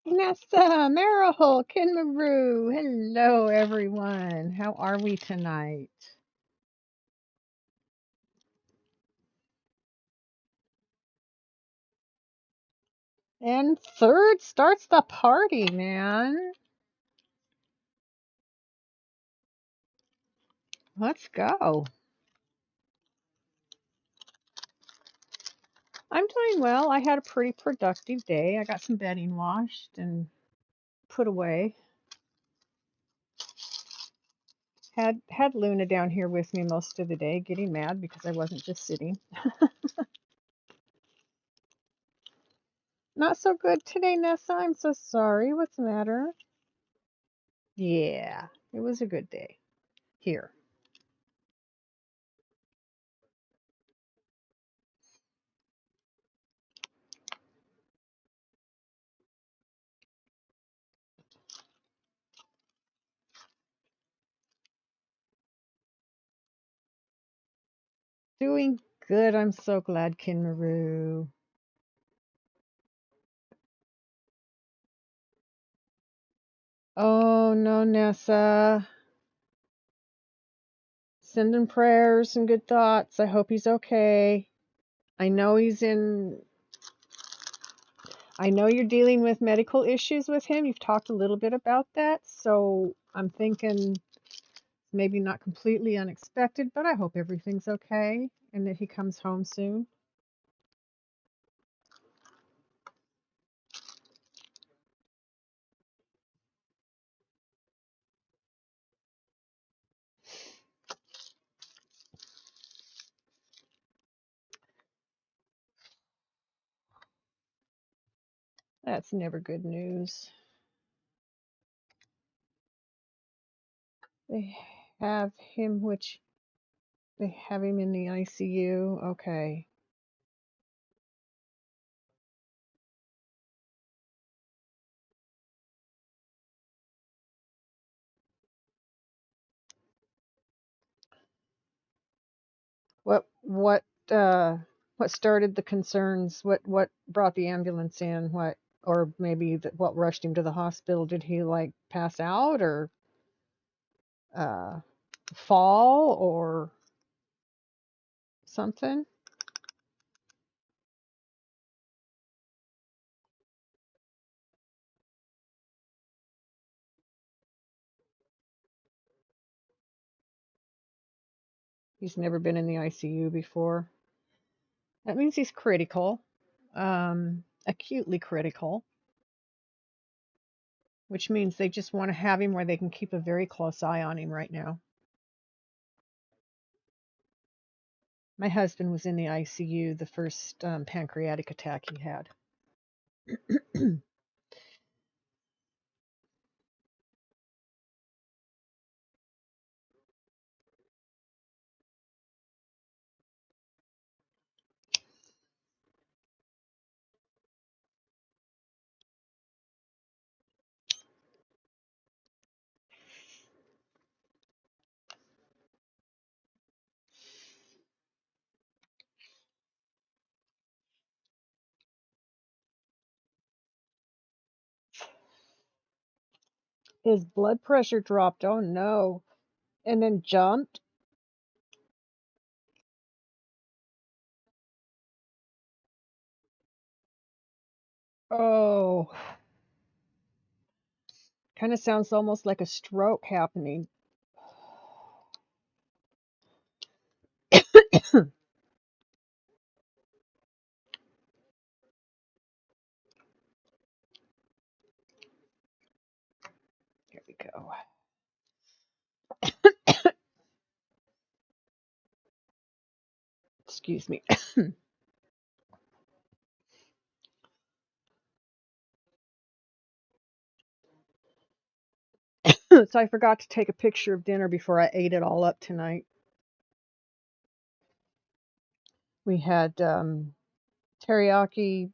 Nessa, Marihol, Kinmaru. Hello, everyone. How are we tonight? And third starts the party, man. Let's go. I'm doing well. I had a pretty productive day. I got some bedding washed and put away. Had Luna down here with me most of the day, getting mad because I wasn't just sitting. Not so good today, Nessa. I'm so sorry. What's the matter? Yeah, it was a good day here. Doing good. I'm so glad, Kinmaru. Oh no, Nessa. Sending prayers and good thoughts. I hope he's okay. I know he's in. I know you're dealing with medical issues with him. You've talked a little bit about that. So I'm thinking maybe not completely unexpected, but I hope everything's okay and that he comes home soon. That's never good news. They have him, which they have him in the ICU. Okay. What uh what started the concerns? What brought the ambulance in? What or maybe what rushed him to the hospital? Did he like pass out or uh fall or something? He's never been in the ICU before. That means he's critical. Acutely critical, which means they just want to have him where they can keep a very close eye on him right now. My husband was in the ICU the first pancreatic attack he had. His blood pressure dropped. Oh no. And then jumped. Oh, kind of sounds almost like a stroke happening. There we go. Excuse me. So I forgot to take a picture of dinner before I ate it all up tonight. We had teriyaki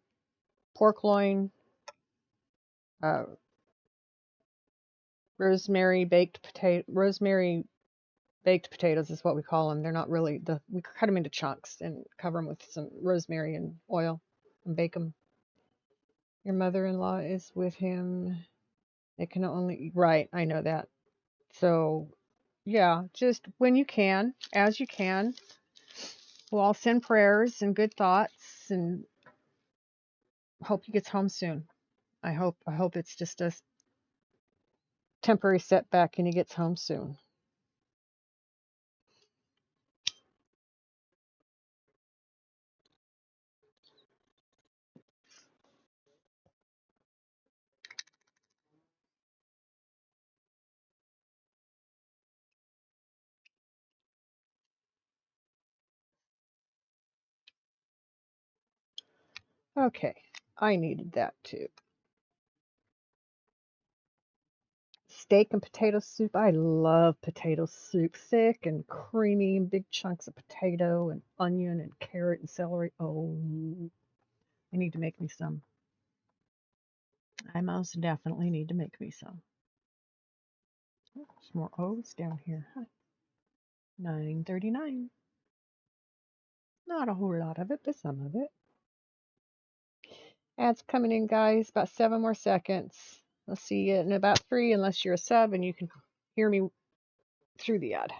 pork loin, uh, rosemary baked potatoes is what we call them. They're not really we cut them into chunks and cover them with some rosemary and oil and bake them. Your mother-in-law is with him. It can only, right, I know that. So, yeah, just when you can, as you can. We'll all send prayers and good thoughts and hope he gets home soon. I hope it's just a temporary setback and he gets home soon. Okay, I needed that too. Steak and potato soup. I love potato soup. Thick and creamy, and big chunks of potato and onion and carrot and celery. Oh, I need to make me some. I most definitely need to make me some. Oh, there's more O's down here. Huh. 9:39. Not a whole lot of it, but some of it. Ads coming in, guys. About 7 more seconds. I'll see you in about 3, unless you're a sub and you can hear me through the ad.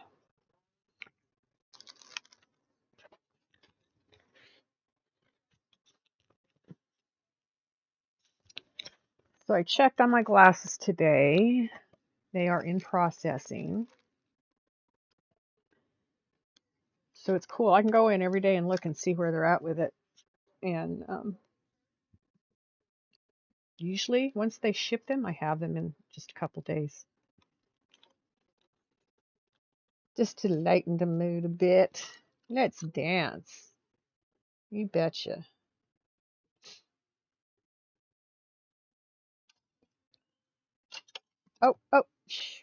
So I checked on my glasses today. They are in processing. So it's cool. I can go in every day and look and see where they're at with it. And usually, once they ship them, I have them in just a couple days. Just to lighten the mood a bit. Let's dance. You betcha. Oh, oh, shh.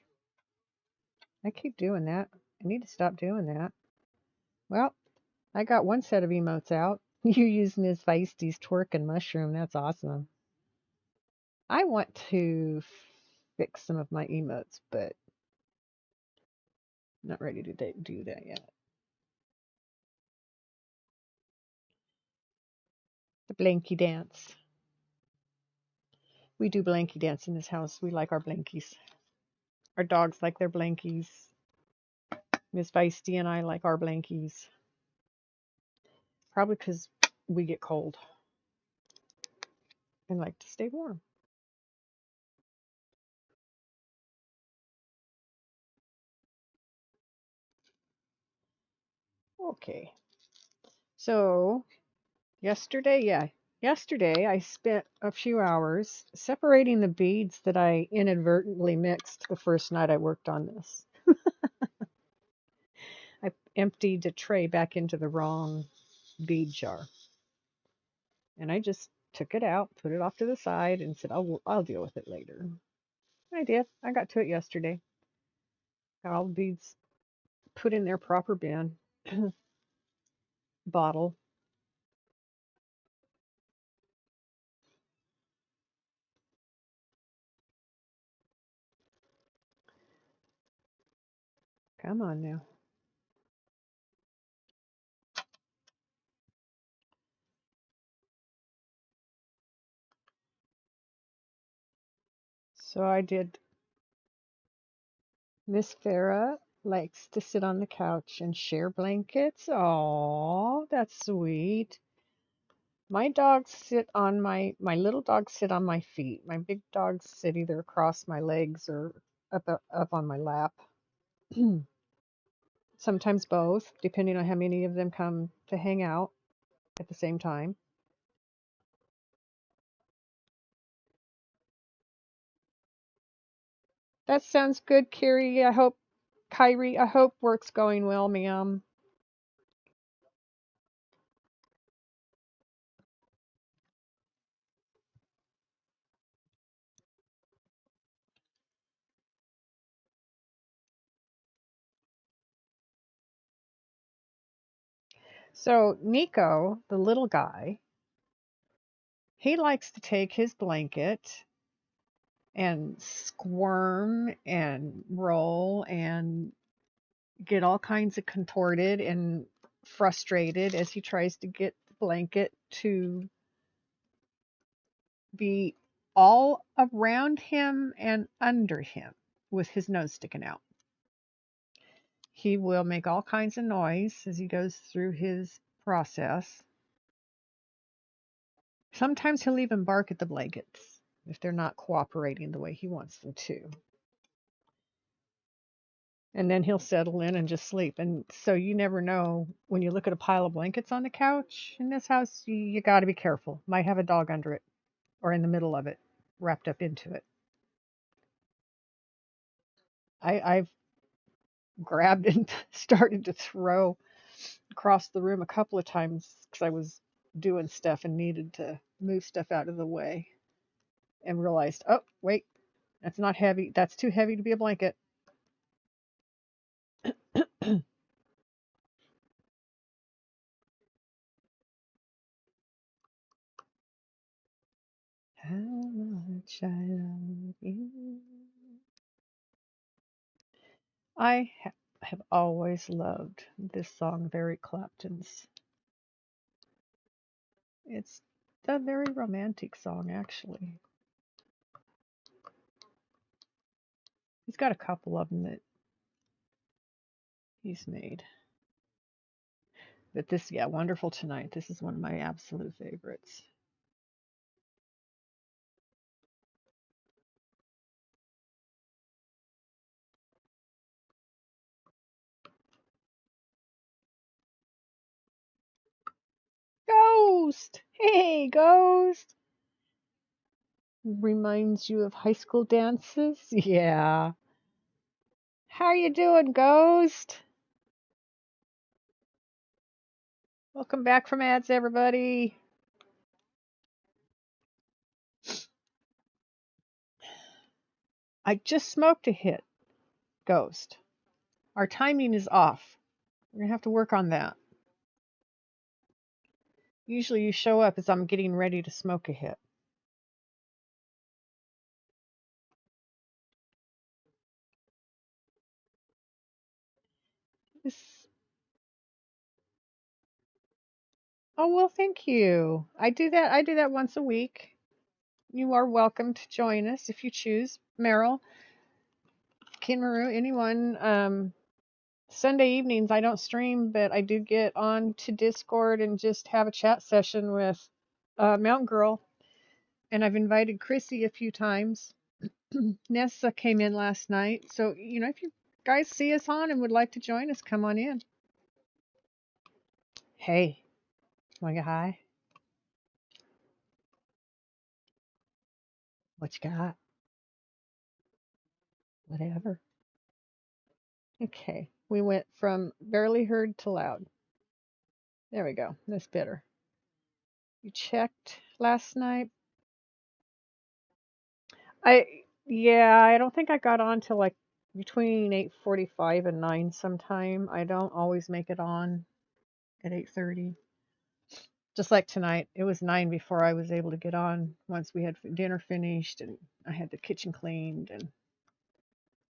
I keep doing that. I need to stop doing that. Well, I got one set of emotes out. You using his Feisties twerking mushroom. That's awesome. I want to fix some of my emotes, but not ready to do that yet. The blankie dance. We do blankie dance in this house. We like our blankies. Our dogs like their blankies. Miss Feisty and I like our blankies. Probably because we get cold and like to stay warm. Okay. So yesterday I spent a few hours separating the beads that I inadvertently mixed the first night I worked on this. I emptied the tray back into the wrong bead jar. And I just took it out, put it off to the side, and said, I'll deal with it later. I did. I got to it yesterday. Got all the beads put in their proper bin. Bottle. Come on now. So I did. Miss Farah likes to sit on the couch and share blankets. Oh, that's sweet. My dogs sit on my little dogs sit on my feet. My big dogs sit either across my legs or up on my lap. Sometimes both, depending on how many of them come to hang out at the same time. That sounds good, Kyrie, I hope work's going well, ma'am. So Nico, the little guy, he likes to take his blanket and squirm and roll and get all kinds of contorted and frustrated as he tries to get the blanket to be all around him and under him with his nose sticking out. He will make all kinds of noise as he goes through his process. Sometimes he'll even bark at the blankets if they're not cooperating the way he wants them to. And then he'll settle in and just sleep. And so you never know when you look at a pile of blankets on the couch in this house, you got to be careful. Might have a dog under it or in the middle of it, wrapped up into it. I've grabbed and started to throw across the room a couple of times because I was doing stuff and needed to move stuff out of the way and realized, oh, wait, that's not heavy. That's too heavy to be a blanket. How much I love you. I have always loved this song, Very Clapton's. It's a very romantic song, actually. He's got a couple of them that he's made. But this, yeah, Wonderful Tonight. This is one of my absolute favorites. Ghost! Hey, Ghost! Reminds you of high school dances? Yeah. How you doing, Ghost? Welcome back from ads, everybody. I just smoked a hit, Ghost. Our timing is off. We're going to have to work on that. Usually you show up as I'm getting ready to smoke a hit. This... Oh, well, thank you. I do that once a week. You are welcome to join us if you choose. Meryl, Kinmaru, anyone. Sunday evenings I don't stream, but I do get on to Discord and just have a chat session with Mountain Girl. And I've invited Chrissy a few times. Nessa came in last night. So, if you guys see us on and would like to join us, come on in. Hey, wanna get high? What you got? Whatever. Okay, we went from barely heard to loud. There we go. That's better. You checked last night? I don't think I got on till like between 8:45 and 9 sometime. I don't always make it on at 8:30. Just like tonight, it was 9 before I was able to get on once we had dinner finished and I had the kitchen cleaned and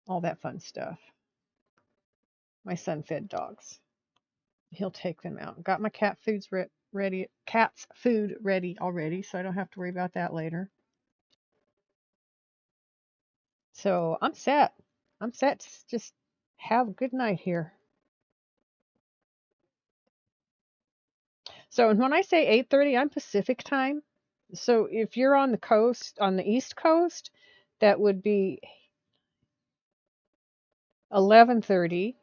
all that fun stuff. My son fed dogs. He'll take them out. Got my cat foods ready. Cat's food ready already, so I don't have to worry about that later. So I'm set. I'm set to just have a good night here. So when I say 8:30, I'm Pacific time. So if you're on the coast, on the East Coast, that would be 11:30.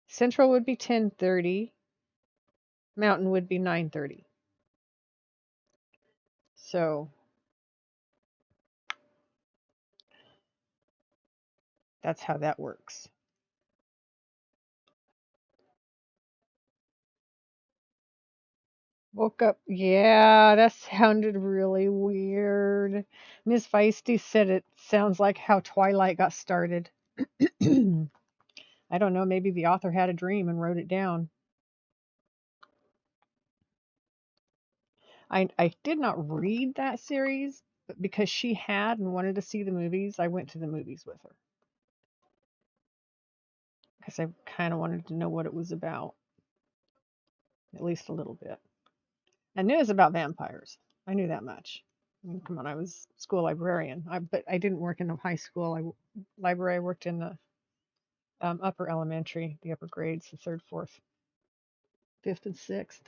Central would be 10:30. Mountain would be 9:30. So that's how that works. Woke up. Yeah, that sounded really weird. Miss Feisty said it sounds like how Twilight got started. I don't know, maybe the author had a dream and wrote it down. I did not read that series, but because she had and wanted to see the movies, I went to the movies with her. Because I kind of wanted to know what it was about. At least a little bit. I knew it was about vampires. I knew that much. Come on, I was school librarian. But I didn't work in the high school. Library. I worked in the upper elementary, the upper grades, the third, fourth, fifth, and sixth.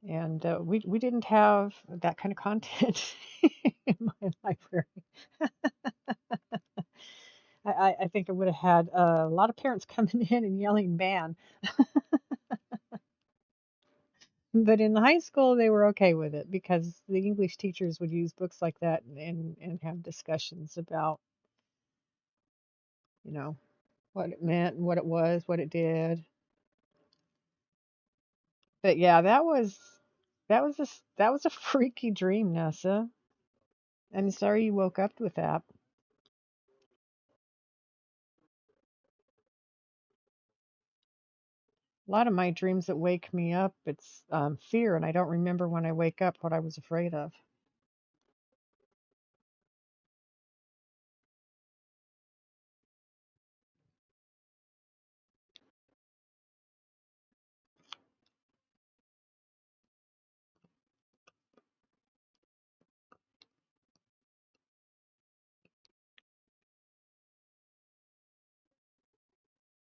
And we didn't have that kind of content in my library. I think I would have had a lot of parents coming in and yelling "ban," but in the high school they were okay with it because the English teachers would use books like that and have discussions about, you know, what it meant and what it was, what it did. But yeah, that was a freaky dream, Nessa. I'm sorry you woke up with that. A lot of my dreams that wake me up, it's fear, and I don't remember when I wake up what I was afraid of.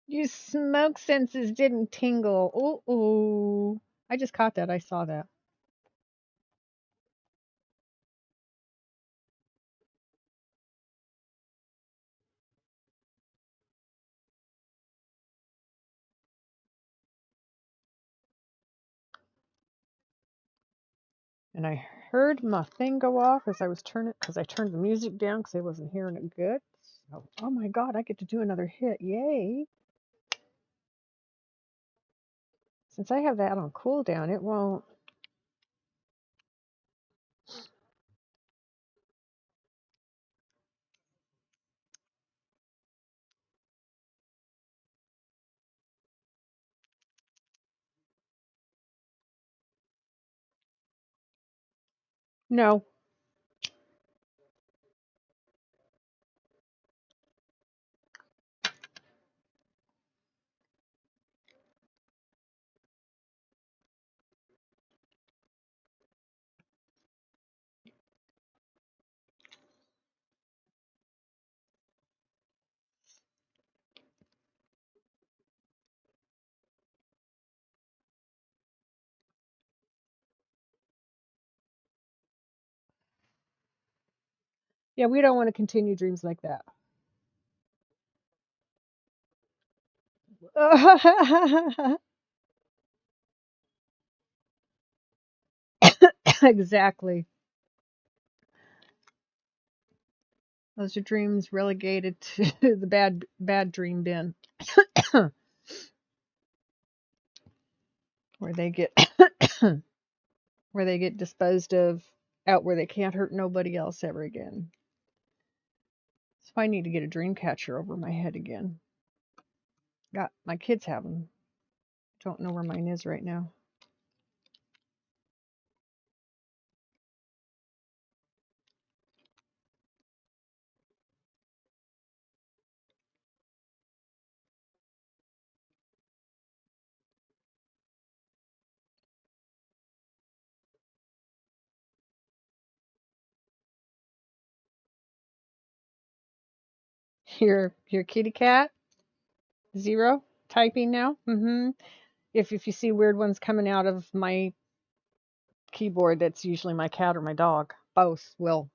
Your smoke senses didn't tingle. Ooh, ooh. I just caught that. I saw that. And I heard my thing go off as I was turning, because I turned the music down because I wasn't hearing it good. So, oh my God, I get to do another hit. Yay. Since I have that on cooldown, it won't. No. Yeah, we don't want to continue dreams like that. Exactly. Those are dreams relegated to the bad dream bin, where they get where they get disposed of out where they can't hurt nobody else ever again. So I need to get a dream catcher over my head again. Got my kids have them. Don't know where mine is right now. Your kitty cat zero typing now. If you see weird ones coming out of my keyboard, that's usually my cat or my dog. Both will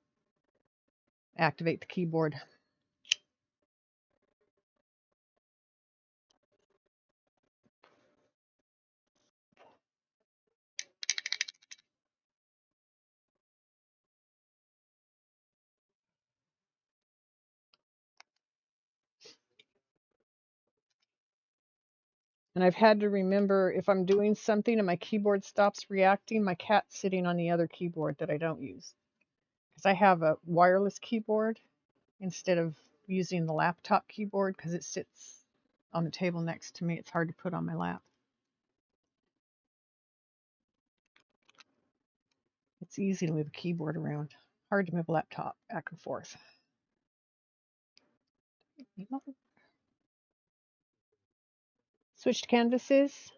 activate the keyboard. And I've had to remember if I'm doing something and my keyboard stops reacting, my cat's sitting on the other keyboard that I don't use. Because I have a wireless keyboard instead of using the laptop keyboard because it sits on the table next to me. It's hard to put on my lap. It's easy to move a keyboard around. Hard to move a laptop back and forth. Switched canvases.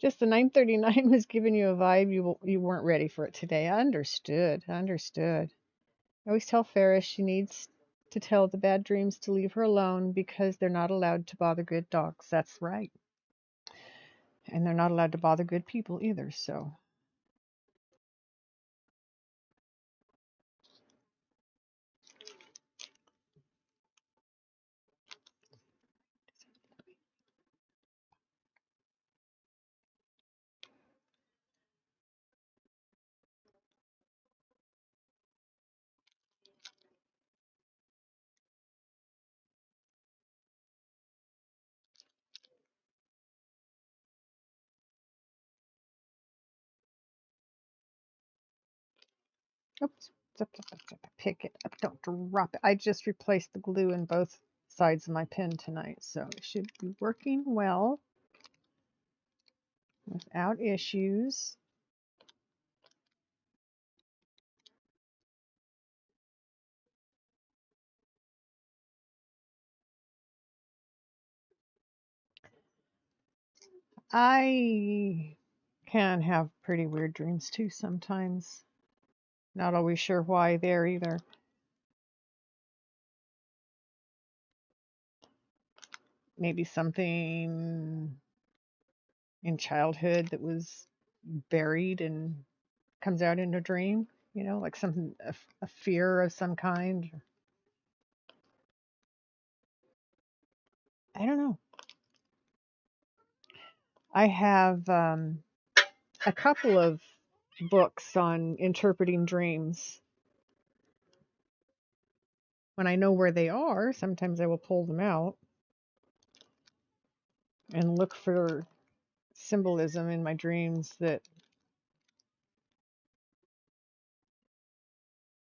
Just the 939 was giving you a vibe you weren't ready for it today. I understood. I understood. I always tell Ferris she needs to tell the bad dreams to leave her alone because they're not allowed to bother good dogs. That's right. And they're not allowed to bother good people either, so. Oops. Pick it up. Don't drop it. I just replaced the glue in both sides of my pen tonight, so it should be working well without issues. I can have pretty weird dreams too sometimes. Not always sure why there either. Maybe something in childhood that was buried and comes out in a dream, like something, a fear of some kind. I don't know. I have a couple of books on interpreting dreams. When I know where they are, sometimes I will pull them out and look for symbolism in my dreams that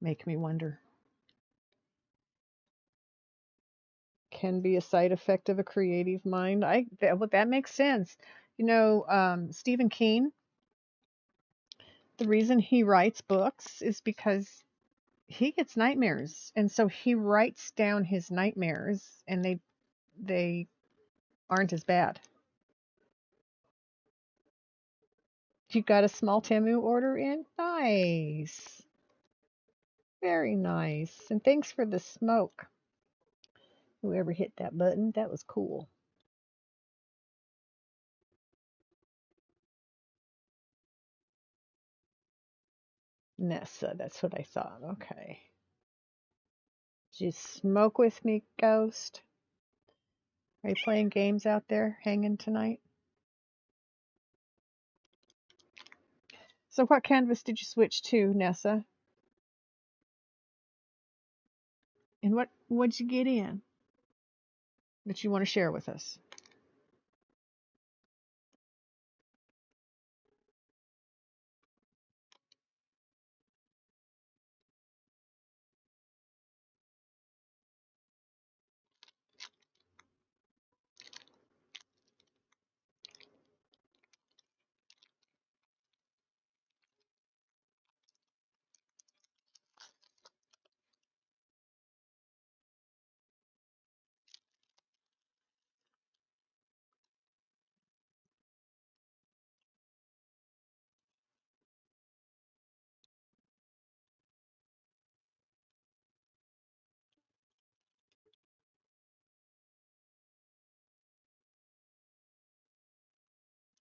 make me wonder. Can be a side effect of a creative mind. That makes sense. Stephen King, the reason he writes books is because he gets nightmares, and so he writes down his nightmares, and they aren't as bad. You got a small Temu order in? Nice. Very nice. And thanks for the smoke. Whoever hit that button, that was cool. Nessa, that's what I thought. Okay. Did you smoke with me, Ghost? Are you playing games out there, hanging tonight? So what canvas did you switch to, Nessa? And what'd you get in that you want to share with us?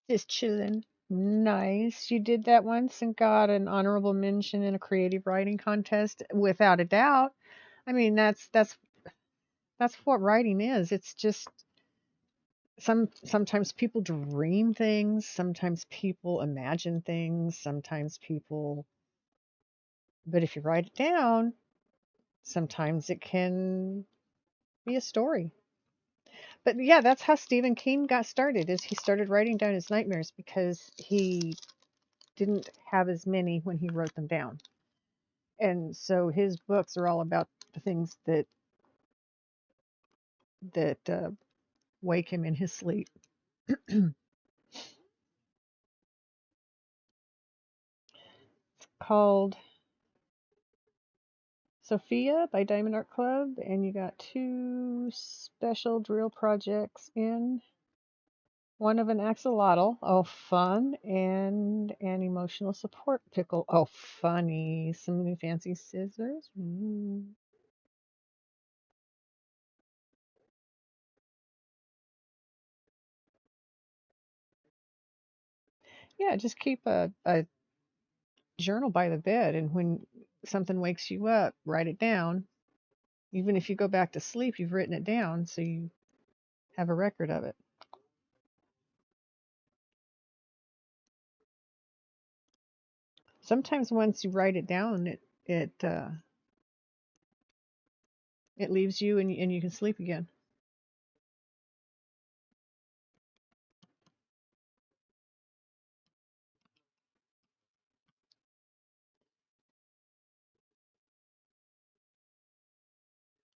Just chilling. Nice. You did that once and got an honorable mention in a creative writing contest, without a doubt. I mean, that's what writing is. It's just sometimes people dream things, sometimes people imagine things, sometimes people, but if you write it down, sometimes it can be a story. But yeah, that's how Stephen King got started. Is he started writing down his nightmares because he didn't have as many when he wrote them down. And so his books are all about the things that wake him in his sleep. Called Sophia by Diamond Art Club, and you got 2 special drill projects in. One of an axolotl. Oh, fun. And an emotional support pickle. Oh, funny. Some new fancy scissors. Yeah, just keep a journal by the bed, and when something wakes you up, write it down. Even if you go back to sleep, you've written it down, so you have a record of it. Sometimes once you write it down, it leaves you, and you can sleep again.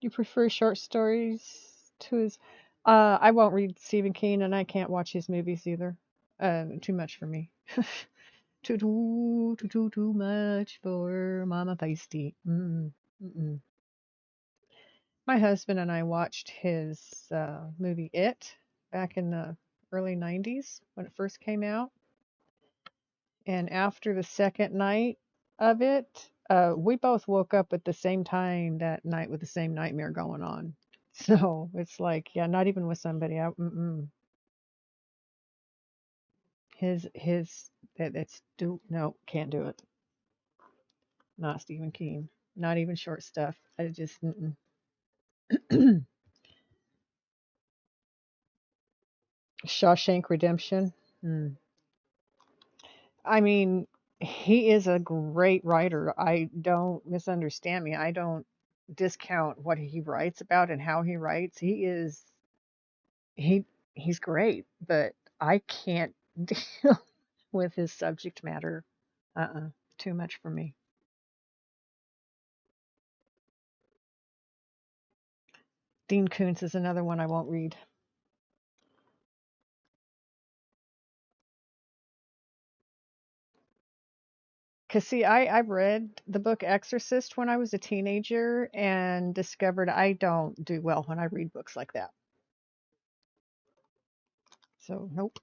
You prefer short stories to his? I won't read Stephen King, and I can't watch his movies either. Too much for me. Too much for Mama Feisty. Mm-mm. My husband and I watched his movie It back in the early 90s when it first came out. And after the second night of it, we both woke up at the same time that night with the same nightmare going on. So it's like, yeah, not even with somebody. His, that's, do, no, can't do it. Not Stephen King. Not even short stuff. I just, Shawshank Redemption. Mm. I mean, he is a great writer. I don't misunderstand me. I don't discount what he writes about and how he writes. He he's great, but I can't deal with his subject matter. Too much for me. Dean Koontz is another one I won't read. Cause see, I read the book Exorcist when I was a teenager and discovered I don't do well when I read books like that. So nope.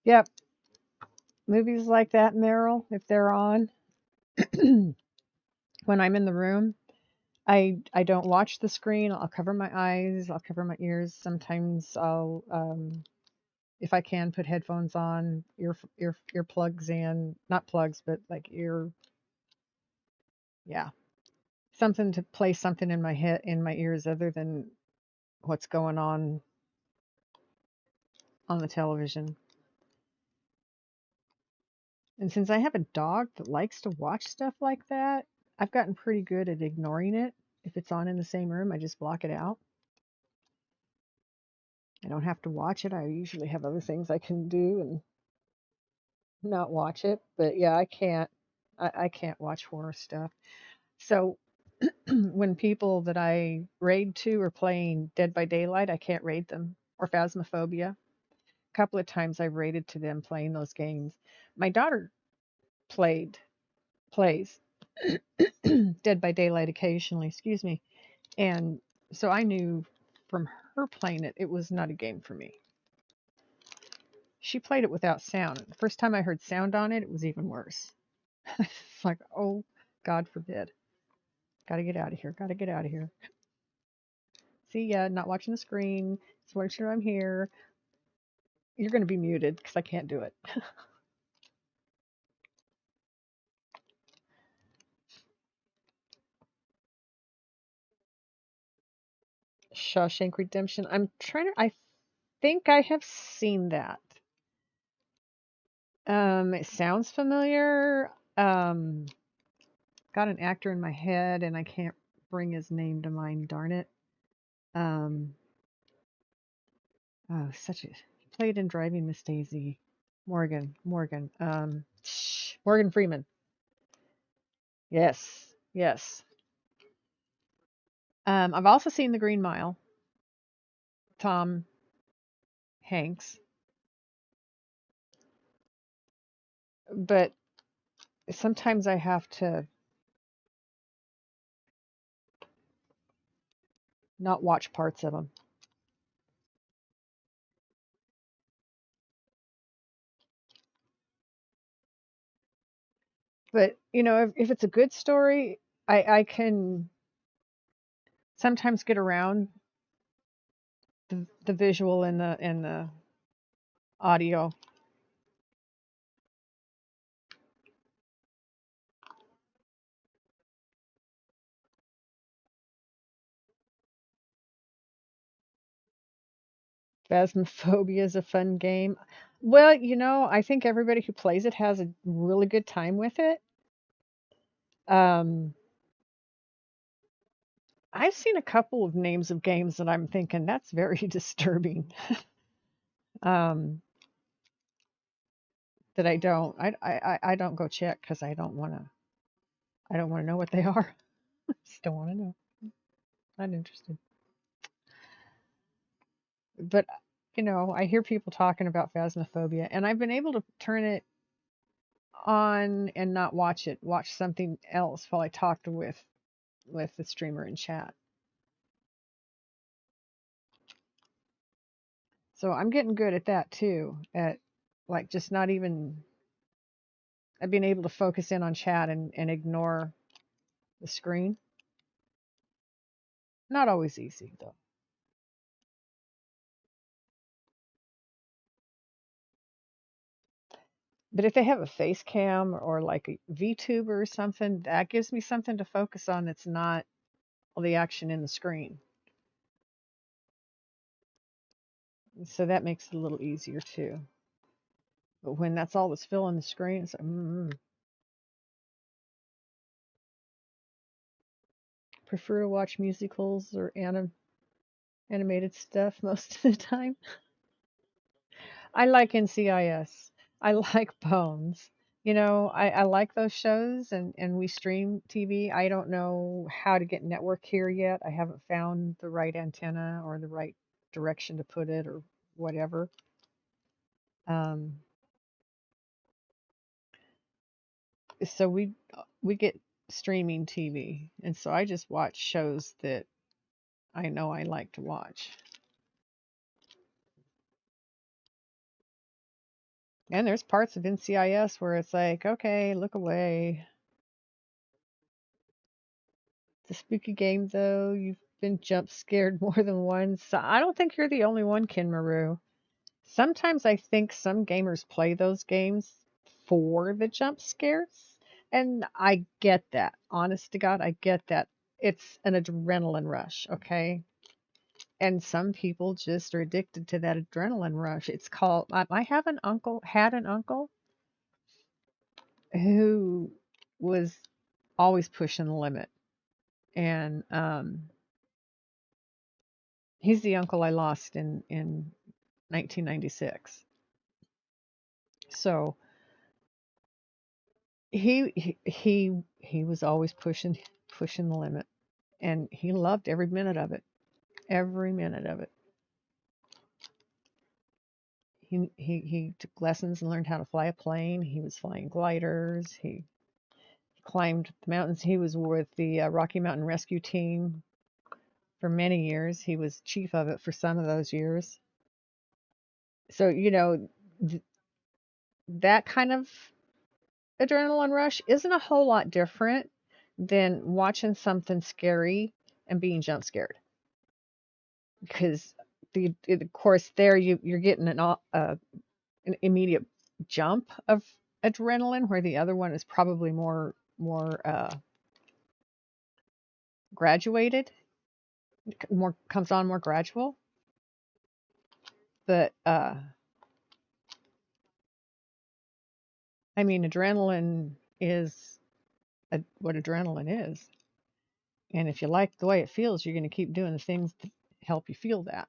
Yep, movies like that, Meryl, if they're on, when I'm in the room, I don't watch the screen. I'll cover my eyes, I'll cover my ears. Sometimes I'll if I can put headphones on, ear plugs in, not plugs, but like ear, yeah, something to play something in my head, in my ears other than what's going on the television. And since I have a dog that likes to watch stuff like that, I've gotten pretty good at ignoring it. If it's on in the same room, I just block it out. I don't have to watch it. I usually have other things I can do and not watch it. But yeah, I can't watch horror stuff. So when people that I raid to are playing Dead by Daylight, I can't raid them. Or Phasmophobia. A couple of times I've raided to them playing those games. My daughter played plays Dead by Daylight occasionally, excuse me. And so I knew from her playing it, it was not a game for me. She played it without sound. The first time I heard sound on it, it was even worse. It's like, oh, God forbid. Gotta get out of here. Gotta get out of here. See ya, not watching the screen. Just making sure I'm here. You're going to be muted because I can't do it. Shawshank Redemption. I'm trying to. I think I have seen that. It sounds familiar. Got an actor in my head and I can't bring his name to mind. Darn it. Um, Oh, such a played in Driving Miss Daisy. Morgan. Morgan Freeman. Yes, yes. I've also seen The Green Mile. Tom Hanks, but sometimes I have to not watch parts of them. But if it's a good story, I can sometimes get around the visual and the audio. Phasmophobia is a fun game. Well, I think everybody who plays it has a really good time with it. Um, I've seen a couple of names of games that I'm thinking that's very disturbing. Um, that I don't go check because I don't want to know what they are. Just don't want to know. Not interested. But I hear people talking about Phasmophobia, and I've been able to turn it on and not watch it. Watch something else while I talked with the streamer in chat. So I'm getting good at that too. At like just not even at being able to focus in on chat and ignore the screen. Not always easy though. But if they have a face cam or like a VTuber or something, that gives me something to focus on that's not all the action in the screen. So that makes it a little easier too. But when that's all that's filling the screen, it's like, prefer to watch musicals or animated stuff most of the time. I like NCIS. I like Bones. I like those shows and we stream TV. I don't know how to get network here yet. I haven't found the right antenna or the right direction to put it or whatever. Um, so we get streaming TV, and so I just watch shows that I know I like to watch. And there's parts of NCIS where it's like, okay, look away. It's a spooky game, though. You've been jump scared more than once. So I don't think you're the only one, Ken Maru. Sometimes I think some gamers play those games for the jump scares. And I get that. Honest to God, I get that. It's an adrenaline rush, okay? And some people just are addicted to that adrenaline rush. It's called, I had an uncle who was always pushing the limit. And he's the uncle I lost in 1996. So he was always pushing the limit, and he loved every minute of it. Every minute of it. He took lessons and learned how to fly a plane. He was flying gliders. He climbed the mountains. He was with the Rocky Mountain Rescue Team for many years. He was chief of it for some of those years. So that kind of adrenaline rush isn't a whole lot different than watching something scary and being jump scared, because of course there you're getting an immediate jump of adrenaline, where the other one is probably more graduated, more comes on more gradual. But I mean, adrenaline is what adrenaline is. And if you like the way it feels, you're going to keep doing the things that help you feel that.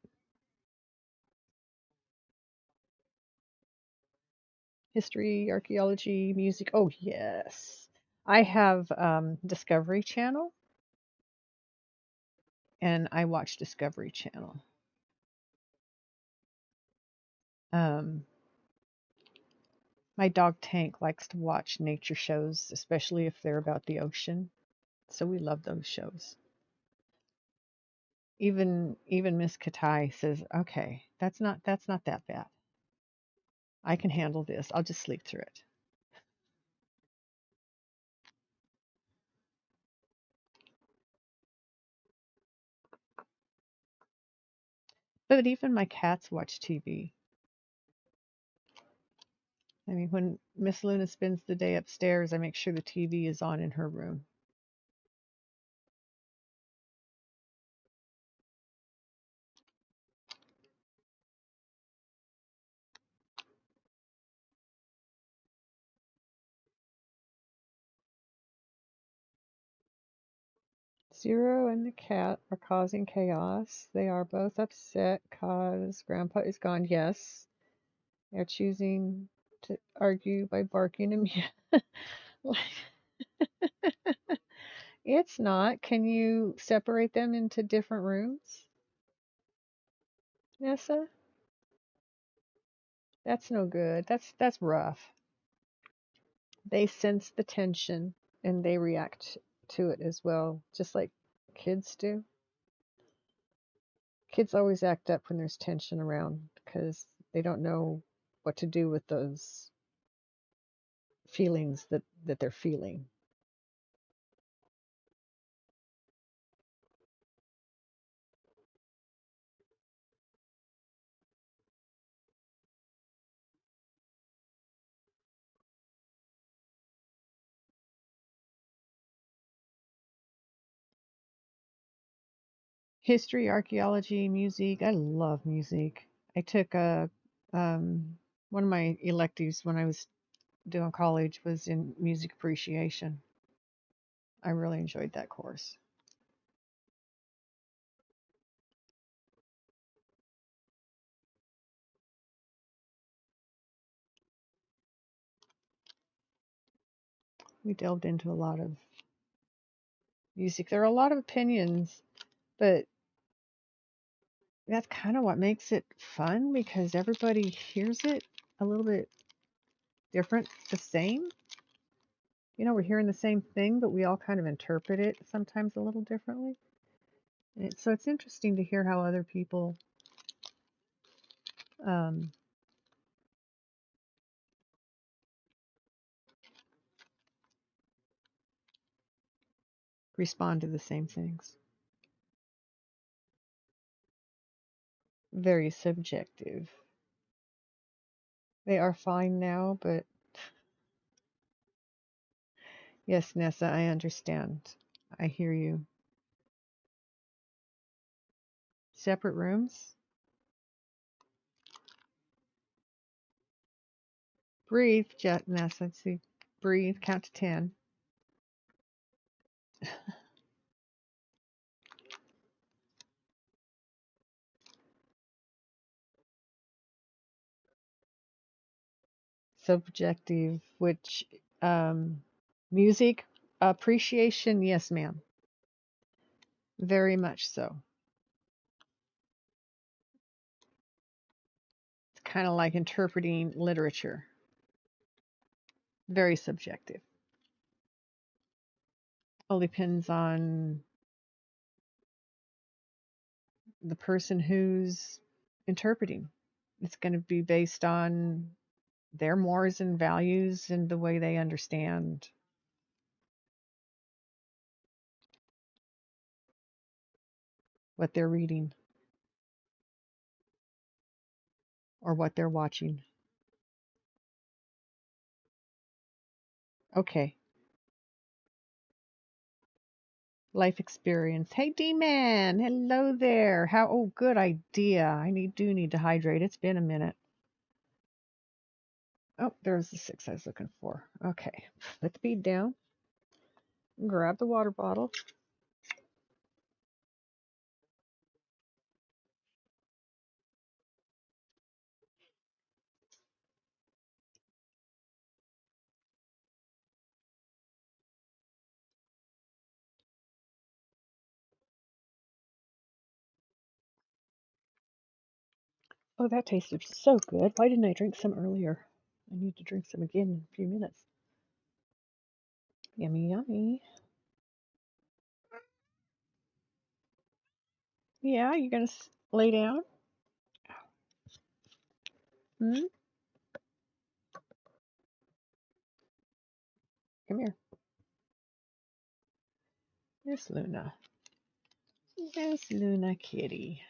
History, archaeology, music. Oh, yes. I have Discovery Channel, and I watch Discovery Channel. Um, my dog Tank likes to watch nature shows, especially if they're about the ocean. So we love those shows. Even Miss Katai says, "Okay, that's not that bad. I can handle this. I'll just sleep through it." But even my cats watch TV. I mean, when Miss Luna spends the day upstairs, I make sure the TV is on in her room. Zero and the cat are causing chaos. They are both upset cause Grandpa is gone. Yes, they're choosing to argue by barking and meow. It's not. Can you separate them into different rooms, Nessa? That's no good. That's rough. They sense the tension and they react to it as well, just like kids do. Kids always act up when there's tension around because they don't know what to do with those feelings that they're feeling. History, archaeology, music. I love music. I took a one of my electives when I was doing college was in music appreciation. I really enjoyed that course. We delved into a lot of music. There are a lot of opinions, but that's kind of what makes it fun because everybody hears it a little bit different, the same. We're hearing the same thing, but we all kind of interpret it sometimes a little differently. So it's interesting to hear how other people um, respond to the same things. Very subjective. They are fine now, but yes, Nessa, I understand. I hear you. Separate rooms? Breathe, Nessa. Let's see. Breathe, count to 10. Subjective, which music appreciation, yes, ma'am. Very much so. It's kind of like interpreting literature. Very subjective. All depends on the person who's interpreting. It's going to be based on their mores and values and the way they understand what they're reading or what they're watching. Okay. Life experience. Hey, D-Man. Hello there. Oh, good idea. Do need to hydrate. It's been a minute. Oh, there's the 6 I was looking for. Okay. Put the bead down. Grab the water bottle. Oh, that tasted so good. Why didn't I drink some earlier? I need to drink some again in a few minutes. Yummy, yummy. Yeah, you gonna lay down? Hmm? Come here. There's Luna. There's Luna kitty.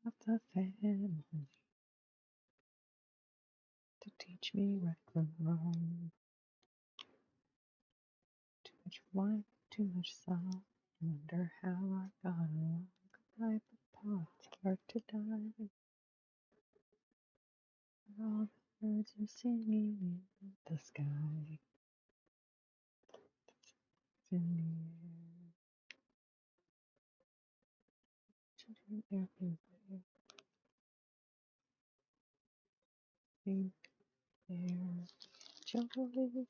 Of the family to teach me right from wrong. Too much wine, too much salt. Wonder how I got along. Goodbye, Papa. Start to die. All the birds are singing in the sky. It's in the air. Children everywhere. Sing their joy.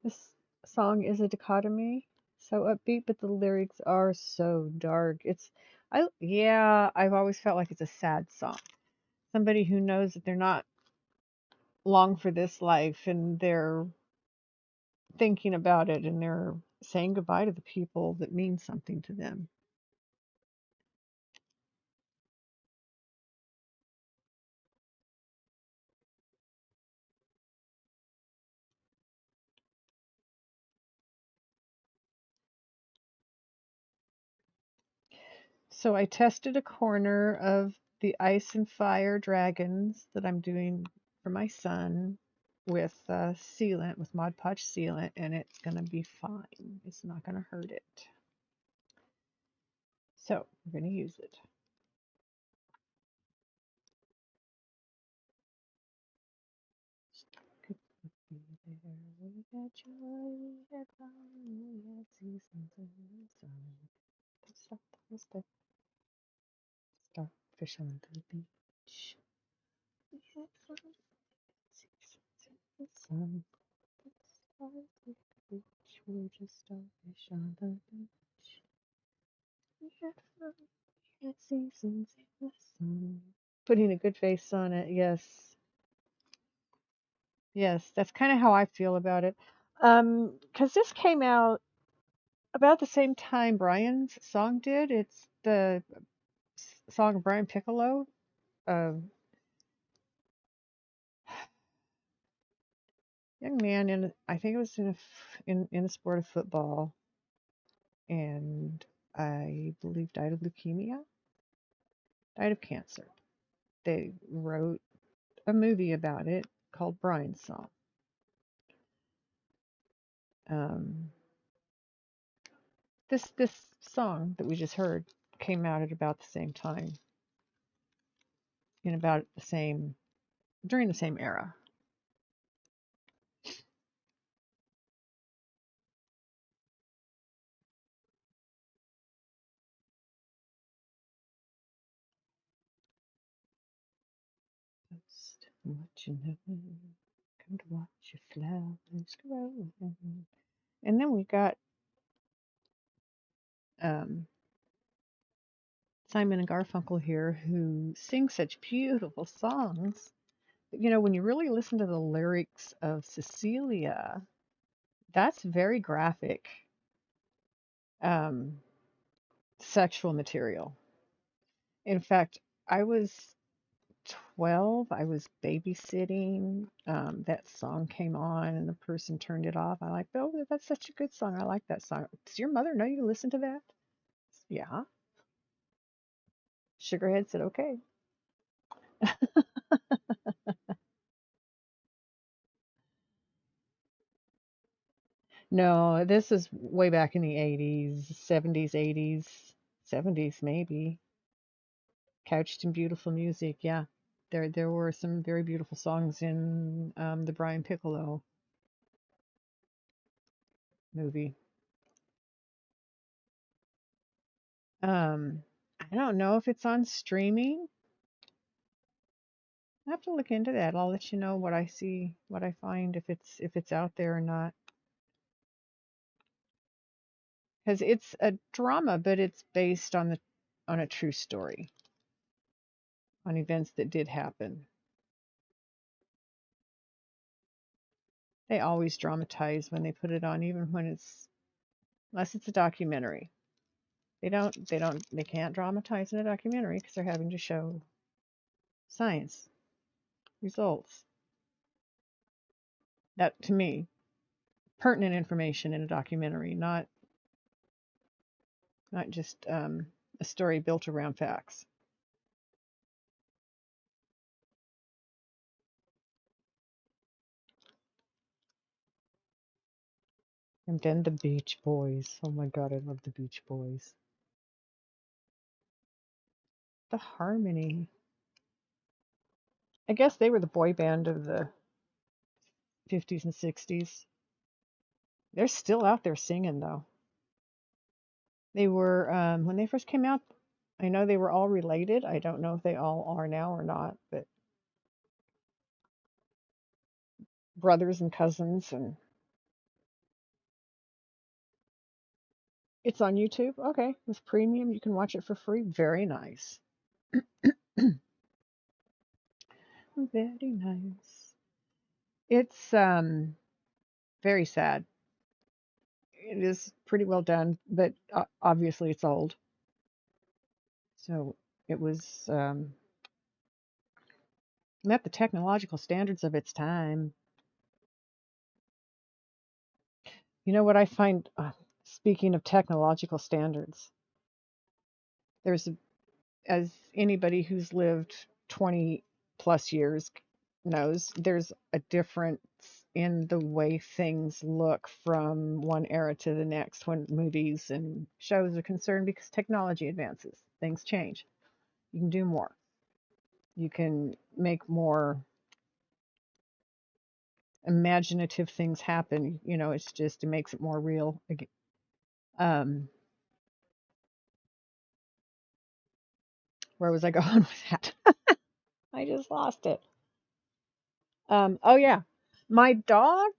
This song is a dichotomy, so upbeat, but the lyrics are so dark. I've always felt like it's a sad song. Somebody who knows that they're not long for this life and they're thinking about it and they're saying goodbye to the people that mean something to them. So I tested a corner of the Ice and Fire Dragons that I'm doing for my son with sealant, with Mod Podge sealant, and it's going to be fine. It's not going to hurt it. So we're going to use it. Could be there. We had joy, we had fun, we had seasons in the sun. The starfish on the beach. We had fun, seasons in the sun. The stars we could reach were just starfish on the beach. We had fun, we had seasons in the sun. Putting a good face on it, yes. Yes, that's kind of how I feel about it. Because this came out about the same time Brian's song did. It's the song of Brian Piccolo, a young man in, I think it was in the sport of football, and I believe died of leukemia, died of cancer. They wrote a movie about it called Brian's Song. Um, this song that we just heard came out at about the same time, in about the same during the same era. Just what you know, come to watch your flowers grow. And then we got um, Simon and Garfunkel here, who sing such beautiful songs. But, you know, when you really listen to the lyrics of Cecilia, that's very graphic um, sexual material. In fact, I was 12, I was babysitting. That song came on and the person turned it off. I like, oh, that's such a good song. I like that song. Does your mother know you listen to that? Yeah. Sugarhead said, okay. No, this is way back in the 80s, 70s, 80s, 70s maybe. Couched in beautiful music. Yeah. There were some very beautiful songs in the Brian Piccolo movie. Um, I don't know if it's on streaming. I have to look into that. I'll let you know what I see, what I find, if it's out there or not. because it's a drama, but it's based on a true story, on events that did happen. They always dramatize when they put it on, even when it's unless it's a documentary. They can't dramatize in a documentary because they're having to show science results. That to me, pertinent information in a documentary, not just a story built around facts. And then the Beach Boys. Oh my God, I love the Beach Boys. The harmony. I guess they were the boy band of the 50s and 60s. They're still out there singing though. They were when they first came out. I know they were all related. I don't know if they all are now or not, but brothers and cousins, and it's on YouTube. Okay, with premium, you can watch it for free. Very nice. Very nice. It's very sad. It is pretty well done, but obviously it's old. So it was met the technological standards of its time. You know what I find, speaking of technological standards, there's, as anybody who's lived 20 plus years knows, there's a difference in the way things look from one era to the next when movies and shows are concerned because technology advances, things change. You can do more. You can make more imaginative things happen. It's just, it makes it more real. Um, where was I going with that? I just lost it. Oh yeah, my dog,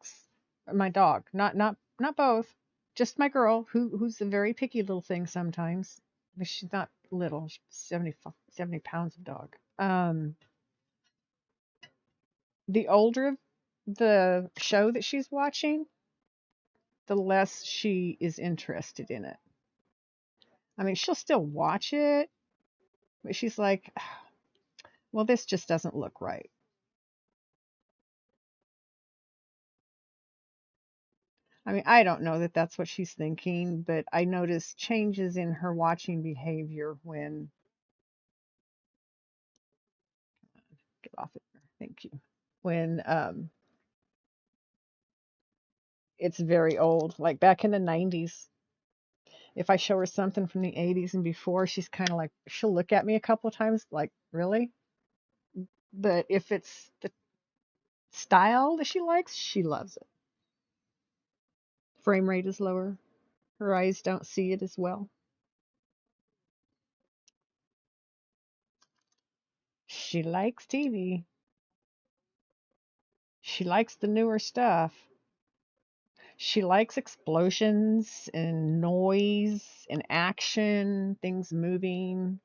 not both, just my girl, who's a very picky little thing sometimes, but she's not little. She's 70 pounds of dog. The older the show that she's watching, the less she is interested in it. I mean, she'll still watch it, but she's like, well, this just doesn't look right. I mean, I don't know that that's what she's thinking, but I notice changes in her watching behavior when, get off it, thank you, when it's very old, like back in the 90s. If I show her something from the 80s and before, she's kind of like, she'll look at me a couple of times like, really? But if it's the style that she likes, she loves it. Frame rate is lower. Her eyes don't see it as well. She likes TV. She likes the newer stuff. She likes explosions and noise and action, things moving.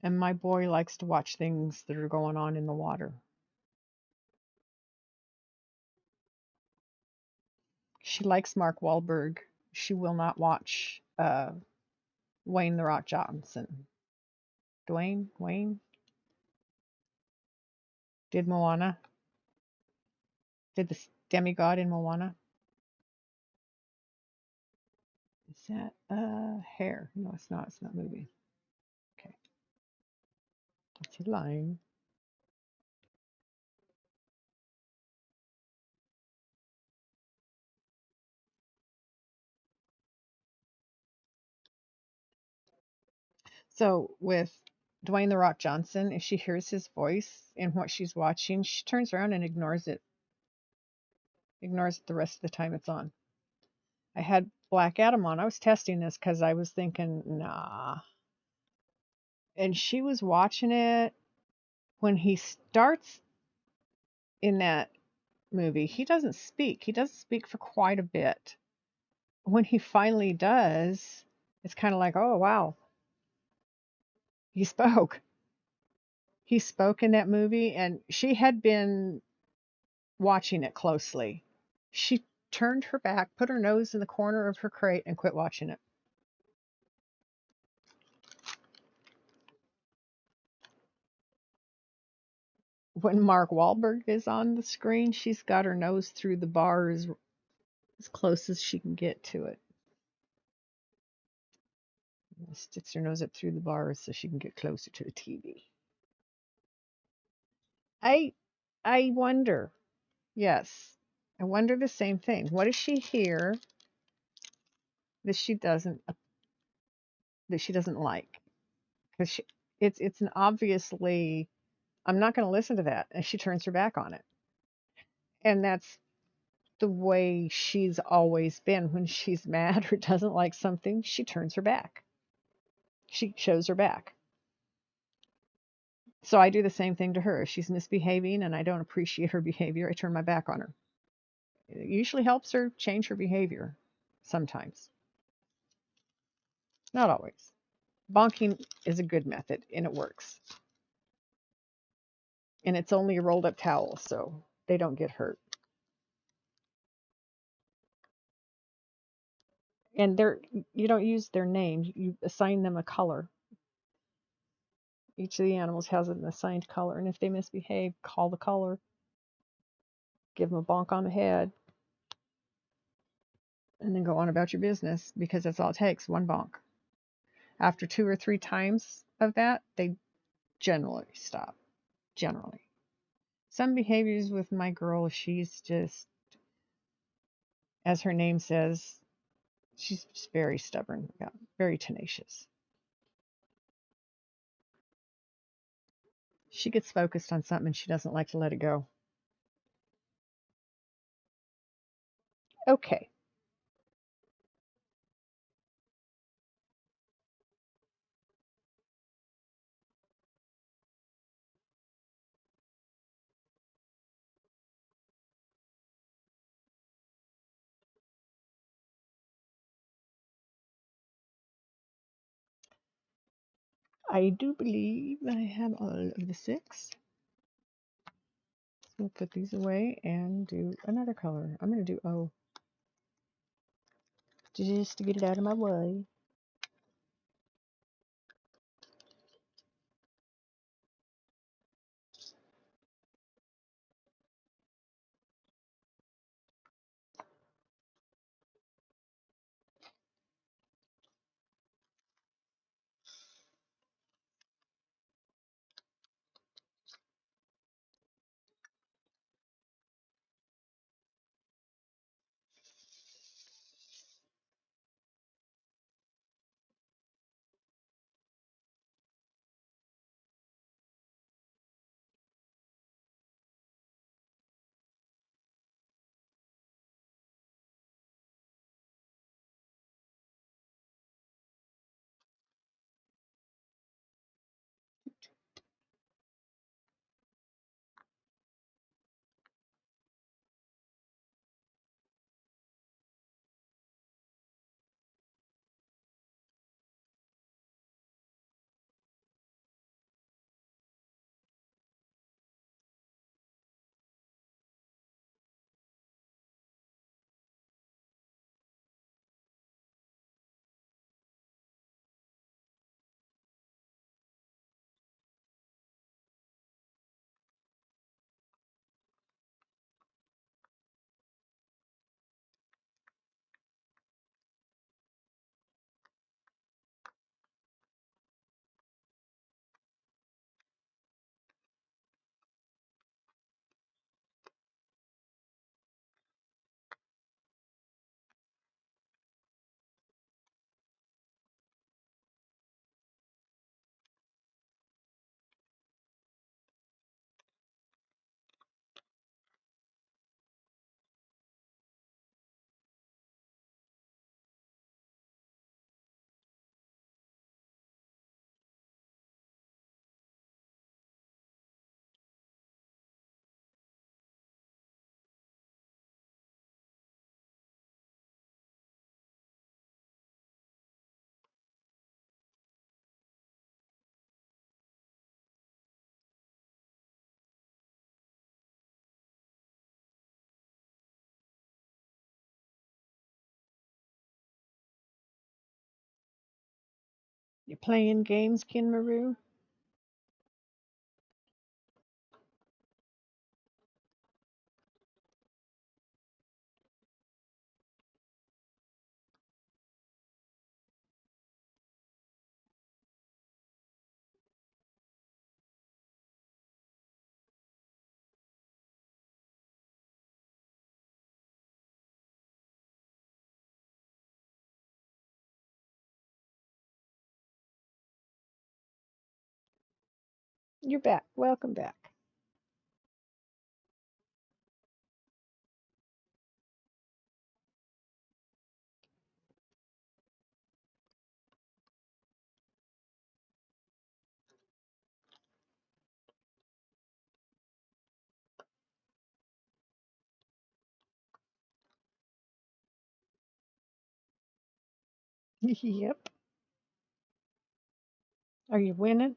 And my boy likes to watch things that are going on in the water. She likes Mark Wahlberg. She will not watch Wayne the Rock Johnson. Wayne did Moana. Did the demigod in Moana. Is that hair? No, it's not. It's not moving. Okay. That's a line. So with Dwayne the Rock Johnson, if she hears his voice in what she's watching, she turns around and ignores it. Ignores it the rest of the time it's on. I had Black Adam on. I was testing this because I was thinking, nah. And she was watching it. When he starts in that movie, he doesn't speak. He doesn't speak for quite a bit. When he finally does, it's kind of like, oh, wow, he spoke. He spoke in that movie, and she had been watching it closely. She turned her back, put her nose in the corner of her crate, and quit watching it. When Mark Wahlberg is on the screen, she's got her nose through the bars as close as she can get to it. Sticks her nose up through the bars so she can get closer to the TV. I I wonder. Yes. I wonder the same thing. What does she hear that she doesn't like? Because it's an obviously, I'm not going to listen to that, and she turns her back on it. And that's the way she's always been. When she's mad or doesn't like something, she turns her back. She shows her back. So I do the same thing to her. If she's misbehaving and I don't appreciate her behavior, I turn my back on her. It usually helps her change her behavior. Sometimes. Not always. Bonking is a good method and it works. And it's only a rolled up towel, so they don't get hurt. And you don't use their name, you assign them a color. Each of the animals has an assigned color, and if they misbehave, call the color, give them a bonk on the head, and then go on about your business, because that's all it takes, one bonk. After 2 or 3 times of that, they generally stop. Generally. Some behaviors with my girl, she's just, as her name says, she's just very stubborn, very tenacious. She gets focused on something and she doesn't like to let it go. Okay. I do believe I have all of the 6. We'll put these away and do another color. I'm going to do O, just to get it out of my way. You playing games, Kinmaru? You're back. Welcome back. Yep. Are you winning?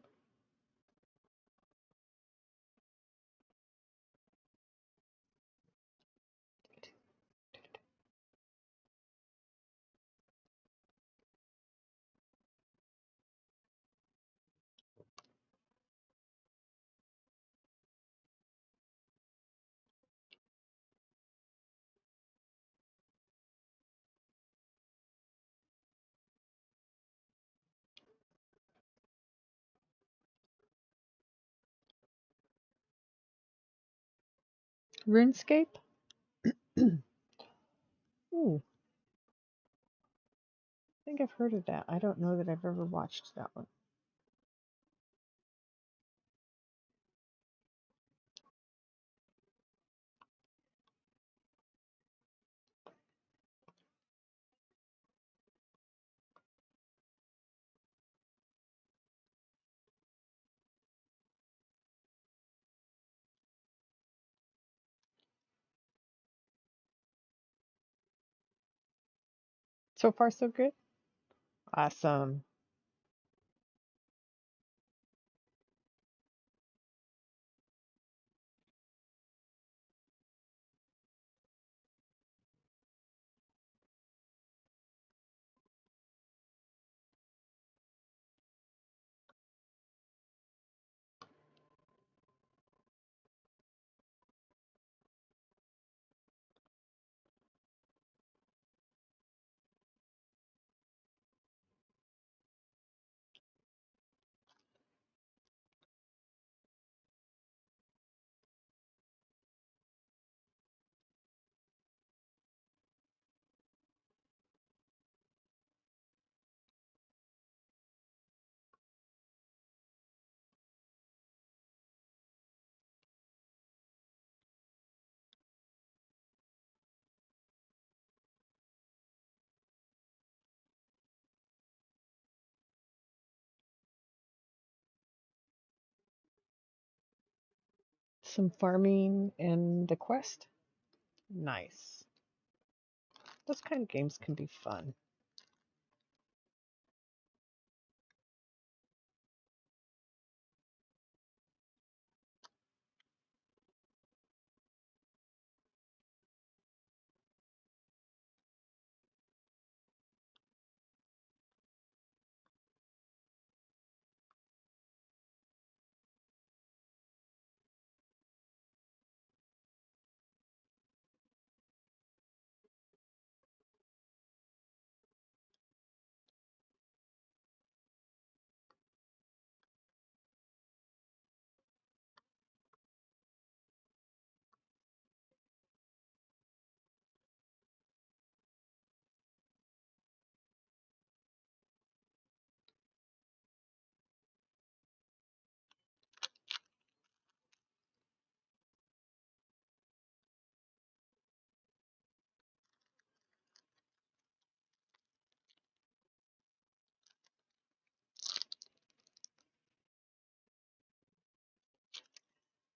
RuneScape? Ooh, I think I've heard of that. I don't know that I've ever watched that one. So far, so good? Awesome. Some farming and the quest? Nice. Those kind of games can be fun.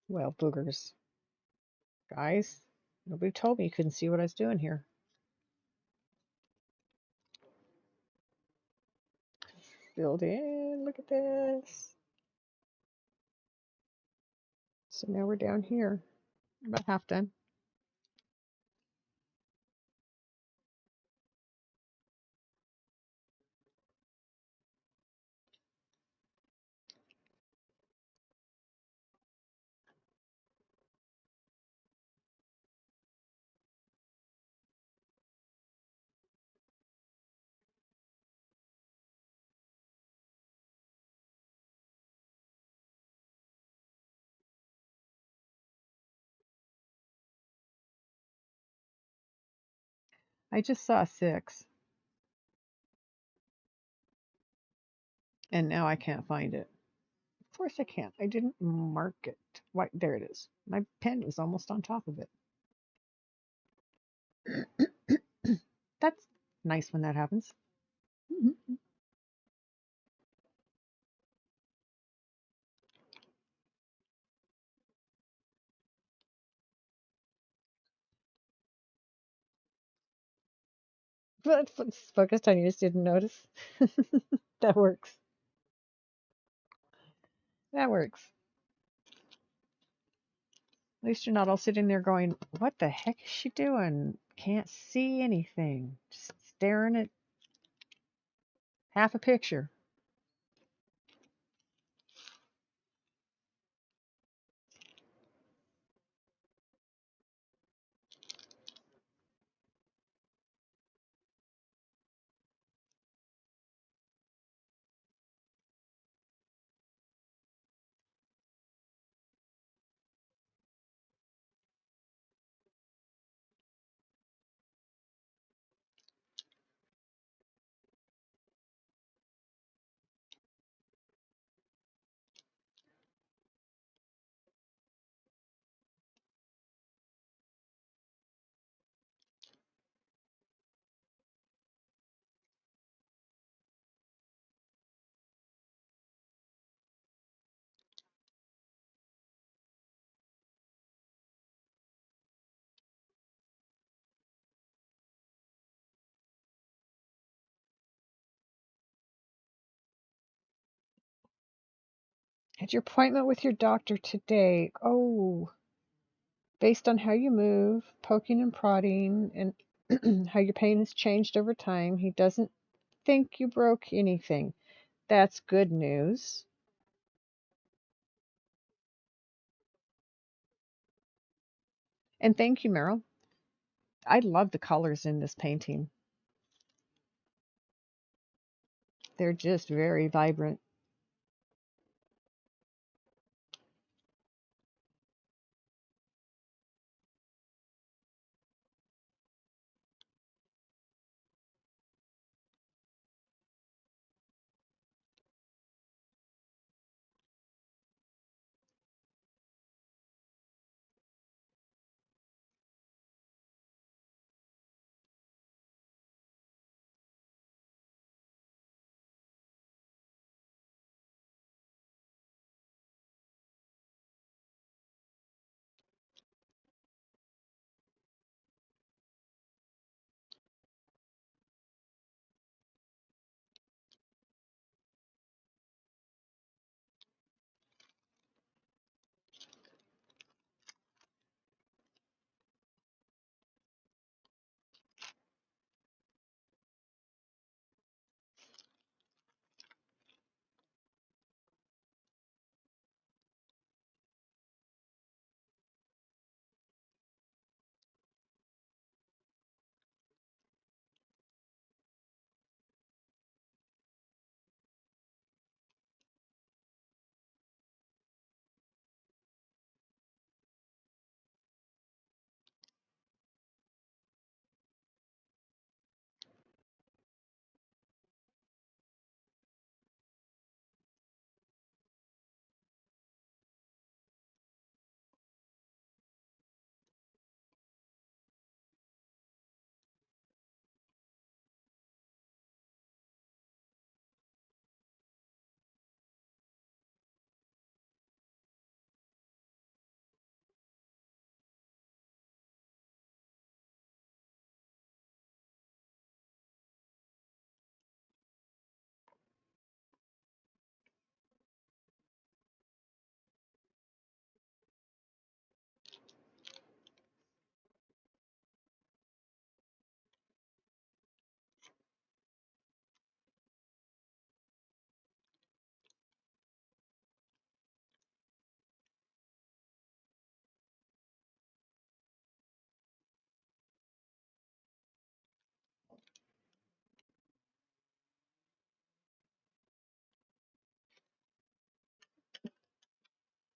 Well, boogers. Guys, nobody told me you couldn't see what I was doing here. Filled in. Look at this. So now we're down here. About half done. I just saw 6, and now I can't find it. Of course I can't. I didn't mark it. Why, there it is. My pen is almost on top of it. That's nice when that happens. But it's focused on you, just didn't notice. That works. That works. At least you're not all sitting there going, what the heck is she doing? Can't see anything. Just staring at half a picture. Had your appointment with your doctor today. Oh, based on how you move, poking and prodding, and how your pain has changed over time, he doesn't think you broke anything. That's good news. And thank you, Meryl. I love the colors in this painting. They're just very vibrant.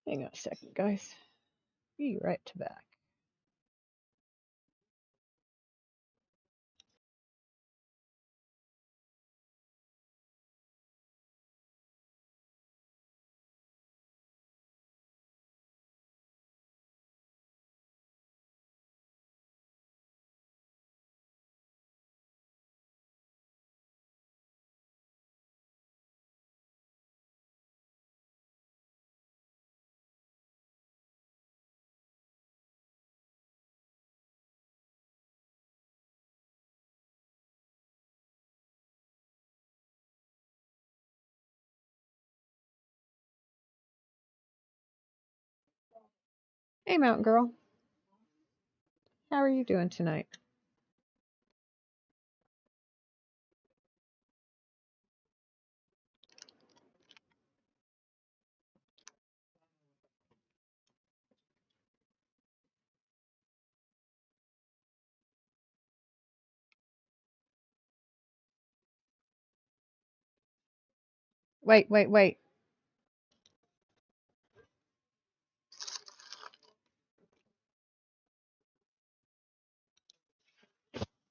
Hang on a second, guys. Be right back. Hey, Mountain Girl. How are you doing tonight? Wait, wait, wait.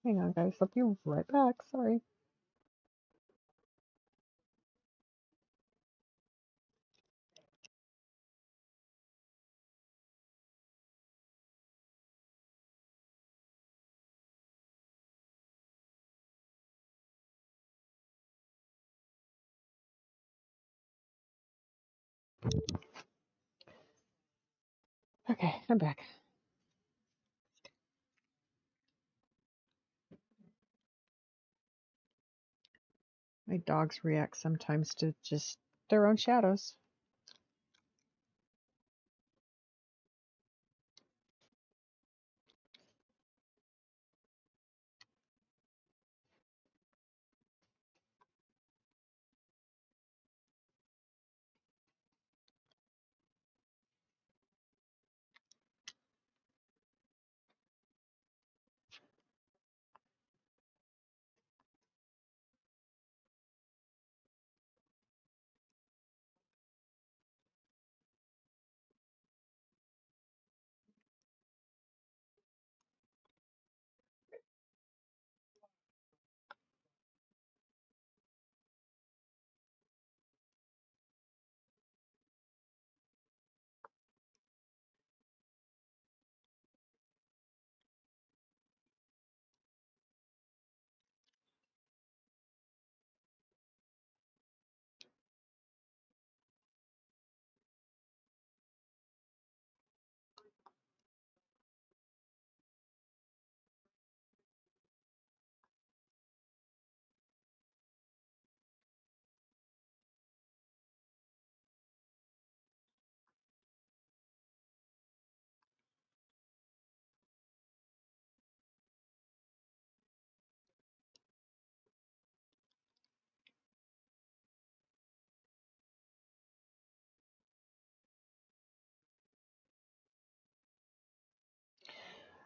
Hang on, guys. I'll be right back. Sorry. Okay, I'm back. My dogs react sometimes to just their own shadows.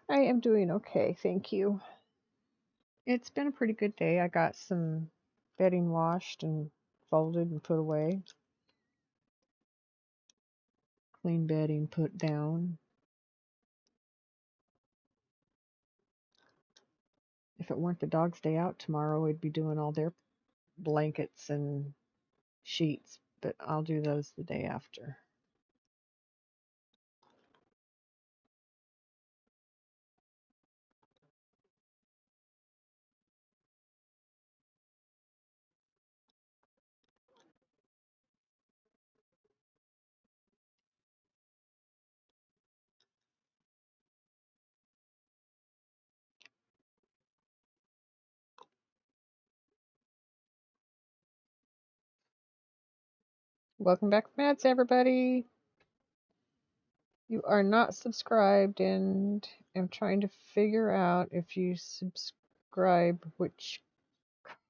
I am doing okay, thank you. It's been a pretty good day. I got some bedding washed and folded and put away. Clean bedding put down. If it weren't the dog's day out tomorrow, we'd be doing all their blankets and sheets, but I'll do those the day after. Welcome back from ads, everybody. You are not subscribed, and I'm trying to figure out if you subscribe which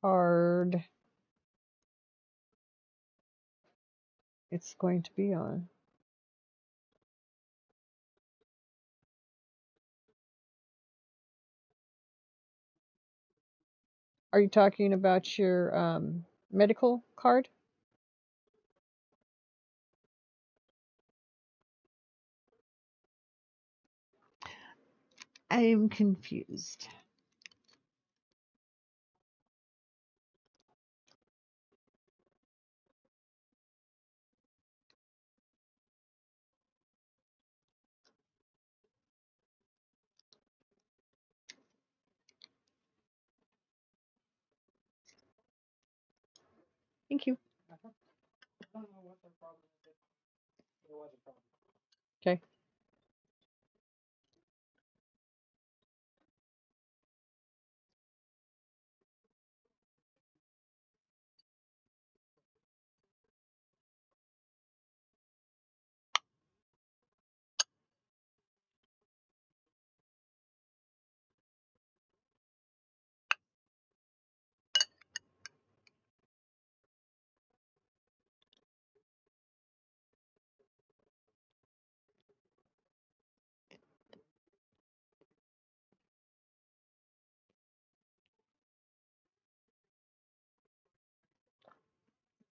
card it's going to be on. Are you talking about your medical card? I am confused. Thank you. Okay.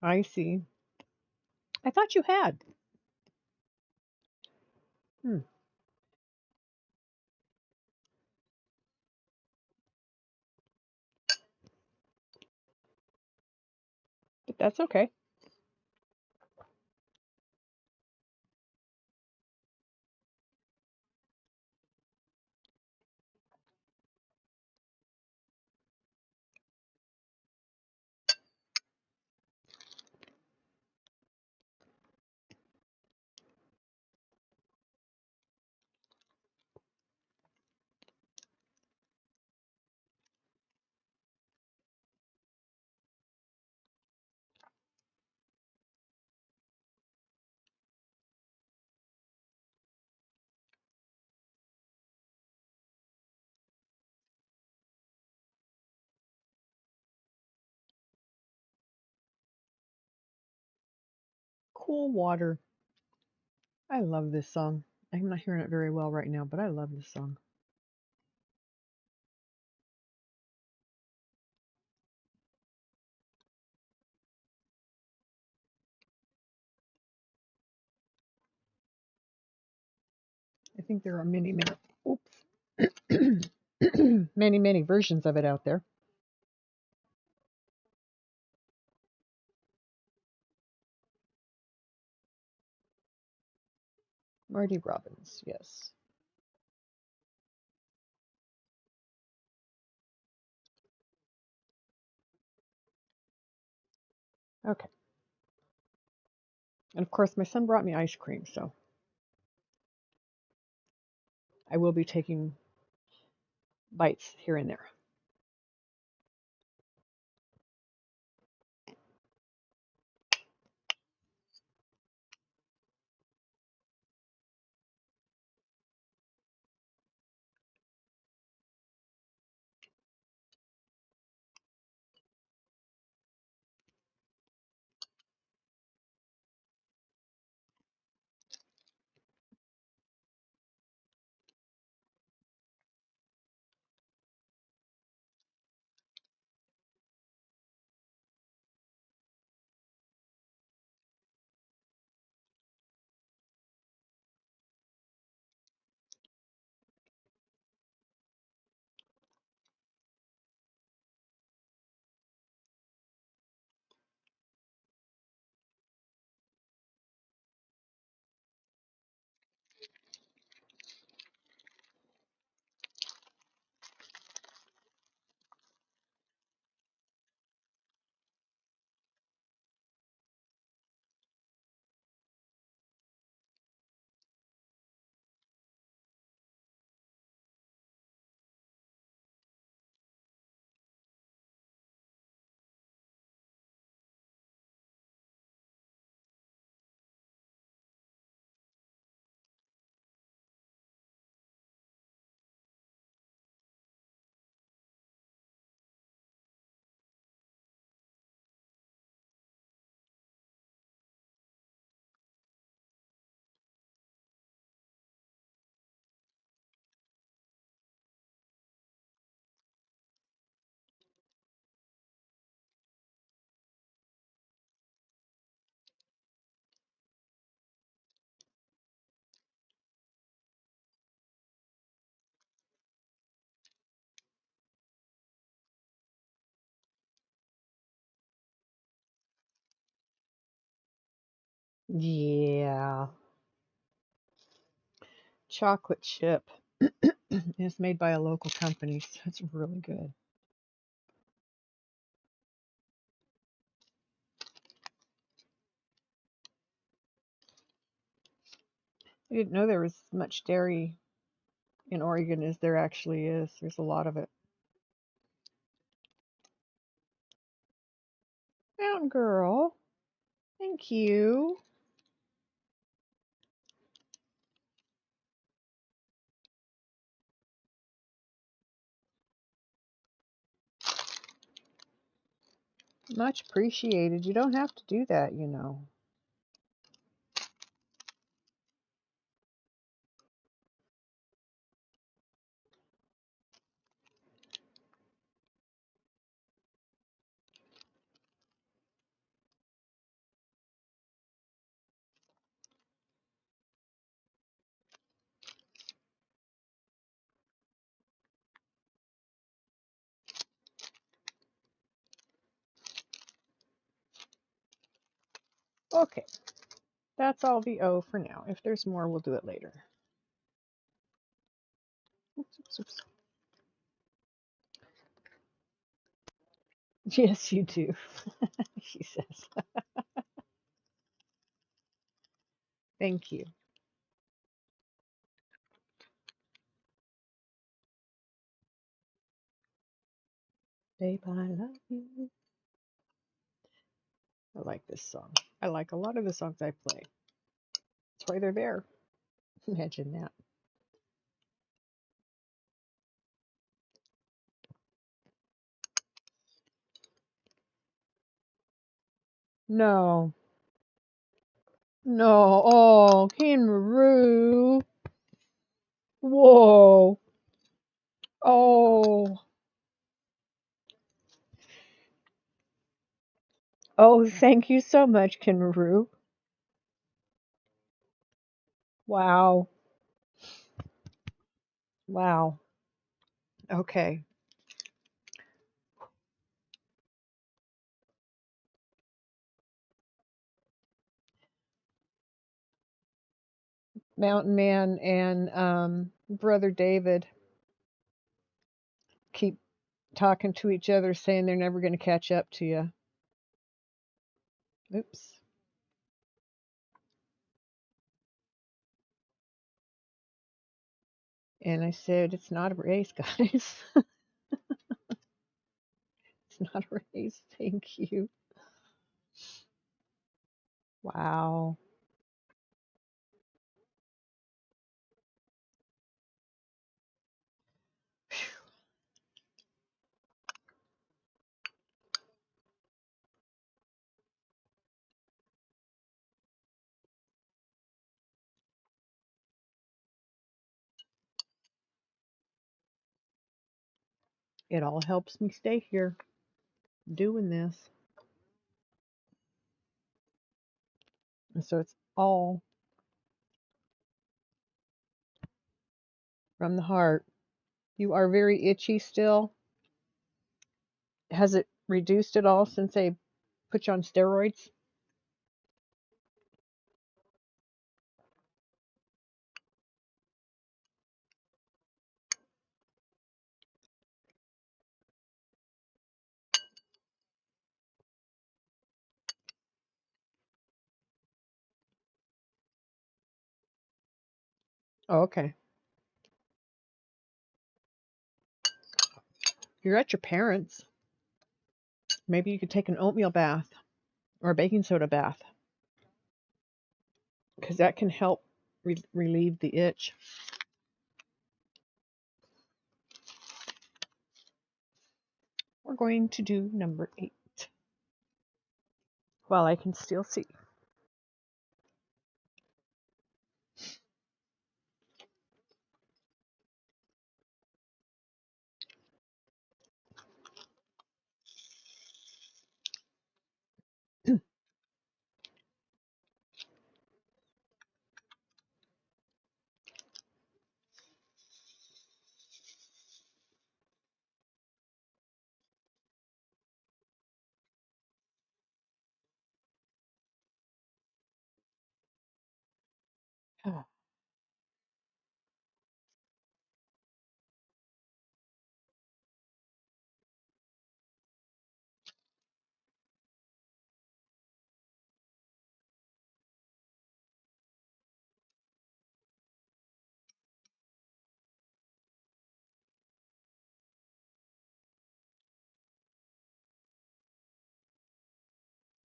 I see. I thought you had. Hmm. But that's okay. Cool water. I love this song. I'm not hearing it very well right now, but I love this song. I think there are oops, many versions of it out there. Marty Robbins, yes. Okay. And of course, my son brought me ice cream, so I will be taking bites here and there. Yeah. Chocolate chip. It's made by a local company, so it's really good. I didn't know there was much dairy in Oregon as there actually is. There's a lot of it. Mountain Girl, thank you. Much appreciated. You don't have to do that, you know. Okay, that's all the O for now. If there's more, we'll do it later. Oops, oops, oops. Yes, you do, she says. Thank you. Babe, I love you. I like this song. I like a lot of the songs I play. That's why they're there. Imagine that. No. No. Oh, King Maru. Whoa. Oh. Oh, thank you so much, Kinmaru. Wow. Wow. Okay. Mountain Man and Brother David keep talking to each other, saying they're never going to catch up to you. Oops. And I said, it's not a race, guys. It's not a race. Thank you. Wow. It all helps me stay here doing this. And so it's all from the heart. You are very itchy still. Has it reduced at all since they put you on steroids? Oh, okay. You're at your parents'. Maybe you could take an oatmeal bath or a baking soda bath because that can help relieve the itch. We're going to do number 8 while I can still see.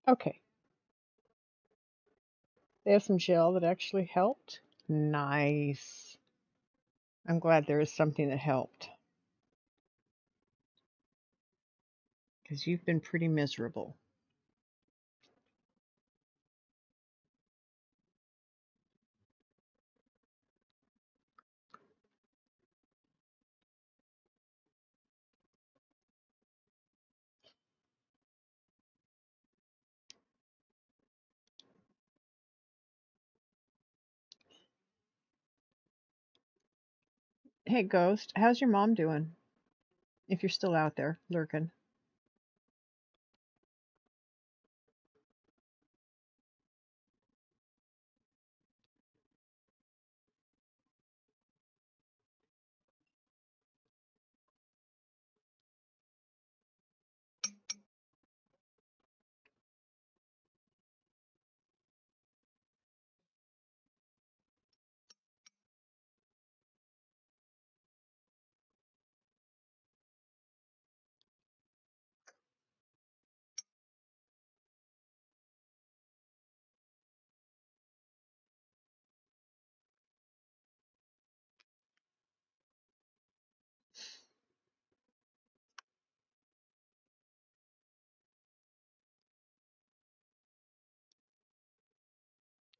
Okay. They have some gel that actually helped. Nice. I'm glad there is something that helped because you've been pretty miserable. Hey, Ghost, how's your mom doing? If you're still out there lurking.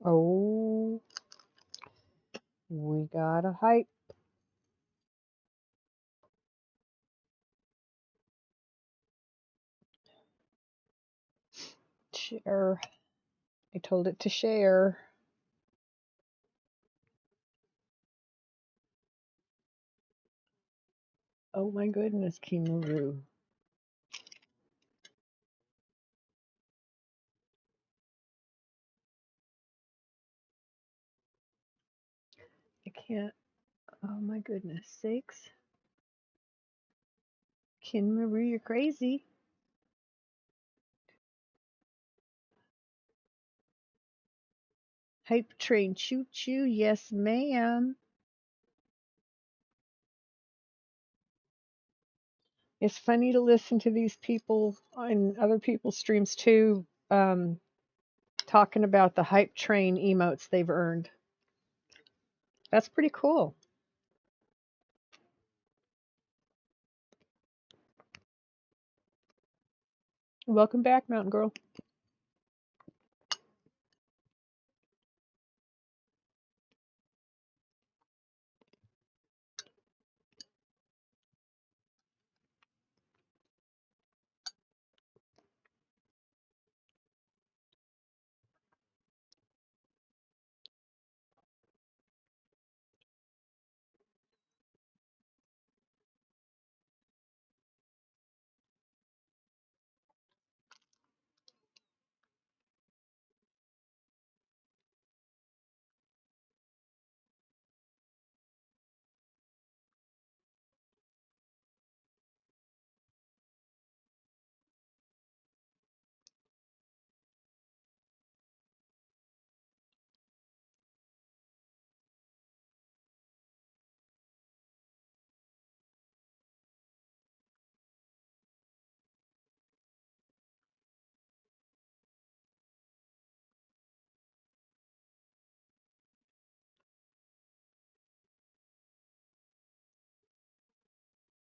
Oh, we got a hype share. I told it to share. Oh my goodness, Kimaru. I can't. Oh my goodness sakes. Kinmaru, you're crazy. Hype train choo choo. Yes, ma'am. It's funny to listen to these people on other people's streams too, talking about the hype train emotes they've earned. That's pretty cool. Welcome back, Mountain Girl.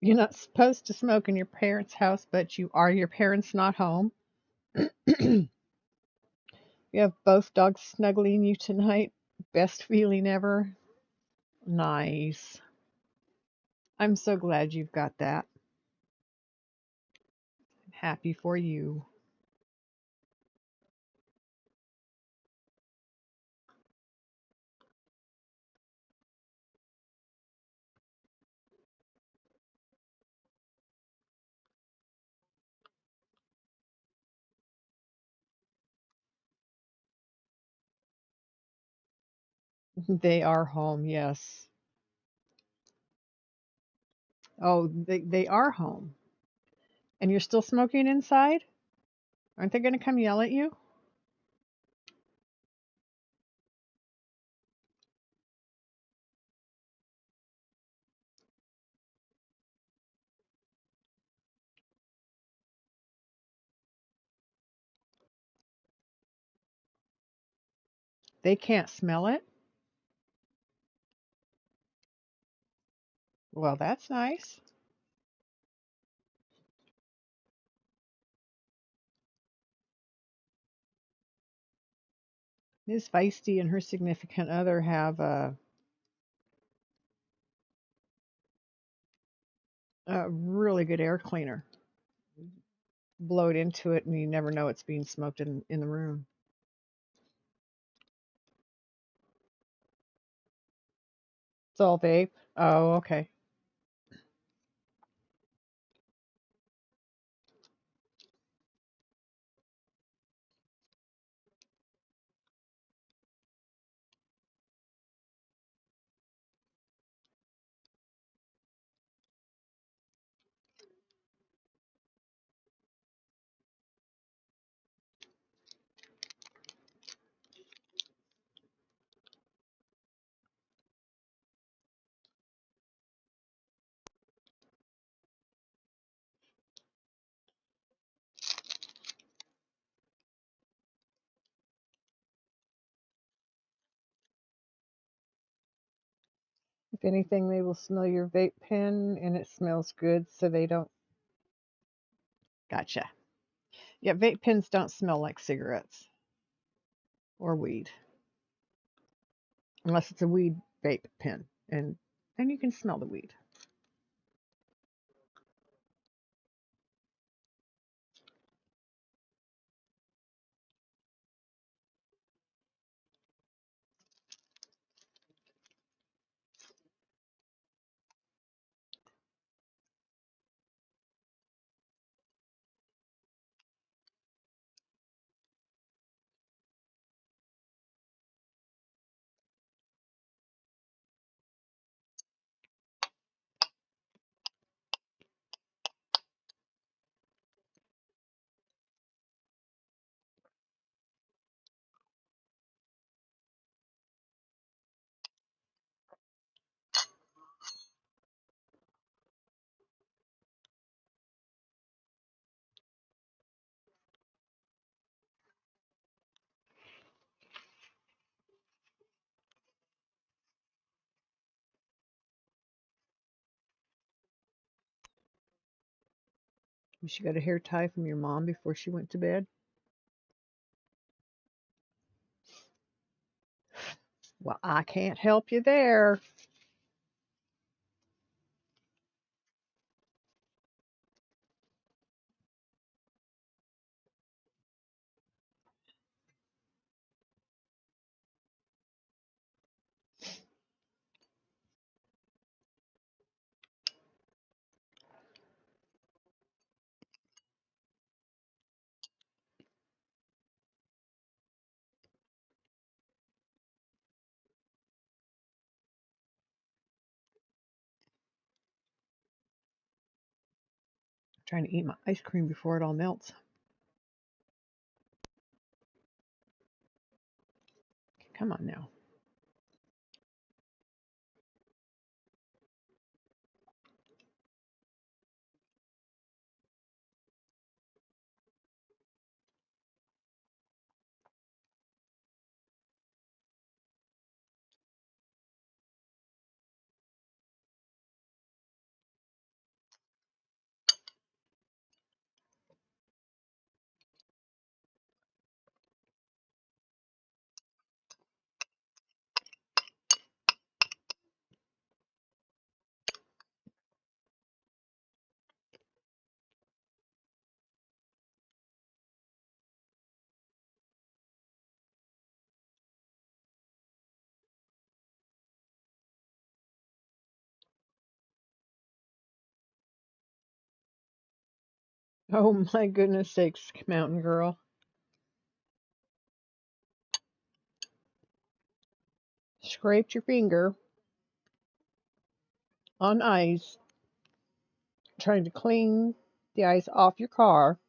You're not supposed to smoke in your parents' house, but you are your parents not home. You have both dogs snuggling you tonight. Best feeling ever. Nice. I'm so glad you've got that. Happy for you. They are home, yes. Oh, they are home. And you're still smoking inside? Aren't they going to come yell at you? They can't smell it? Well, that's nice. Ms. Feisty and her significant other have a really good air cleaner. Blow it into it, and you never know it's being smoked in the room. It's all vape. Oh, okay. If anything, they will smell your vape pen, and it smells good, so they don't. Gotcha. Yeah, vape pens don't smell like cigarettes or weed. unless it's a weed vape pen, and you can smell the weed. She got a hair tie from your mom before she went to bed. Well, I can't help you there. I'm trying to eat my ice cream before it all melts. Come on now. Oh my goodness sakes, Mountain Girl. Scraped your finger on ice, trying to clean the ice off your car,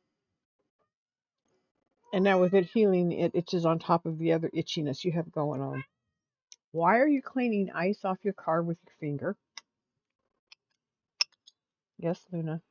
and now with it healing, it itches on top of the other itchiness you have going on. Why are you cleaning ice off your car with your finger? Yes, Luna.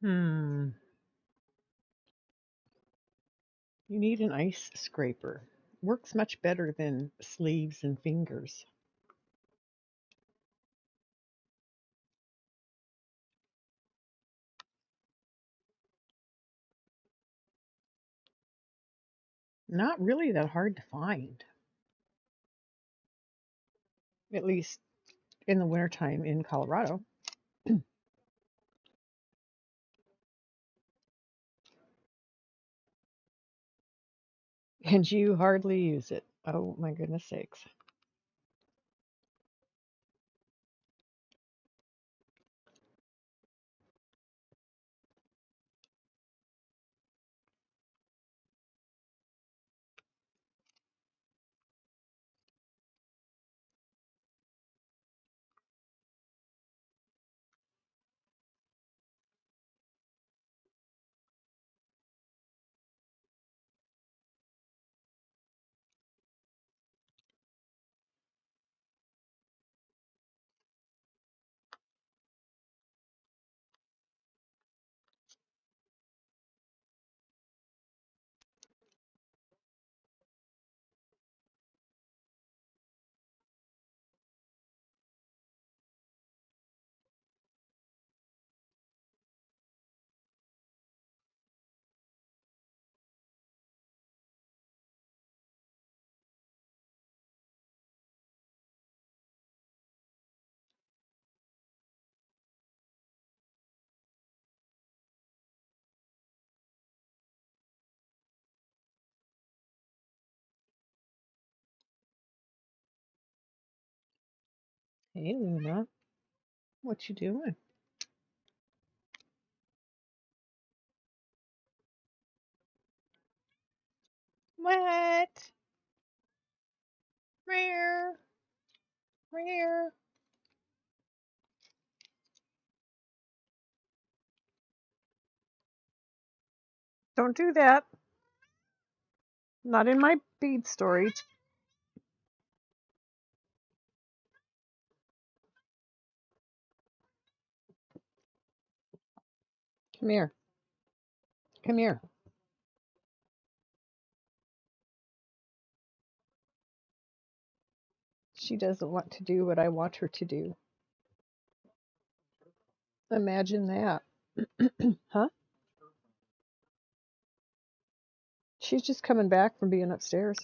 Hmm. You need an ice scraper. Works much better than sleeves and fingers. Not really that hard to find, at least in the wintertime in Colorado. And you hardly use it. Oh my goodness sakes. Hey Luna, what you doing? What? Rare, rare. Don't do that. Not in my bead story. Come here. Come here. She doesn't want to do what I want her to do. Imagine that. Huh? She's just coming back from being upstairs.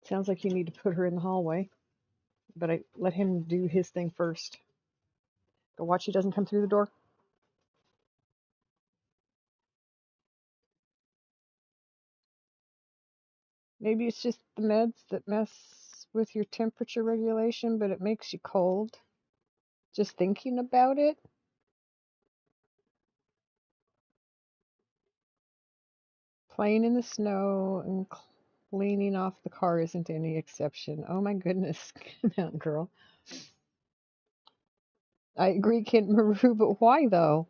Sounds like you need to put her in the hallway, but I let him do his thing first. Go watch he doesn't come through the door. Maybe it's just the meds that mess with your temperature regulation, but it makes you cold. Just thinking about it. Playing in the snow and cleaning off the car isn't any exception. Oh my goodness, mountain girl. I agree, Kent Maru, but why though?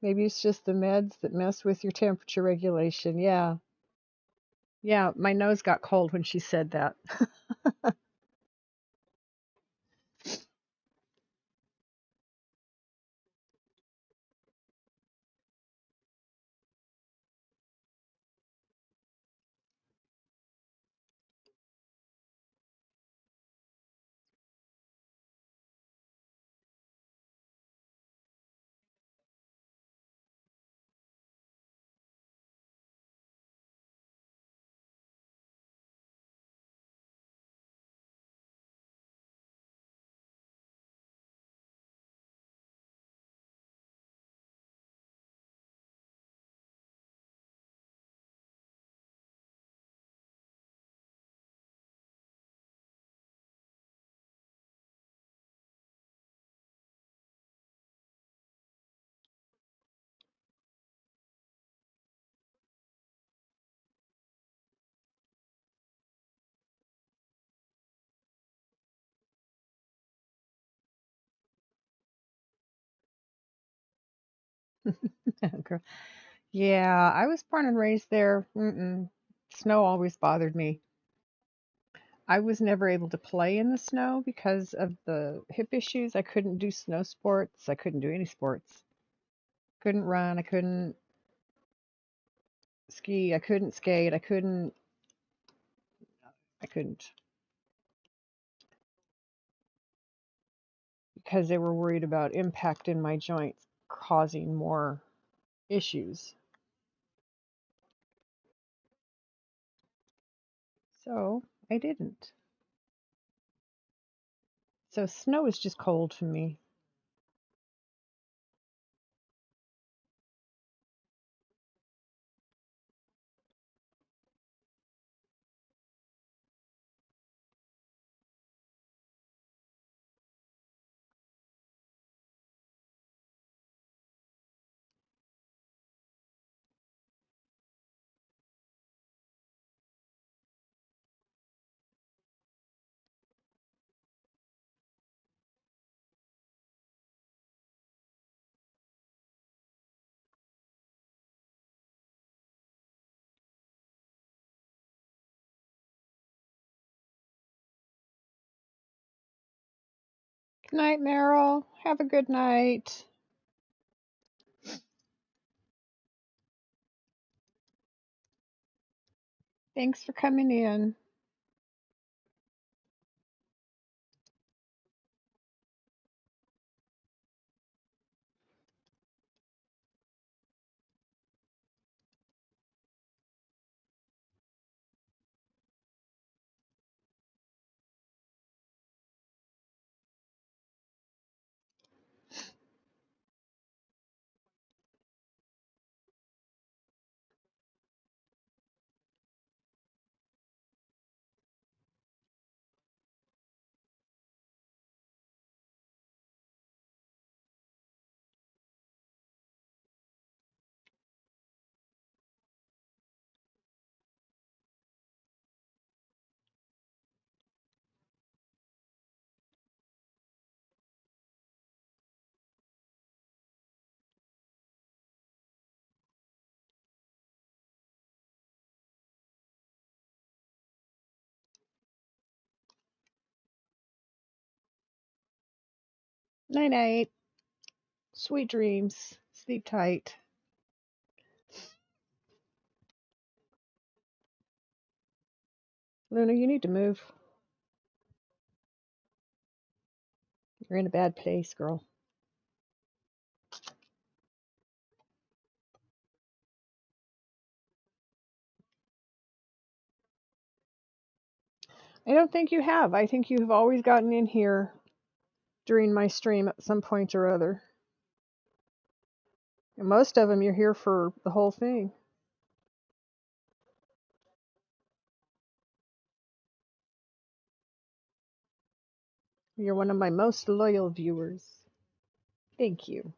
Maybe it's just the meds that mess with your temperature regulation. Yeah. Yeah, my nose got cold when she said that. Yeah, I was born and raised there. Mm-mm. Snow always bothered me. I was never able to play in the snow because of the hip issues. I couldn't do snow sports. I couldn't do any sports. Couldn't run. I couldn't ski. I couldn't skate. I couldn't because they were worried about impact in my joints causing more issues. So I didn't. So snow is just cold for me. Good night, Meryl. Have a good night. Thanks for coming in. Night night. Sweet dreams. Sleep tight. Luna, you need to move. You're in a bad place, girl. I don't think you have. I think you've always gotten in here during my stream at some point or other. And most of them you're here for the whole thing. You're one of my most loyal viewers. Thank you.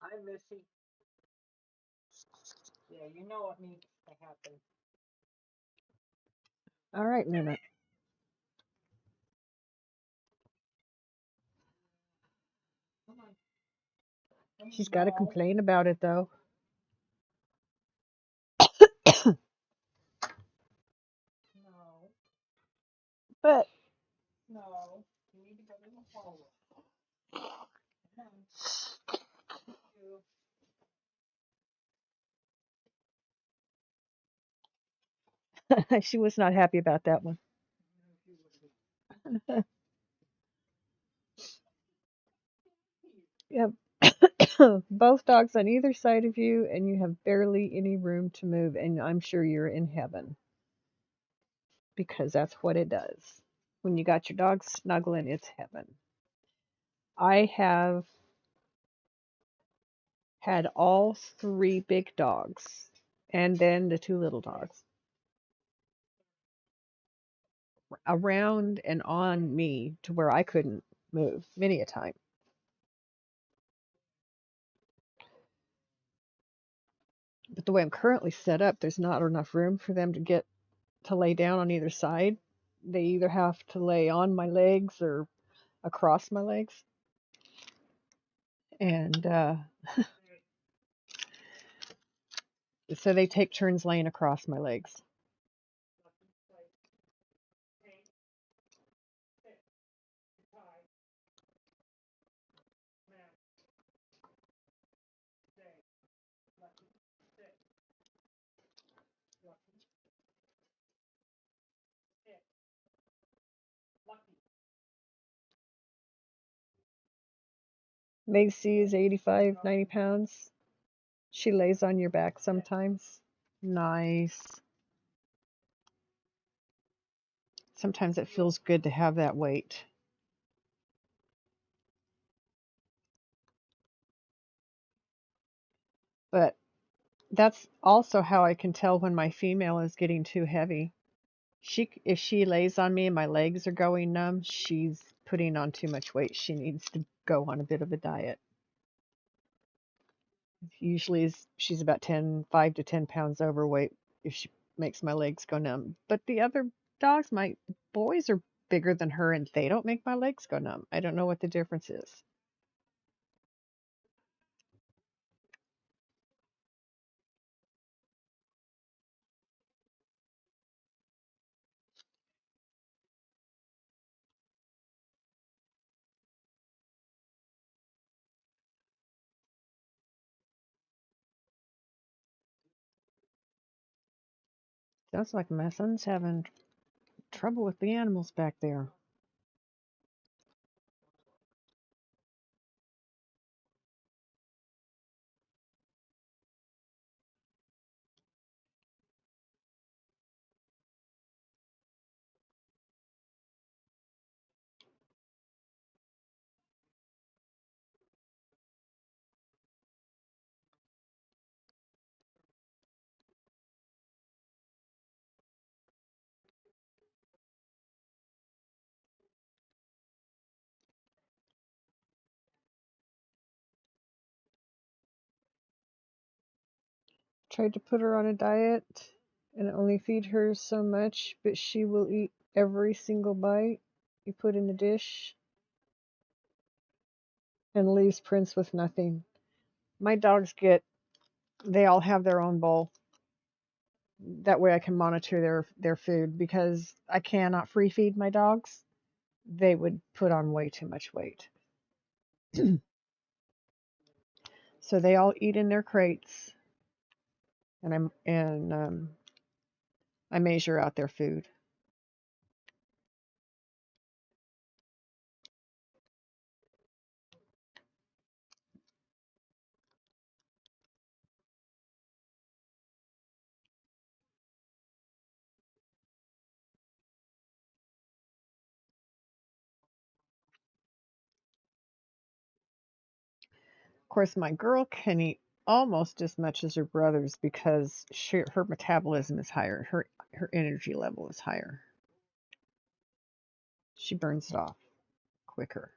Hi, Missy. Yeah, you know what needs to happen. All right, Luna. Come on. Come She's on, got to no. complain about it, though. No. But No. You need to go to the hallway. Come on. You. she was not happy about that one. You have both dogs on either side of you, and you have barely any room to move, and I'm sure you're in heaven because that's what it does. When you got your dogs snuggling, it's heaven. I have had all three big dogs and then the two little dogs around and on me to where I couldn't move many a time. But the way I'm currently set up, there's not enough room for them to get to lay down on either side. They either have to lay on my legs or across my legs. And so they take turns laying across my legs. Macy is 85, 90 pounds. She lays on your back sometimes. Nice. Sometimes it feels good to have that weight. But that's also how I can tell when my female is getting too heavy. If she lays on me and my legs are going numb, she's putting on too much weight. She needs to go on a bit of a diet. Usually she's about 5 to 10 pounds overweight if she makes my legs go numb. But the other dogs, my boys are bigger than her and they don't make my legs go numb. I don't know what the difference is. Sounds like my son's having trouble with the animals back there. Tried to put her on a diet and only feed her so much, but she will eat every single bite you put in the dish and leaves Prince with nothing. My dogs they all have their own bowl. That way I can monitor their food because I cannot free feed my dogs. They would put on way too much weight. So they all eat in their crates, and I measure out their food. Of course, my girl can eat almost as much as her brothers because her metabolism is higher. Her energy level is higher. She burns it off quicker.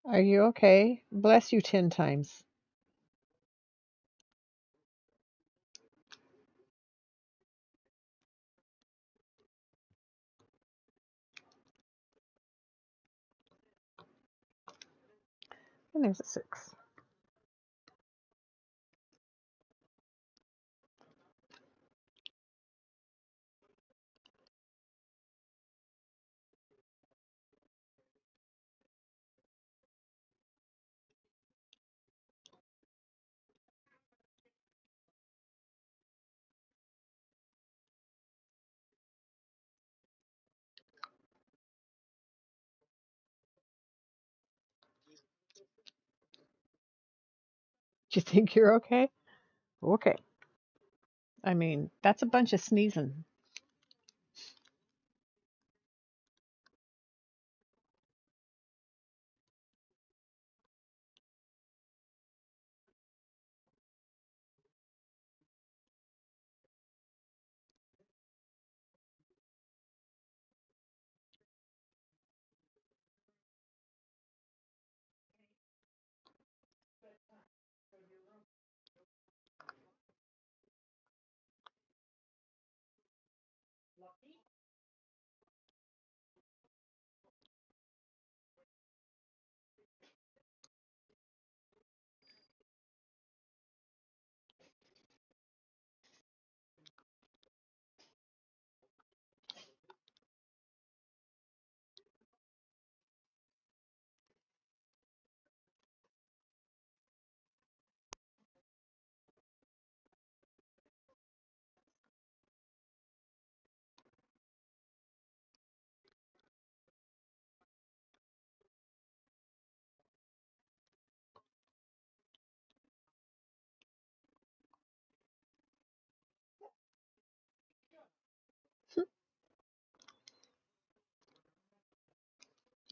Are you okay? Bless you 10 times. And there's a 6. Do you think you're okay? Okay. I mean, that's a bunch of sneezing.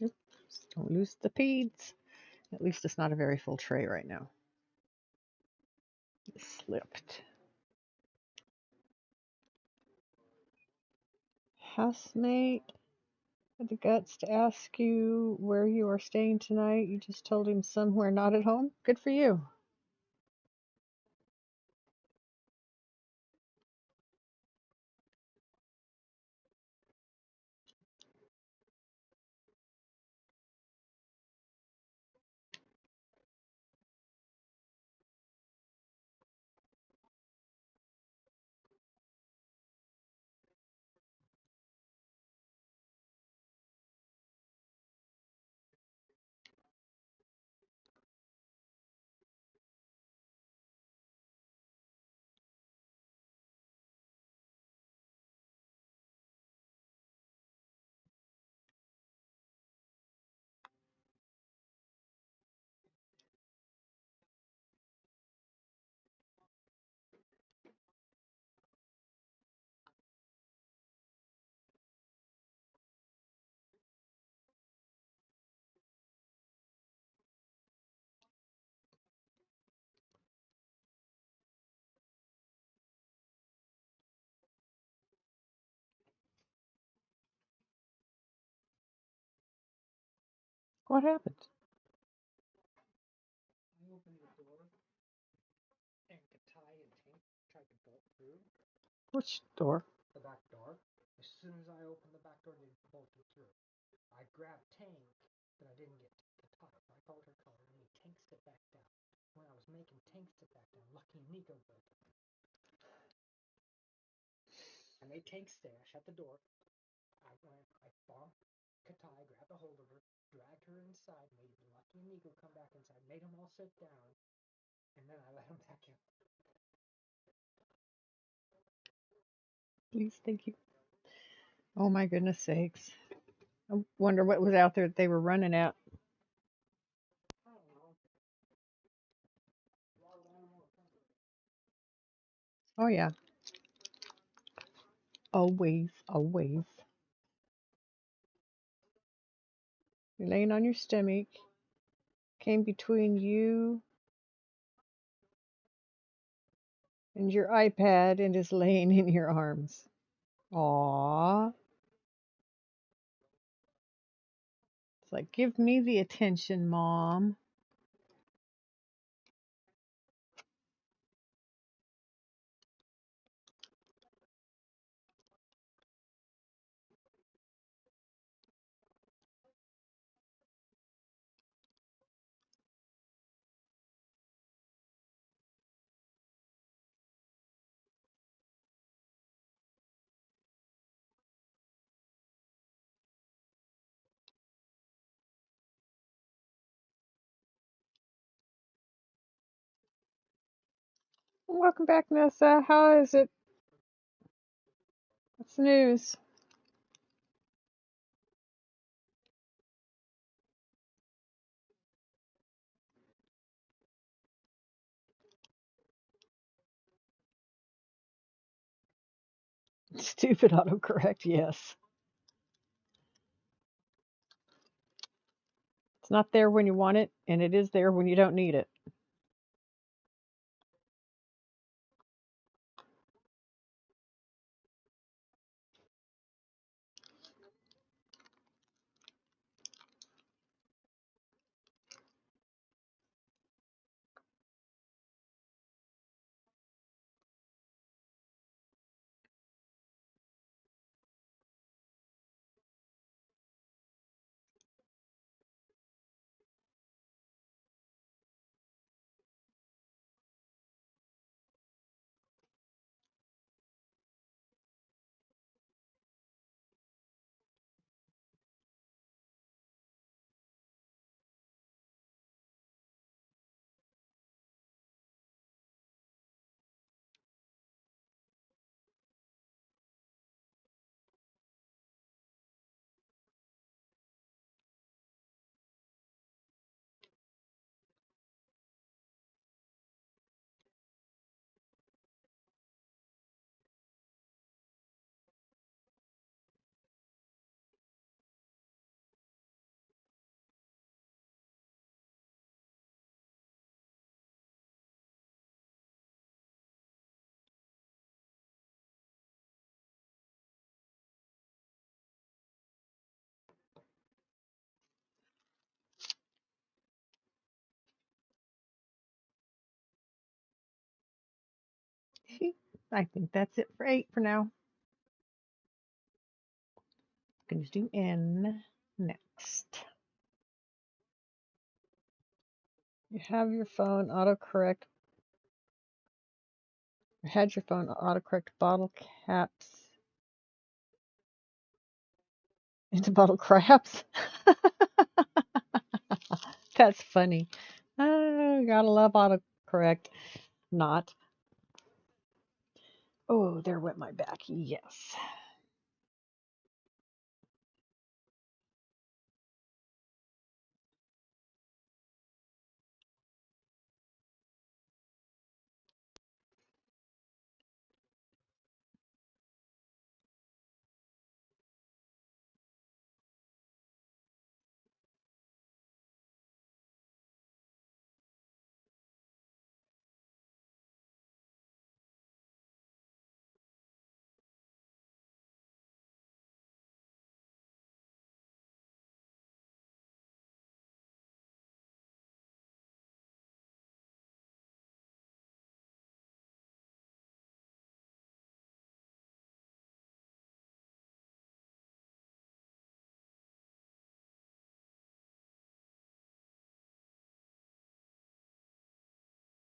Oops, don't lose the peeds. At least it's not a very full tray right now. It slipped. Housemate had the guts to ask you where you are staying tonight. You just told him somewhere not at home. Good for you. What happened? I opened the door, and Katai and Tank tried to bolt through Which door? the back door. As soon as I opened the back door, they bolted through. I grabbed Tank, but I didn't get Katai. I called her color, and Tank sit back down. When I was making Tank sit back down, Lucky and Nico bolted. I made Tank stay. I shut the door. I bumped Katai, grabbed a hold of her, dragged her inside, made Lucky and Nico come back inside, made them all sit down, and then I let them back in. Please, thank you. Oh my goodness sakes. I wonder what was out there that they were running at. I don't know. Wild animal country. Oh yeah. Always, always. You're laying on your stomach. Came between you and your iPad and is laying in your arms. Aww. It's like, give me the attention, Mom. Welcome back, Nessa. How is it? What's news? Stupid autocorrect, yes. It's not there when you want it, and it is there when you don't need it. I think that's it for 8 for now. Going to do N next. You have your phone autocorrect. You had your phone autocorrect bottle caps into bottle caps. That's funny. Oh, gotta love autocorrect. Not. Oh, there went my back. Yes.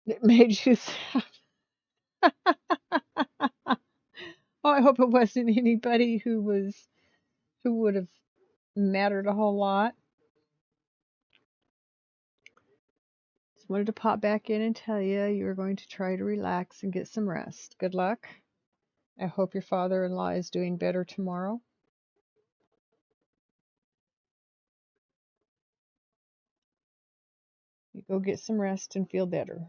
It made you sad. Oh, I hope it wasn't anybody who would have mattered a whole lot. Just wanted to pop back in and tell you were going to try to relax and get some rest. Good luck. I hope your father-in-law is doing better tomorrow. You go get some rest and feel better.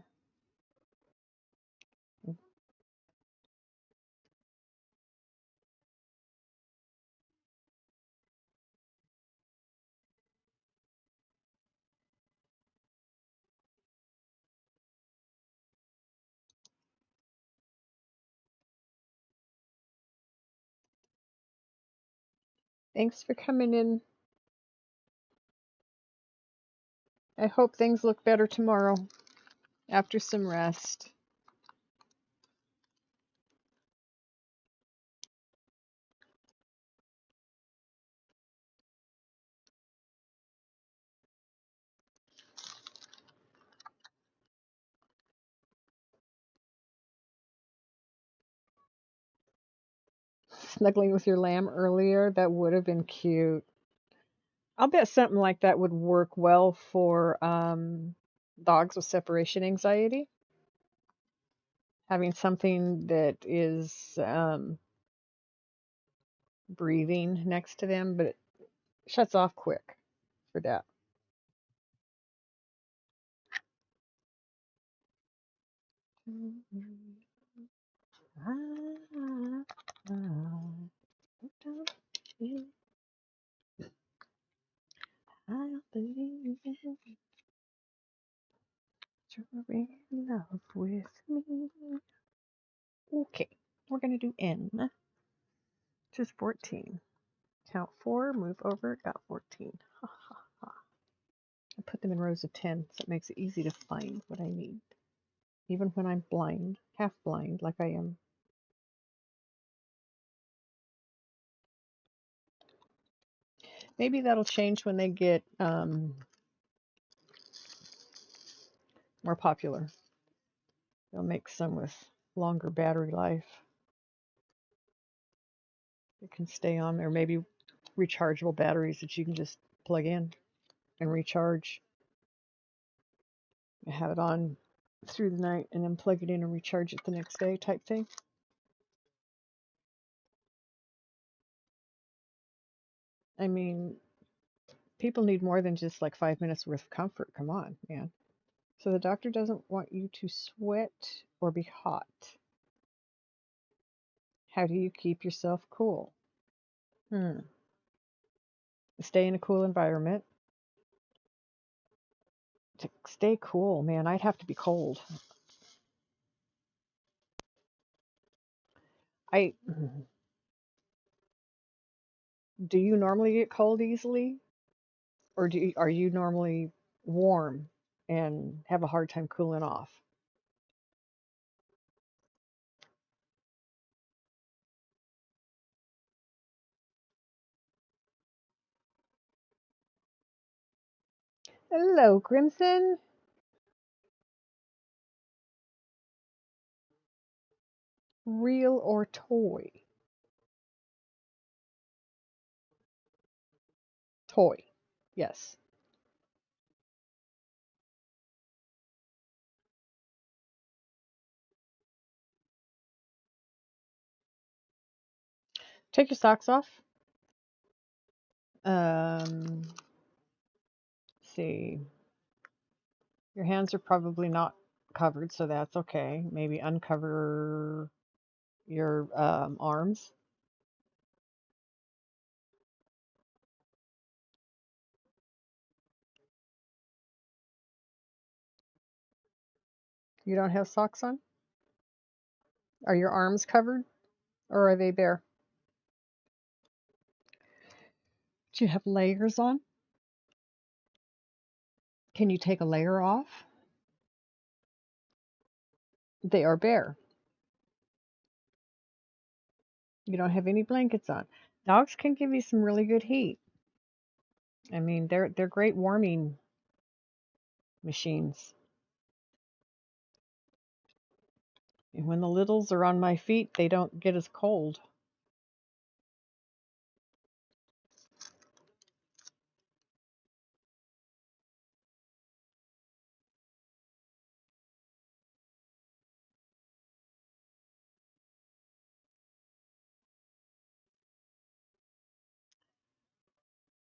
Thanks for coming in. I hope things look better tomorrow after some rest. Snuggling with your lamb earlier, that would have been cute. I'll bet something like that would work well for dogs with separation anxiety. Having something that is breathing next to them, but it shuts off quick for that. I believe in you're in love with me. Okay, we're going to do N, which is 14. Count 4, move over, got 14. Ha ha ha. I put them in rows of 10, so it makes it easy to find what I need, even when I'm blind, half blind, like I am. Maybe that'll change when they get more popular. They'll make some with longer battery life. It can stay on there. Maybe rechargeable batteries that you can just plug in and recharge. Have it on through the night and then plug it in and recharge it the next day type thing. I mean, people need more than just like 5 minutes worth of comfort. Come on, man. So the doctor doesn't want you to sweat or be hot. How do you keep yourself cool? Stay in a cool environment. To stay cool, man, I'd have to be cold. I Do you normally get cold easily, or are you normally warm and have a hard time cooling off? Hello, Crimson. Real or toy? Toy. Yes. Take your socks off. Let's see. Your hands are probably not covered, so that's okay. Maybe uncover your arms. You don't have socks on? Are your arms covered or are they bare? Do you have layers on? Can you take a layer off? They are bare. You don't have any blankets on. Dogs can give you some really good heat. I mean, they're great warming machines. And when the littles are on my feet, they don't get as cold.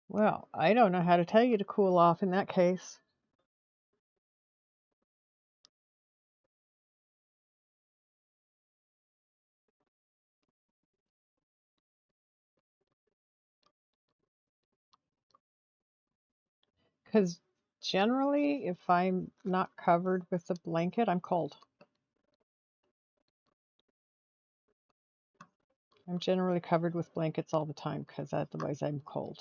Well, I don't know how to tell you to cool off in that case. Because generally, if I'm not covered with a blanket, I'm cold. I'm generally covered with blankets all the time because otherwise I'm cold.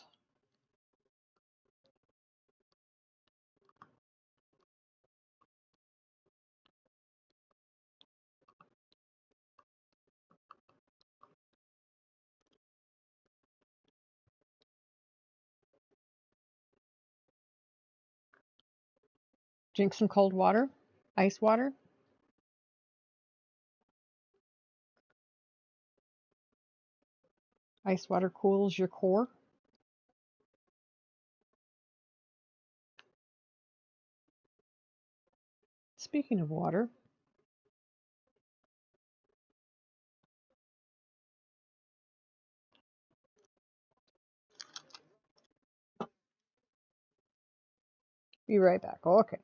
Drink some cold water, ice water. Ice water cools your core. Speaking of water, be right back. Okay.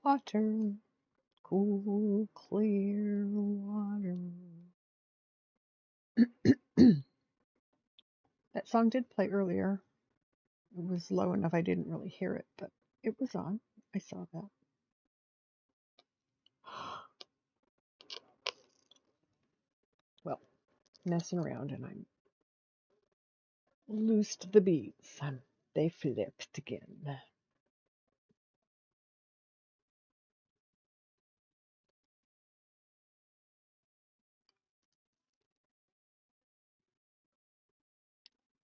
Water, cool, clear water. That song did play earlier. It was low enough I didn't really hear it, but it was on. I saw that. Well, messing around and I loosed the beads. They flipped again.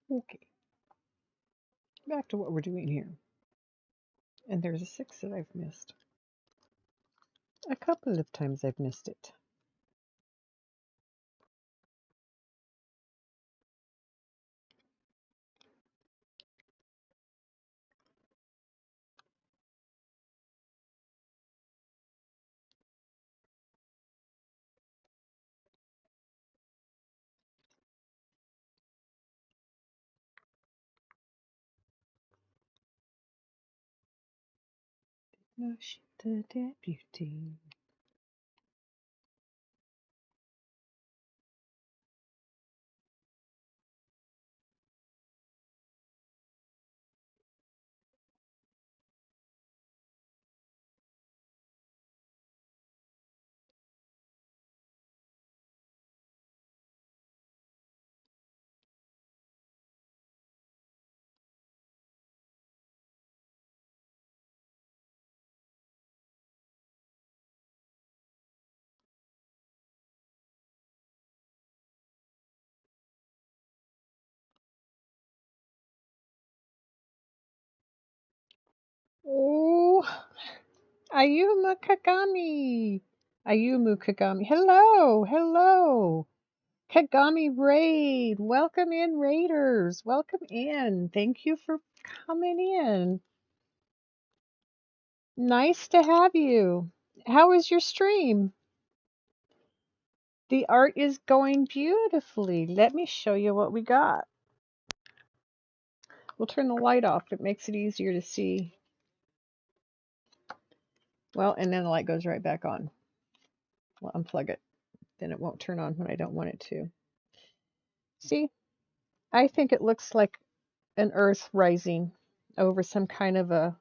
Okay, back to what we're doing here. And there's a 6 that I've missed. A couple of times I've missed it. Lush the deputy. Oh, Ayumu Kagami. Ayumu Kagami. Hello, hello. Kagami Raid. Welcome in, Raiders. Welcome in. Thank you for coming in. Nice to have you. How is your stream? The art is going beautifully. Let me show you what we got. We'll turn the light off. It makes it easier to see. Well, and then the light goes right back on. We'll unplug it. Then it won't turn on when I don't want it to. See? I think it looks like an earth rising over some kind of a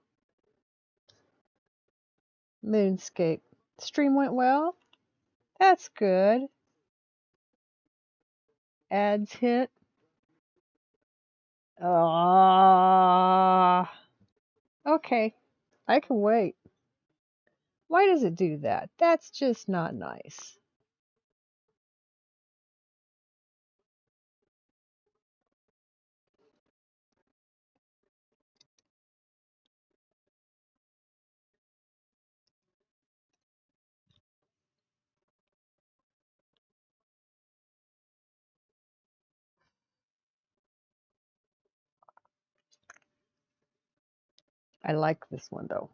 moonscape. Stream went well? That's good. Ads hit. Ah. Okay. I can wait. Why does it do that? That's just not nice. I like this one though.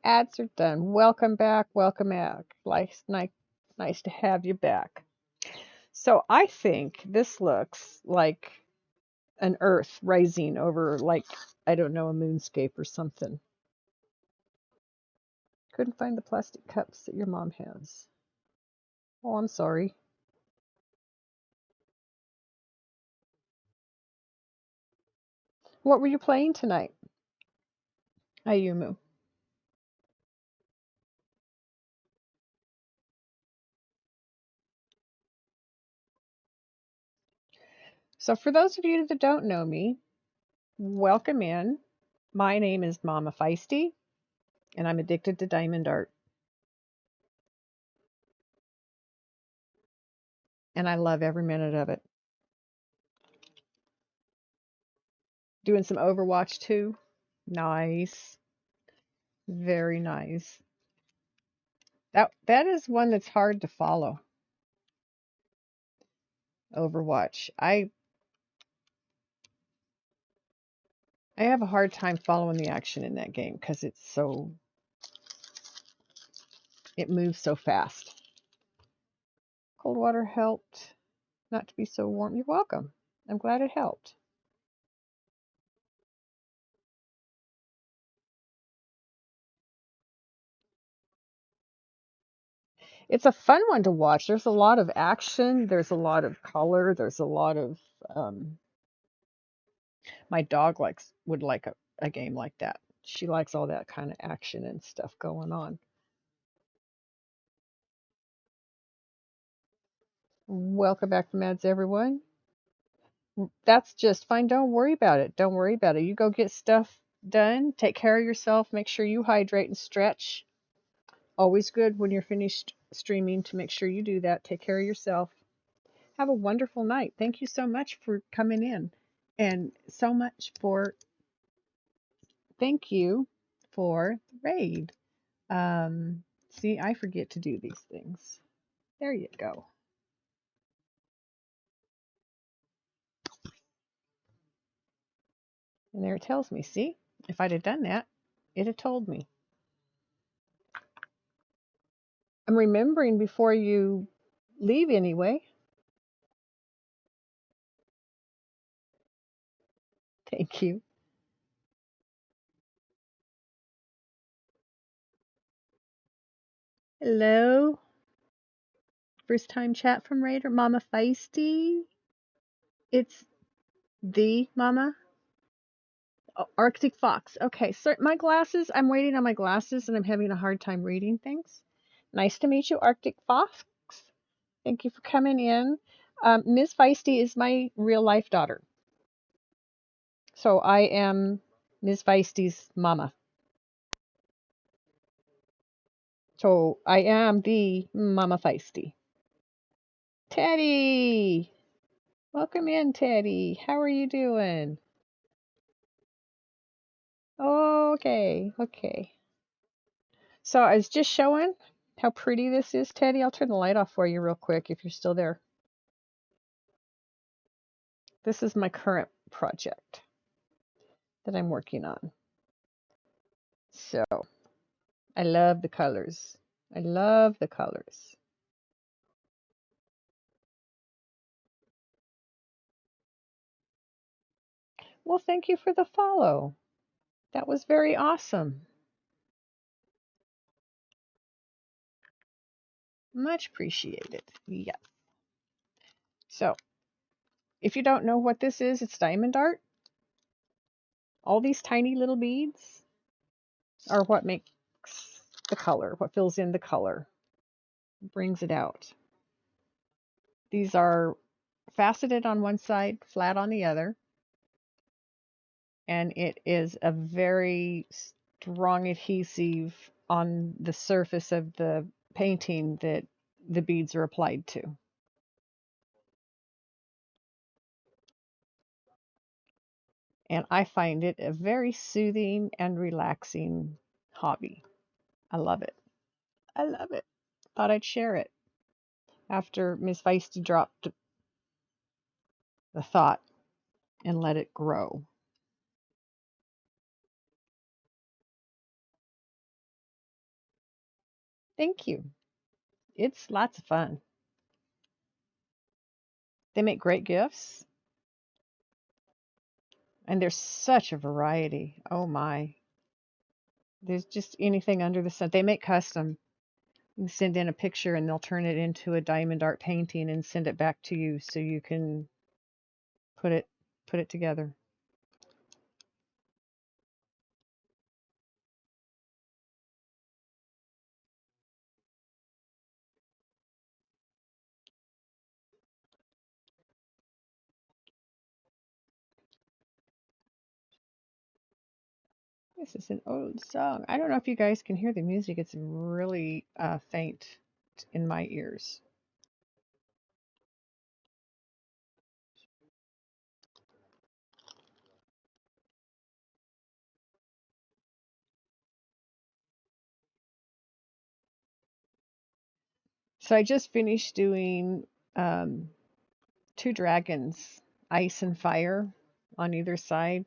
Ads are done. Welcome back. Welcome back. Nice to have you back. So I think this looks like an earth rising over, like, I don't know, a moonscape or something. Couldn't find the plastic cups that your mom has. Oh, I'm sorry. What were you playing tonight, Ayumu? So for those of you that don't know me, welcome in. My name is Mama Feisty, and I'm addicted to diamond art. And I love every minute of it. Doing some Overwatch too. Nice. Very nice. That is one that's hard to follow. Overwatch. I have a hard time following the action in that game because it moves so fast. Cold water helped not to be so warm. You're welcome. I'm glad it helped. It's a fun one to watch. There's a lot of action. There's a lot of color. There's a lot of my dog would like a game like that. She likes all that kind of action and stuff going on. Welcome back to Mads, everyone. That's just fine. Don't worry about it. Don't worry about it. You go get stuff done. Take care of yourself. Make sure you hydrate and stretch. Always good when you're finished streaming to make sure you do that. Take care of yourself. Have a wonderful night. Thank you so much for coming in. And so much for thank you for the raid. See, I forget to do these things. There you go. And there it tells me. See, if I'd have done that, it'd have told me. I'm remembering before you leave anyway. Thank you. Hello. First time chat from Raider. Mama Feisty. It's the Mama. Oh, Arctic Fox. Okay, so my glasses. I'm waiting on my glasses and I'm having a hard time reading things. Nice to meet you, Arctic Fox. Thank you for coming in. Ms. Feisty is my real life daughter. So I am Ms. Feisty's mama. So I am the Mama Feisty. Teddy! Welcome in, Teddy. How are you doing? Okay, okay. So I was just showing how pretty this is, Teddy. I'll turn the light off for you real quick if you're still there. This is my current project that I'm working on. So I love the colors. I love the colors. Well, thank you for the follow. That was very awesome. Much appreciated. Yeah. So if you don't know what this is, it's diamond art. All these tiny little beads are what makes the color, what fills in the color, brings it out. These are faceted on one side, flat on the other, and it is a very strong adhesive on the surface of the painting that the beads are applied to. And I find it a very soothing and relaxing hobby. I love it. I love it. Thought I'd share it after Miss Feisty dropped the thought and let it grow. Thank you. It's lots of fun. They make great gifts, and there's such a variety. Oh my. There's just anything under the sun. They make custom. You can send in a picture and they'll turn it into a diamond art painting and send it back to you so you can put it together. This is an old song. I don't know if you guys can hear the music. It's really faint in my ears. So I just finished doing 2 dragons, ice and fire, on either side,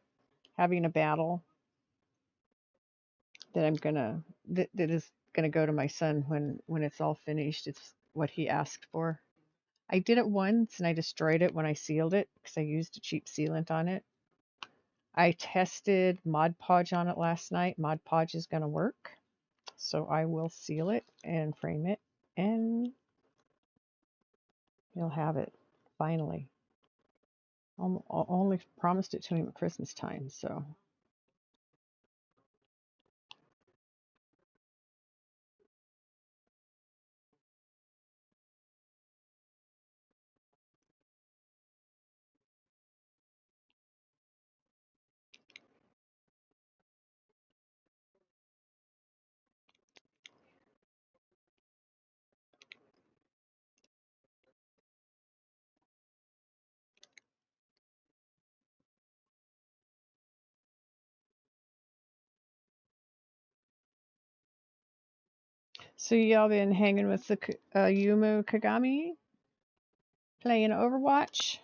having a battle that is gonna go to my son when it's all finished. It's what he asked for. I did it once and I destroyed it when I sealed it because I used a cheap sealant on it. I tested Mod Podge on it last night. Mod Podge is gonna work, so I will seal it and frame it And he'll have it finally. Only promised it to him at Christmas time, so. So y'all been hanging with the Yumu Kagami, playing Overwatch?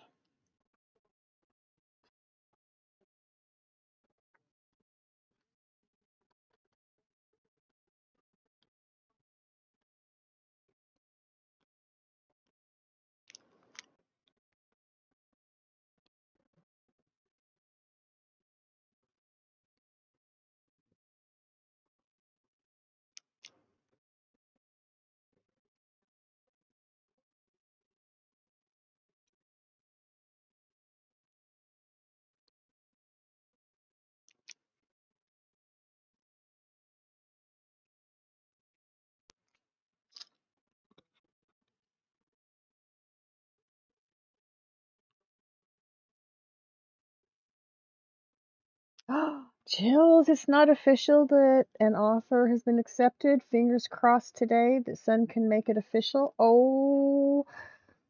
Jills, it's not official, but an offer has been accepted. Fingers crossed today that Sun can make it official. Oh,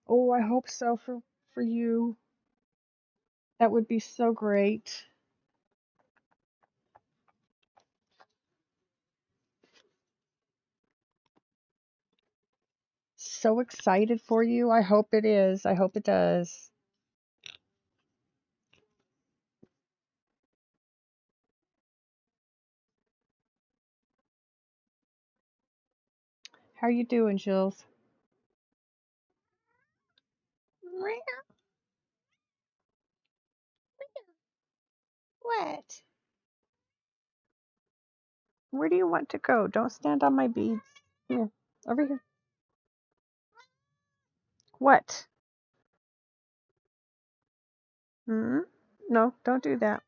I hope so for you. That would be so great. So excited for you. I hope it is. I hope it does. How are you doing, Jills? What? Where do you want to go? Don't stand on my beads. Here, over here. What? Hmm? No, don't do that.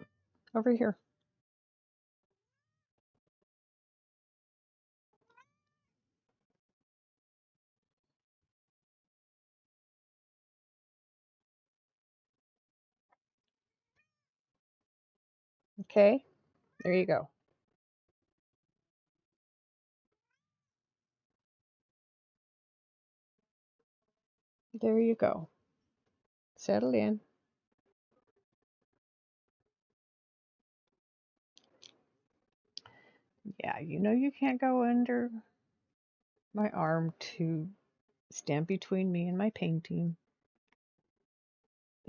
Over here. Okay, there you go. There you go. Settle in. Yeah, you know you can't go under my arm to stand between me and my painting.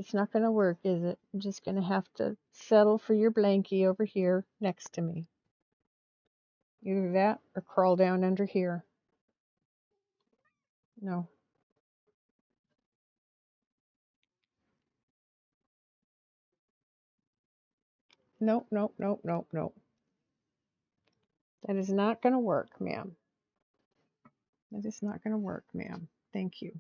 It's not going to work, is it? I'm just going to have to settle for your blankie over here next to me. Either that or crawl down under here. No. Nope, nope, nope, nope, nope. That is not going to work, ma'am. That is not going to work, ma'am. Thank you.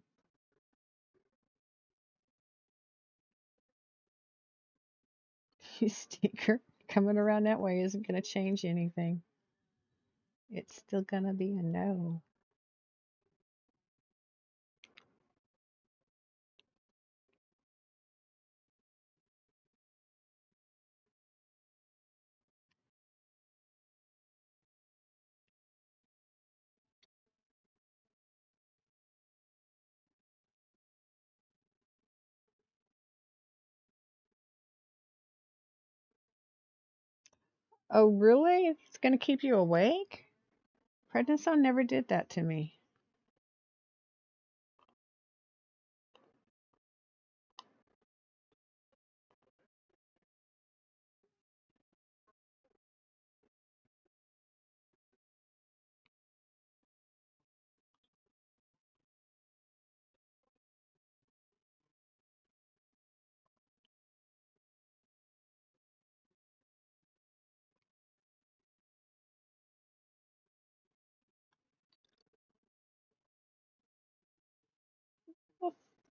You stinker. Coming around that way isn't going to change anything. It's still going to be a no. Oh, really? It's going to keep you awake? Prednisone never did that to me.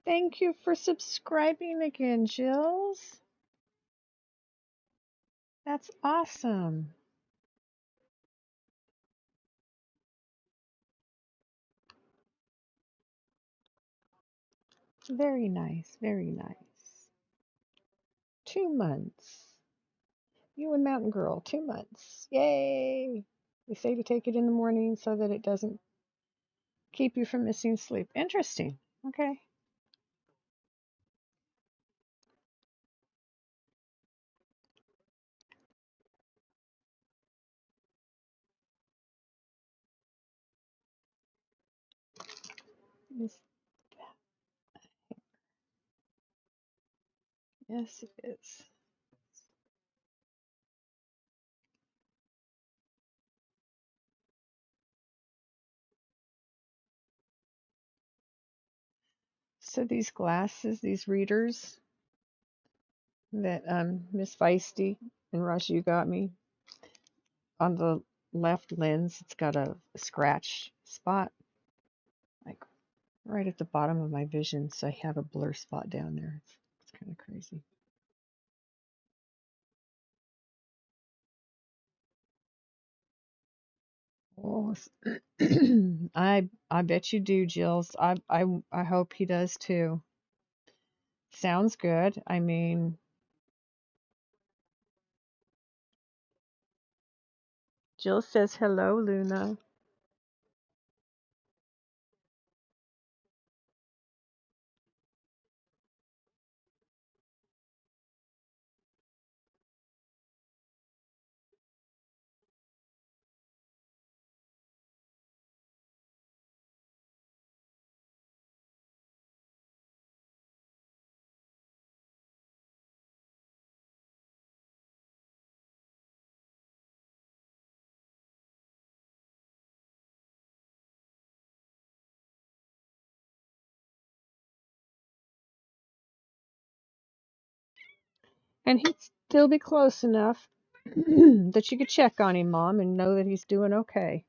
Thank you for subscribing again, Jills. That's awesome. Very nice, very nice. 2 months. You and Mountain Girl, 2 months. Yay! They say to take it in the morning so that it doesn't keep you from missing sleep. Interesting. Okay. Yes, yes, it is. So these glasses, these readers that Miss Feisty and Rush you got me, on the left lens, it's got a scratch spot, like right at the bottom of my vision. So I have a blur spot down there. It's kind of crazy. Oh, I bet you do, Jills. I hope he does too. Sounds good. I mean, Jill says hello, Luna. And he'd still be close enough that you could check on him, Mom, and know that he's doing okay.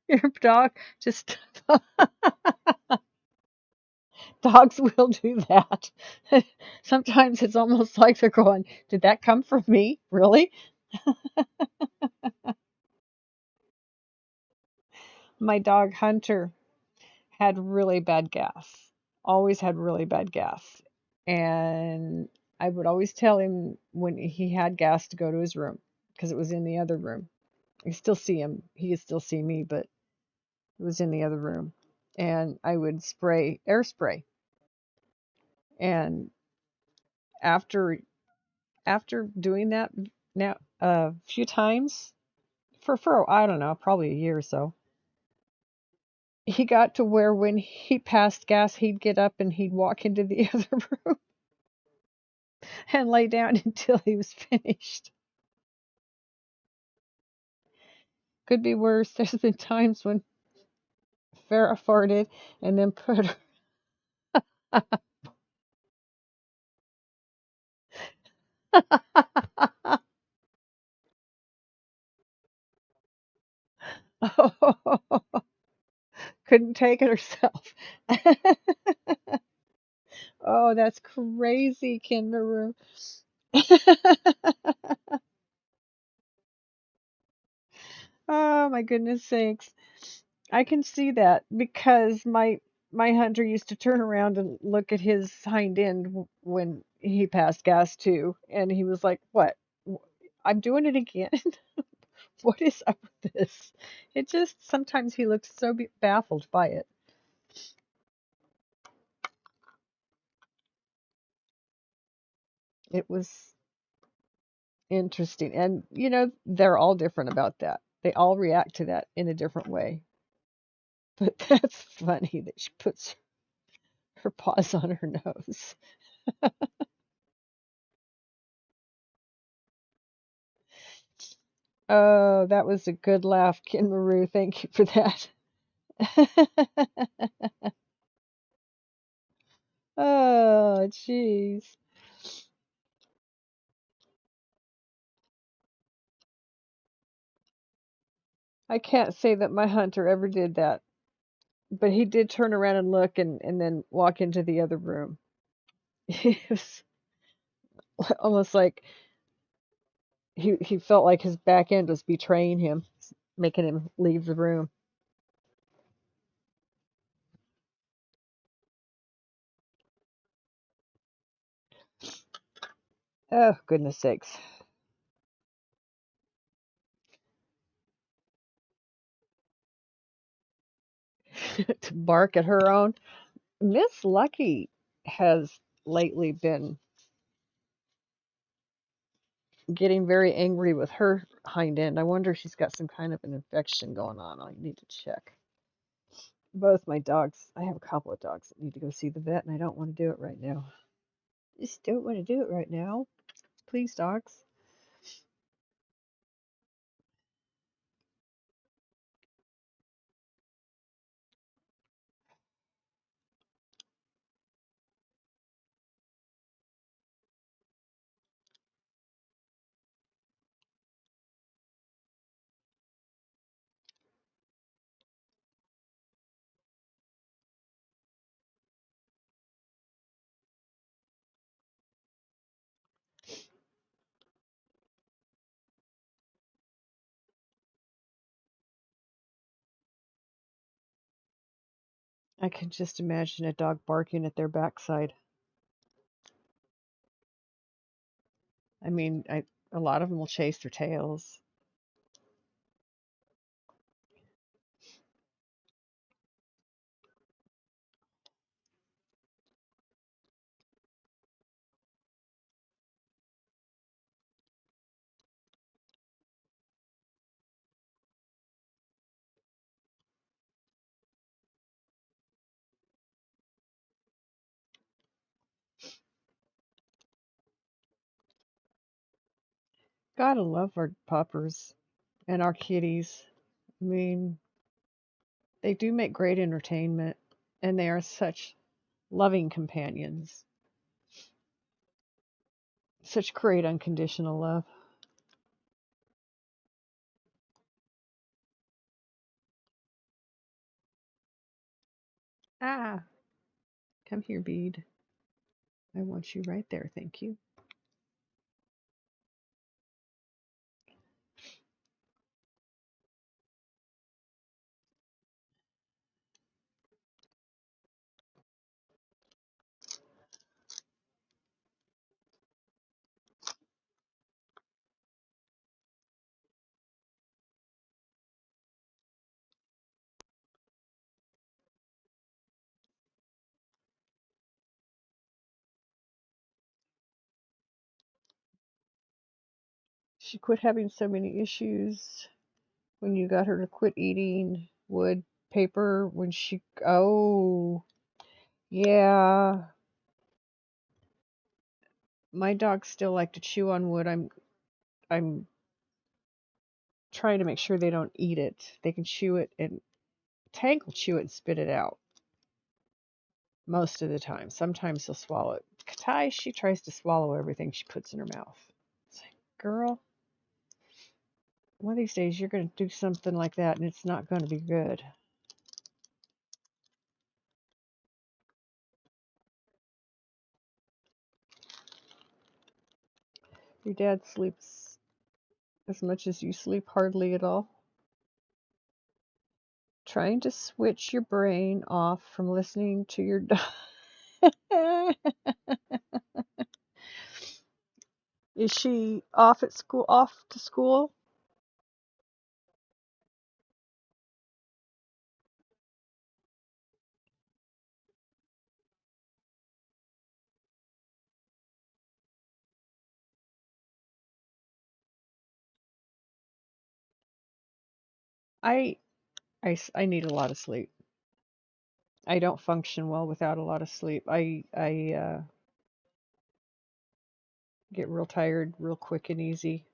Your dog just dogs will do that. Sometimes it's almost like they're going, "Did that come from me? Really?" My dog Hunter had really bad gas. Always had really bad gas. And I would always tell him when he had gas to go to his room because it was in the other room. I still see him. He could still see me, but it was in the other room. And I would spray air spray. And after doing that now a few times for I don't know, probably a year or so, he got to where when he passed gas, he'd get up and he'd walk into the other room and lay down until he was finished. Could be worse. There's been times when Farrah farted and then put her. Couldn't take it herself. Oh, that's crazy, Ken Maru. Oh my goodness sakes. I can see that because my hunter used to turn around and look at his hind end when he passed gas too, and he was like, "What? I'm doing it again? What is up with this?" It just sometimes he looks so baffled by it. It was interesting, and they're all different about that. They all react to that in a different way. But that's funny that she puts her paws on her nose. Oh, that was a good laugh, Ken Maru. Thank you for that. Oh, jeez. I can't say that my hunter ever did that, but he did turn around and look and then walk into the other room. It was almost like he felt like his back end was betraying him, making him leave the room. Oh, goodness sakes. To bark at her own. Miss Lucky has lately been getting very angry with her hind end. I wonder if she's got some kind of an infection going on. I need to check. Both my dogs, I have a couple of dogs that need to go see the vet, and I don't want to do it right now. Just don't want to do it right now. Please, dogs. I can just imagine a dog barking at their backside. I mean, a lot of them will chase their tails. Gotta love our puppers and our kitties. I mean, they do make great entertainment, and they are such loving companions. Such great unconditional love. Ah, come here, Bede. I want you right there, thank you. She quit having so many issues when you got her to quit eating wood paper when she oh yeah, my dogs still like to chew on wood. I'm trying to make sure they don't eat it. They can chew it, and Tank will chew it and spit it out most of the time. Sometimes he'll swallow it. Katai, she tries to swallow everything she puts in her mouth. It's like, girl, one of these days you're going to do something like that and it's not going to be good. Your dad sleeps as much as you sleep, hardly at all. Trying to switch your brain off from listening to your dog. Is she off at school? Off to school? I, I need a lot of sleep. I don't function well without a lot of sleep. I get real tired real quick and easy.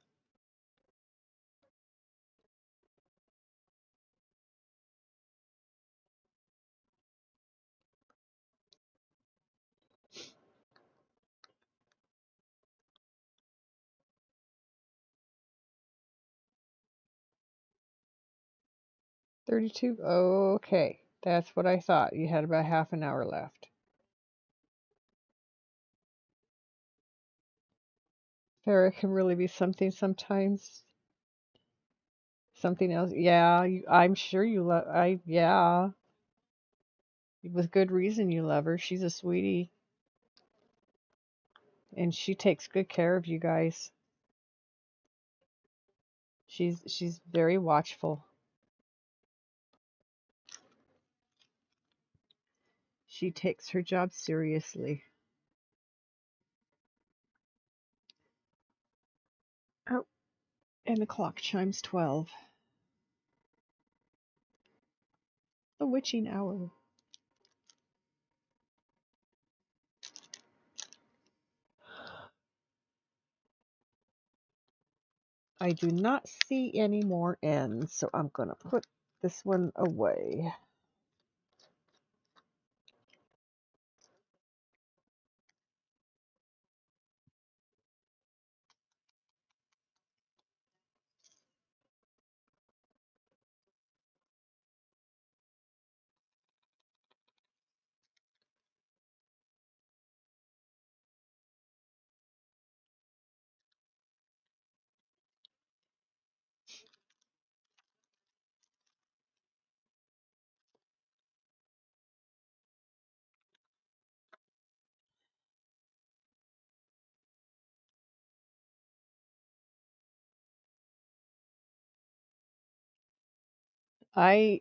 $32? Okay. That's what I thought. You had about half an hour left. Farrah can really be something sometimes. Something else. Yeah, I'm sure you love. Yeah, with good reason you love her. She's a sweetie, and she takes good care of you guys. She's very watchful. She takes her job seriously. Oh, and the clock chimes 12. The witching hour. I do not see any more ends, so I'm gonna put this one away. I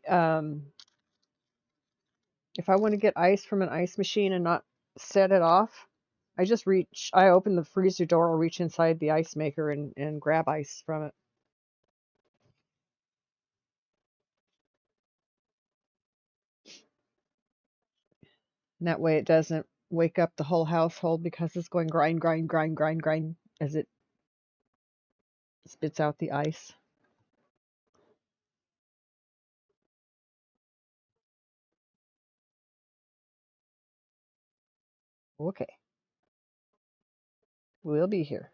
if I want to get ice from an ice machine and not set it off, I open the freezer door or reach inside the ice maker and grab ice from it. And that way it doesn't wake up the whole household because it's going grind, grind, grind, grind, grind as it spits out the ice. Okay, we'll be here.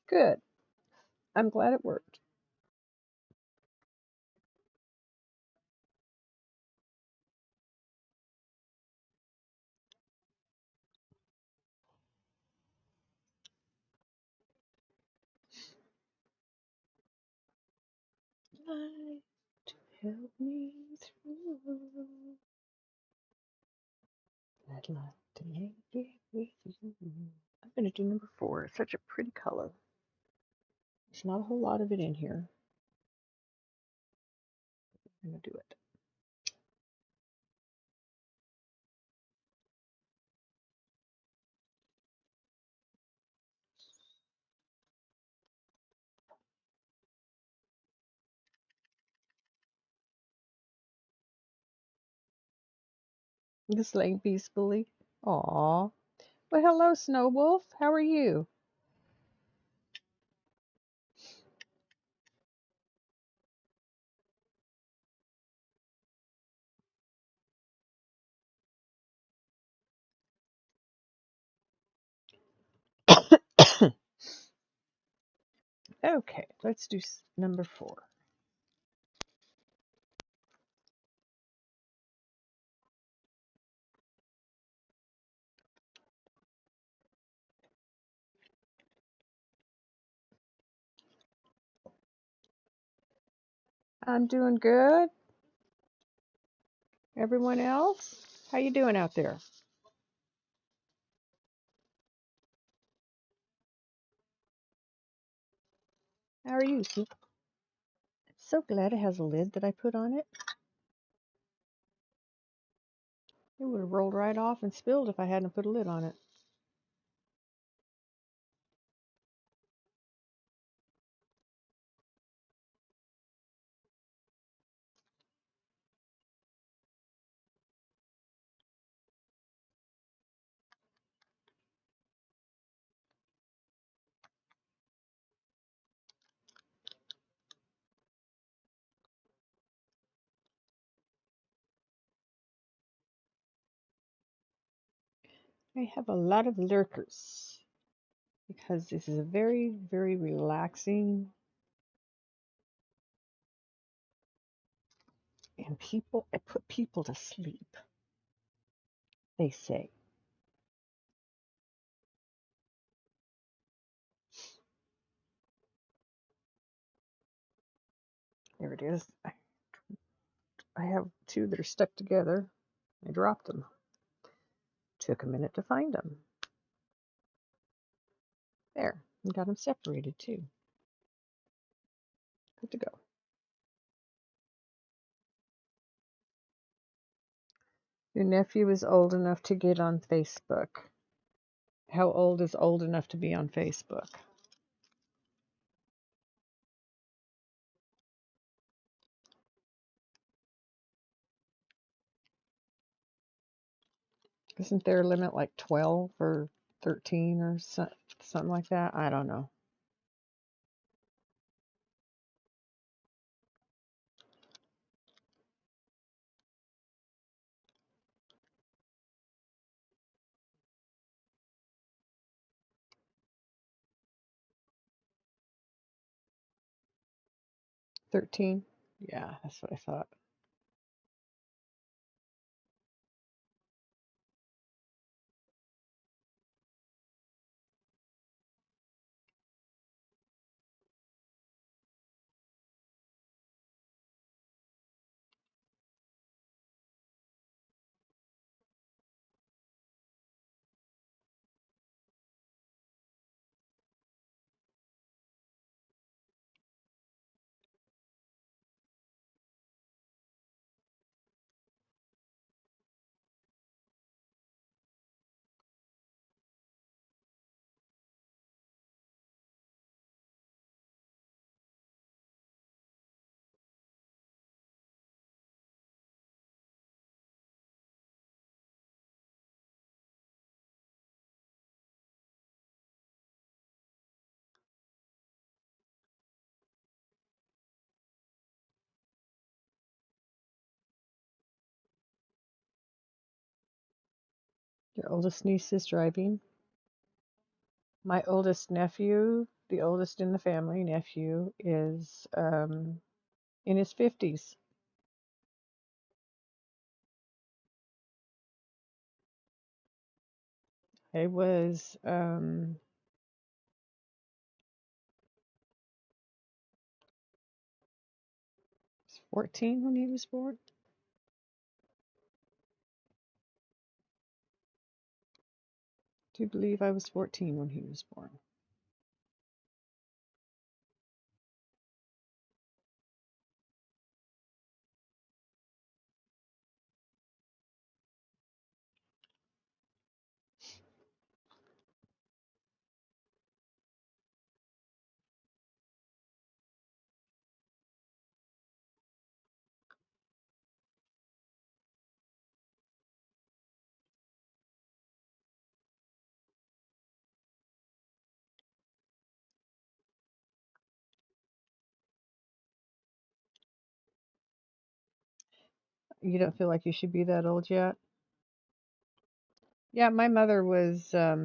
Good. I'm glad it worked. Light to help me through. I'd like to make it with you. I'm going to do number 4. It's such a pretty color. There's not a whole lot of it in here. I'm going to do it. This laying peacefully. Aw. Well, hello, Snow Wolf. How are you? Okay, let's do number 4. I'm doing good. Everyone else? How you doing out there? How are you? So glad it has a lid that I put on it. It would have rolled right off and spilled if I hadn't put a lid on it. I have a lot of lurkers because this is a very, very relaxing and I put people to sleep, they say. There it is. I have 2 that are stuck together. I dropped them. Took a minute to find them. There, and got them separated too. Good to go. Your nephew is old enough to get on Facebook. How old is old enough to be on Facebook? Isn't there a limit like 12 or 13 or something like that? I don't know. $13? Yeah, that's what I thought. Your oldest niece is driving. My oldest nephew the oldest in the family, nephew, is in his 50s. I was 14 when he was born. I do believe I was 14 when he was born. You don't feel like you should be that old yet? Yeah, my mother was, I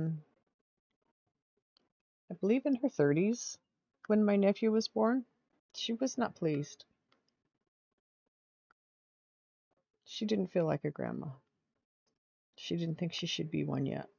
believe, in her 30s when my nephew was born. She was not pleased. She didn't feel like a grandma. She didn't think she should be one yet.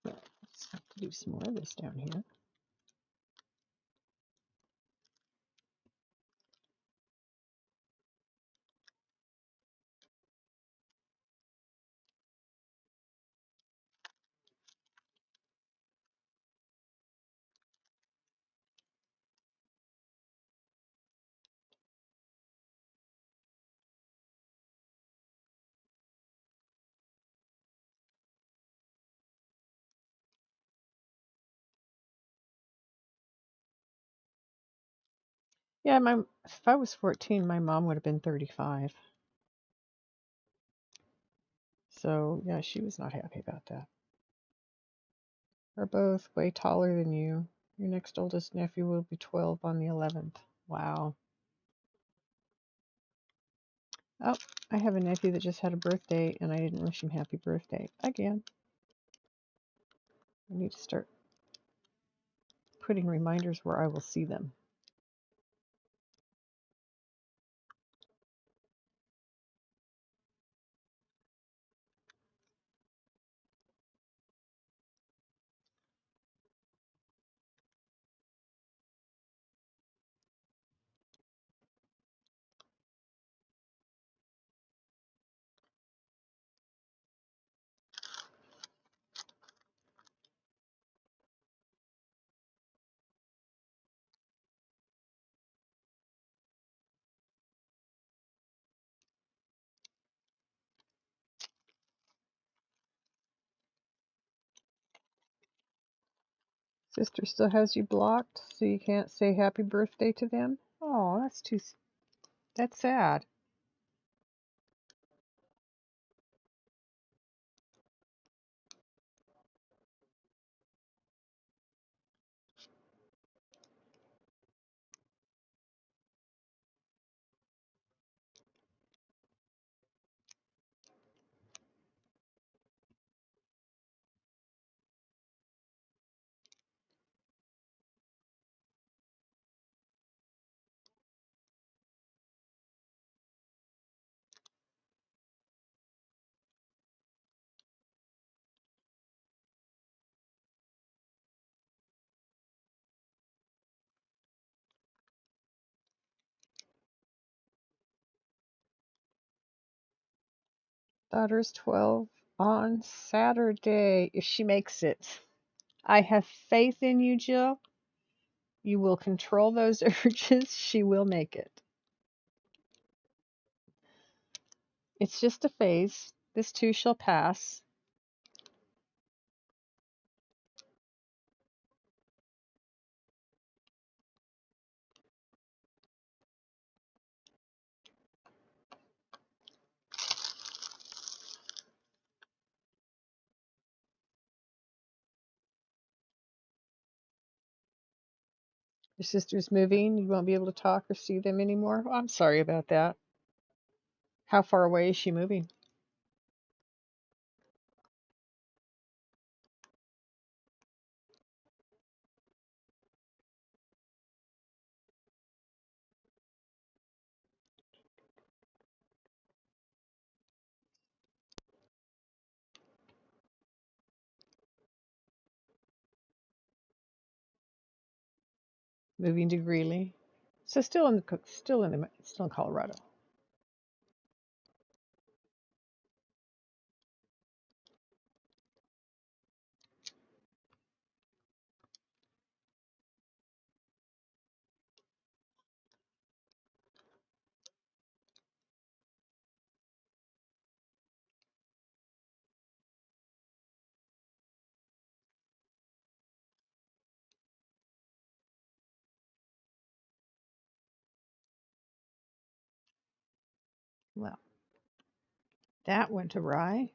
Let's have to do some more of this down here. Yeah, if I was 14, my mom would have been 35. So, yeah, she was not happy about that. We're both way taller than you. Your next oldest nephew will be 12 on the 11th. Wow. Oh, I have a nephew that just had a birthday, and I didn't wish him happy birthday again. I need to start putting reminders where I will see them. Sister still has you blocked, so you can't say happy birthday to them? Oh, that's sad. Daughter's 12 on Saturday, if she makes it. I have faith in you, Jill. You will control those urges. She will make it. It's just a phase. This too shall pass. Your sister's moving. You won't be able to talk or see them anymore. Oh, I'm sorry about that. How far away is she moving? Moving to Greeley. So still in Colorado. Well, that went awry.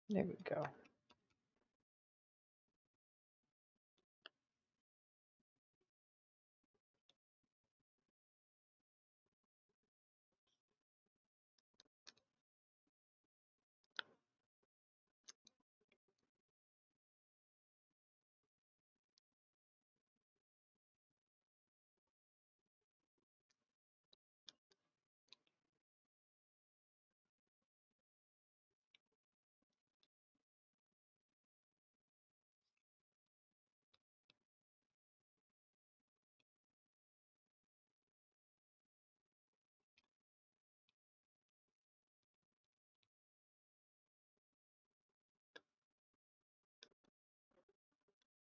There we go.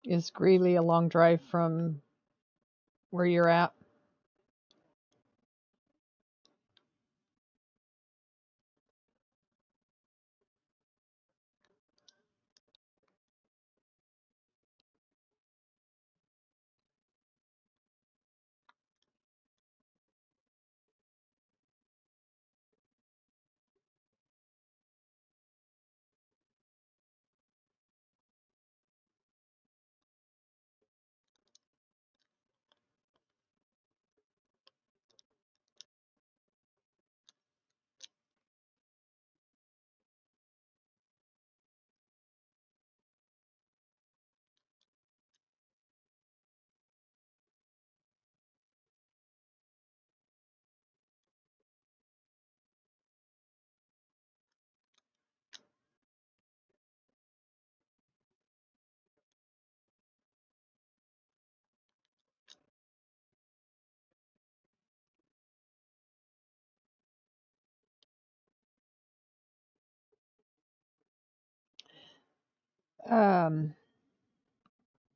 Is Greeley a long drive from where you're at? A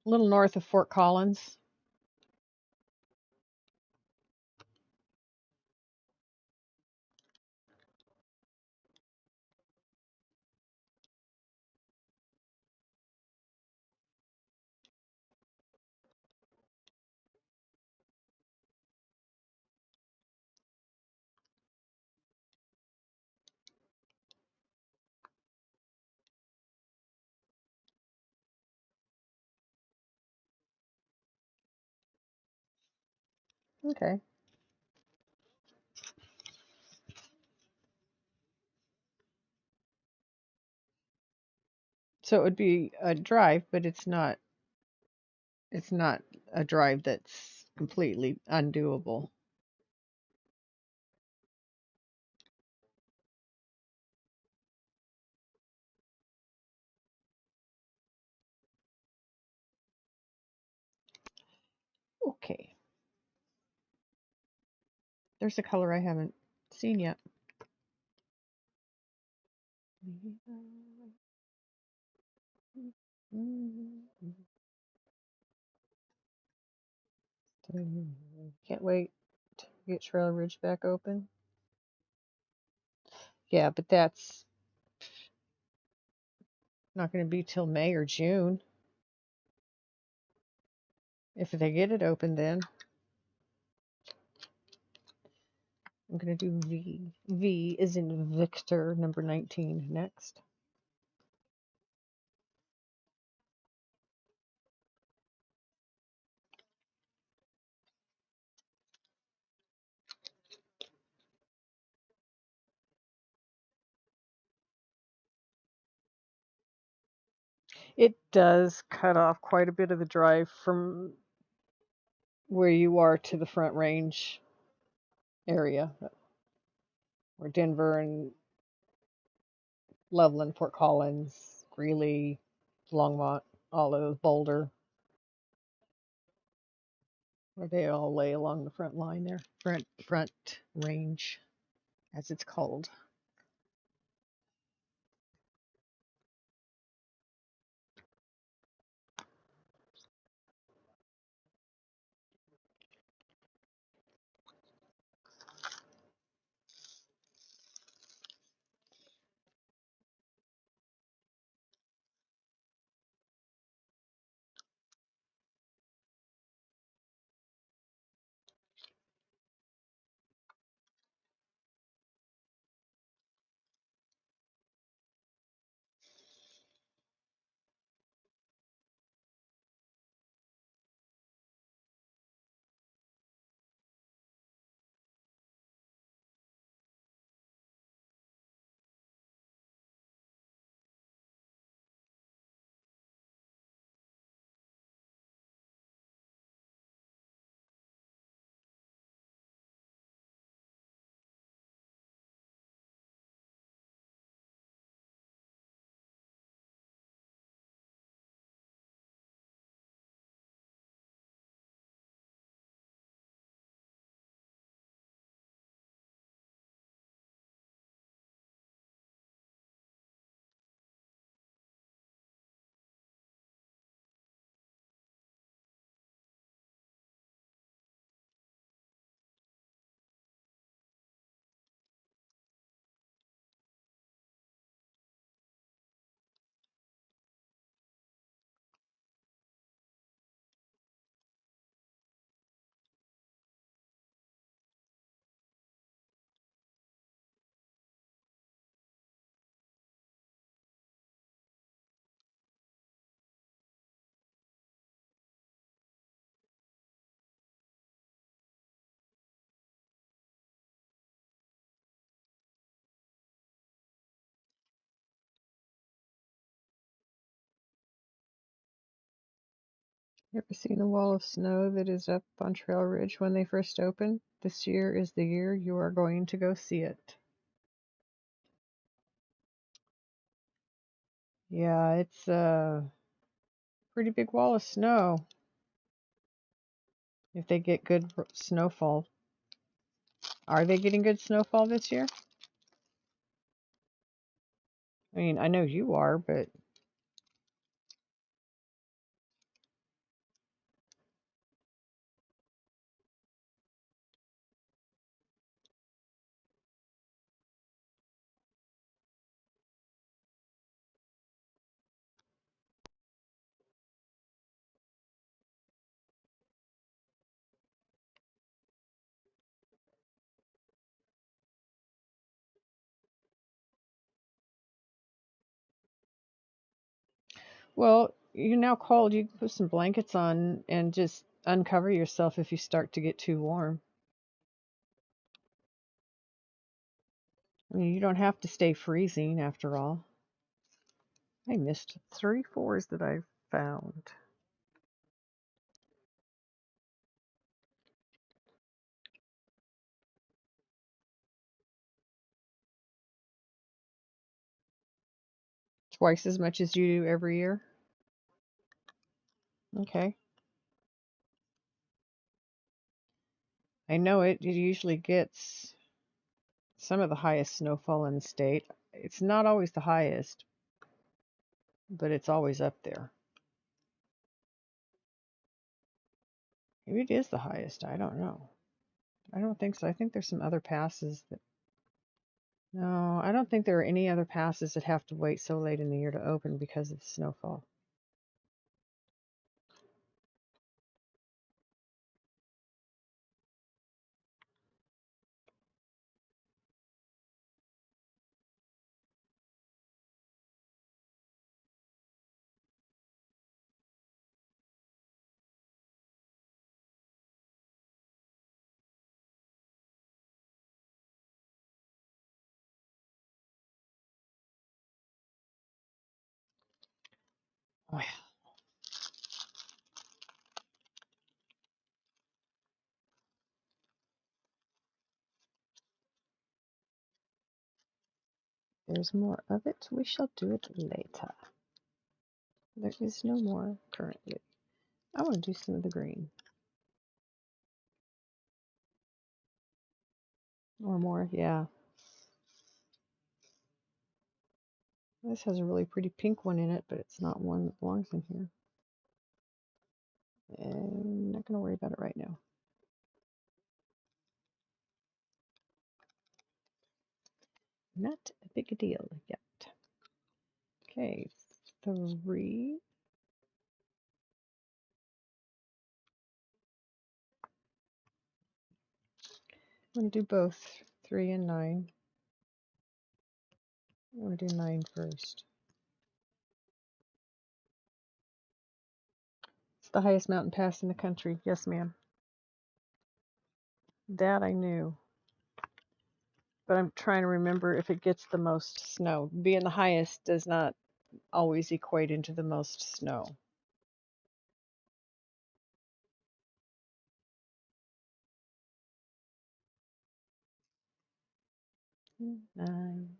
little north of Fort Collins. Okay. So it would be a drive, but it's not a drive that's completely undoable. Okay. There's a color I haven't seen yet. Can't wait to get Trail Ridge back open. Yeah, but that's not going to be till May or June. If they get it open then. I'm going to do V. V is in Victor, number 19, next. It does cut off quite a bit of the drive from where you are to the Front Range area, where Denver and Loveland, Fort Collins, Greeley, Longmont, all of those, Boulder, where they all lay along the front line there, front range, as it's called. You ever seen the wall of snow that is up on Trail Ridge when they first opened? This year is the year you are going to go see it. Yeah, it's a pretty big wall of snow if they get good snowfall. Are they getting good snowfall this year? I mean, I know you are, but well, you're now cold. You can put some blankets on and just uncover yourself if you start to get too warm. I mean, you don't have to stay freezing after all. I missed 3 4s that I found. Twice as much as you do every year? Okay. I know it usually gets some of the highest snowfall in the state. It's not always the highest, but it's always up there. Maybe it is the highest. I don't know. I don't think so. I think there's some other passes that. No, I don't think there are any other passes that have to wait so late in the year to open because of snowfall. Oh, yeah. There's more of it. We shall do it later. There is no more currently. I want to do some of the green. Or more, yeah. This has a really pretty pink one in it, but it's not one that belongs in here. And I'm not going to worry about it right now. Not a big deal yet. Okay, 3. I'm going to do both 3 and 9. I'm going to do 9 first. It's the highest mountain pass in the country. Yes, ma'am. That I knew. But I'm trying to remember if it gets the most snow. Being the highest does not always equate into the most snow. Nine.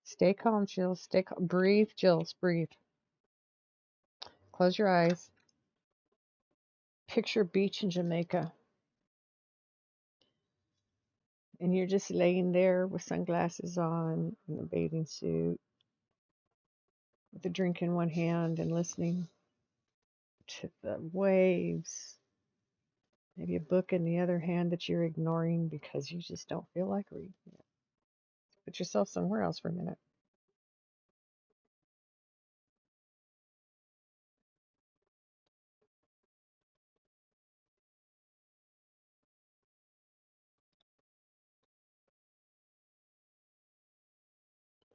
Stay calm, Jill. Stay calm. Breathe, Jill. Breathe. Close your eyes. Picture beach in Jamaica. And you're just laying there with sunglasses on and a bathing suit, with a drink in one hand and listening to the waves. Maybe a book in the other hand that you're ignoring because you just don't feel like reading it. Put yourself somewhere else for a minute.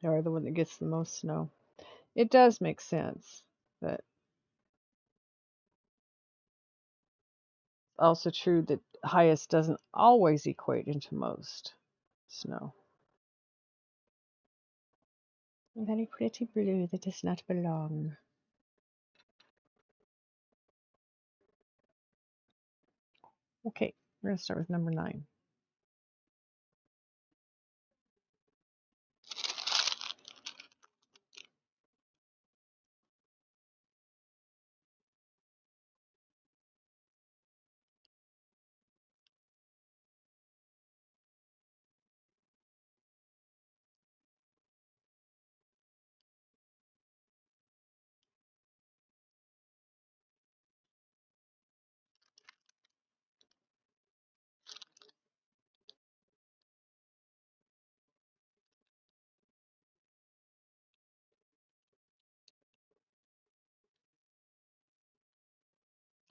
Or the one that gets the most snow. It does make sense, but also true that highest doesn't always equate into most snow. A very pretty blue that does not belong. Okay, we're going to start with number 9.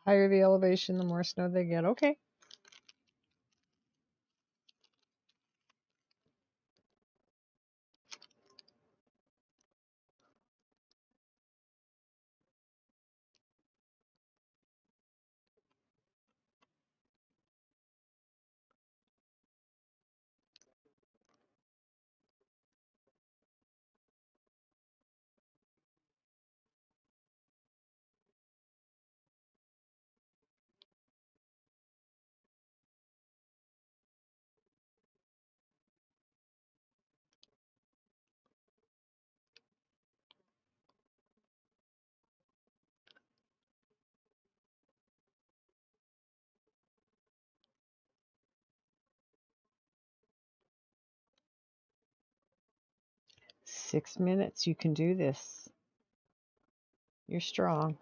Higher the elevation, the more snow they get. Okay. 6 minutes. You can do this. You're strong.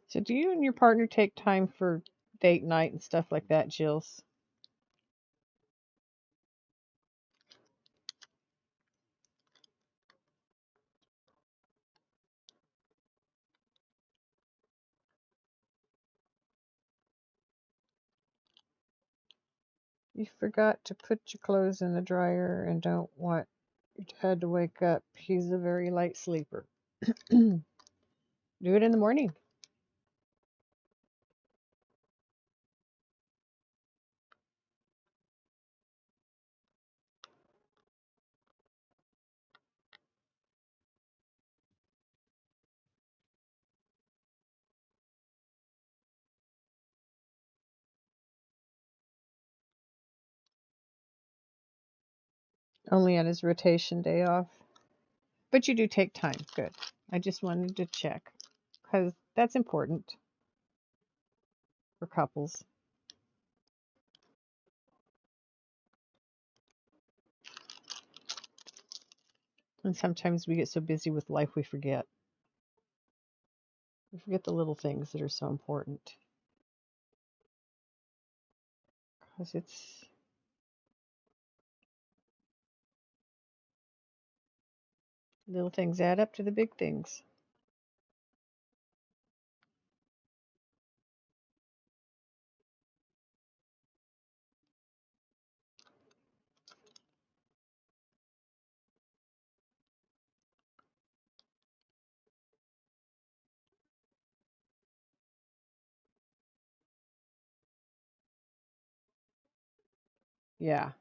So do you and your partner take time for date night and stuff like that, Jills? You forgot to put your clothes in the dryer and don't want your dad to wake up. He's a very light sleeper. Do it in the morning. Only on his rotation day off. But you do take time. Good. I just wanted to check because that's important for couples. And sometimes we get so busy with life we forget. We forget the little things that are so important. Because it's little things add up to the big things. Yeah.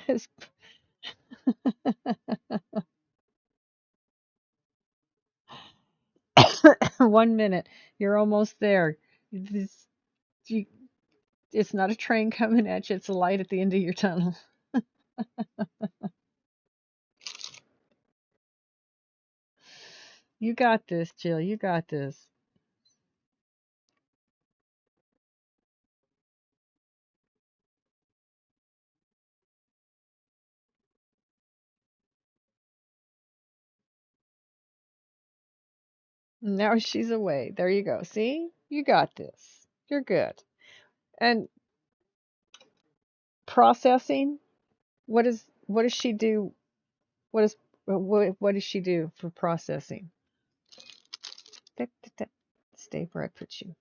Just 1 minute. You're almost there. It's, you, it's not a train coming at you. It's a light at the end of your tunnel. You got this, Jill. You got this. Now she's away. There you go. See? You got this. You're good. And processing, what does she do? What does she do for processing? Stay where I put you.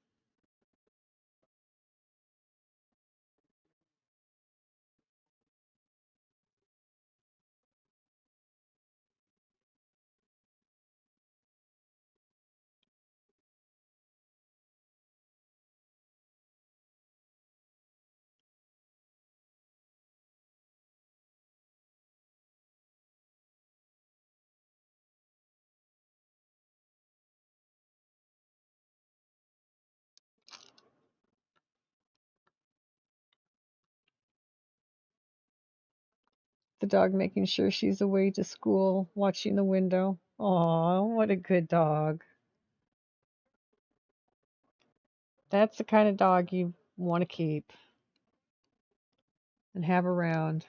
The dog making sure she's away to school, watching the window. Aw, what a good dog. That's the kind of dog you want to keep and have around.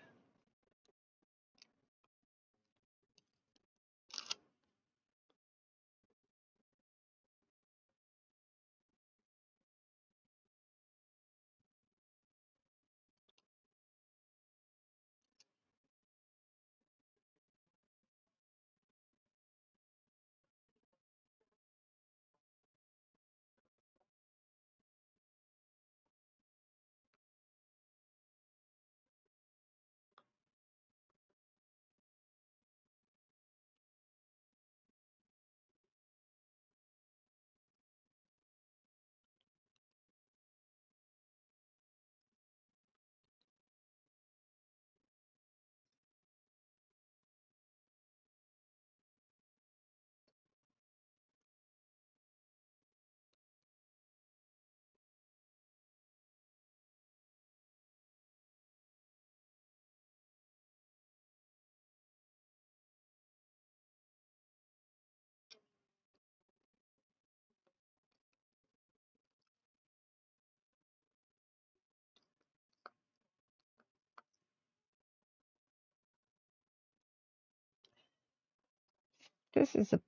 This is the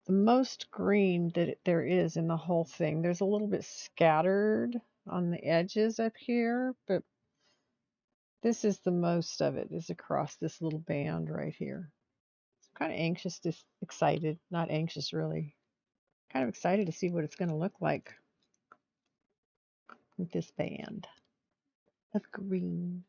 most green that there is in the whole thing. There's a little bit scattered on the edges up here, but this is the most of it is across this little band right here. I'm kind of anxious to, excited, not anxious really. Kind of excited to see what it's going to look like with this band of green.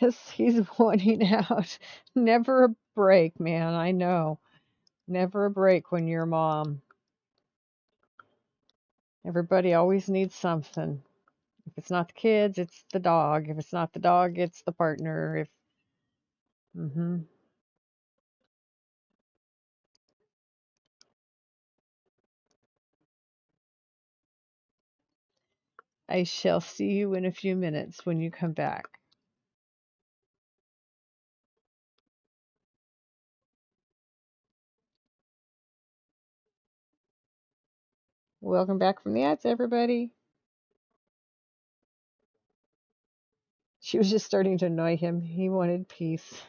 Just he's wanting out. Never a break, man. I know. Never a break when you're a mom. Everybody always needs something. If it's not the kids, it's the dog. If it's not the dog, it's the partner. If mhm. I shall see you in a few minutes when you come back. Welcome back from the ads, everybody. She was just starting to annoy him. He wanted peace.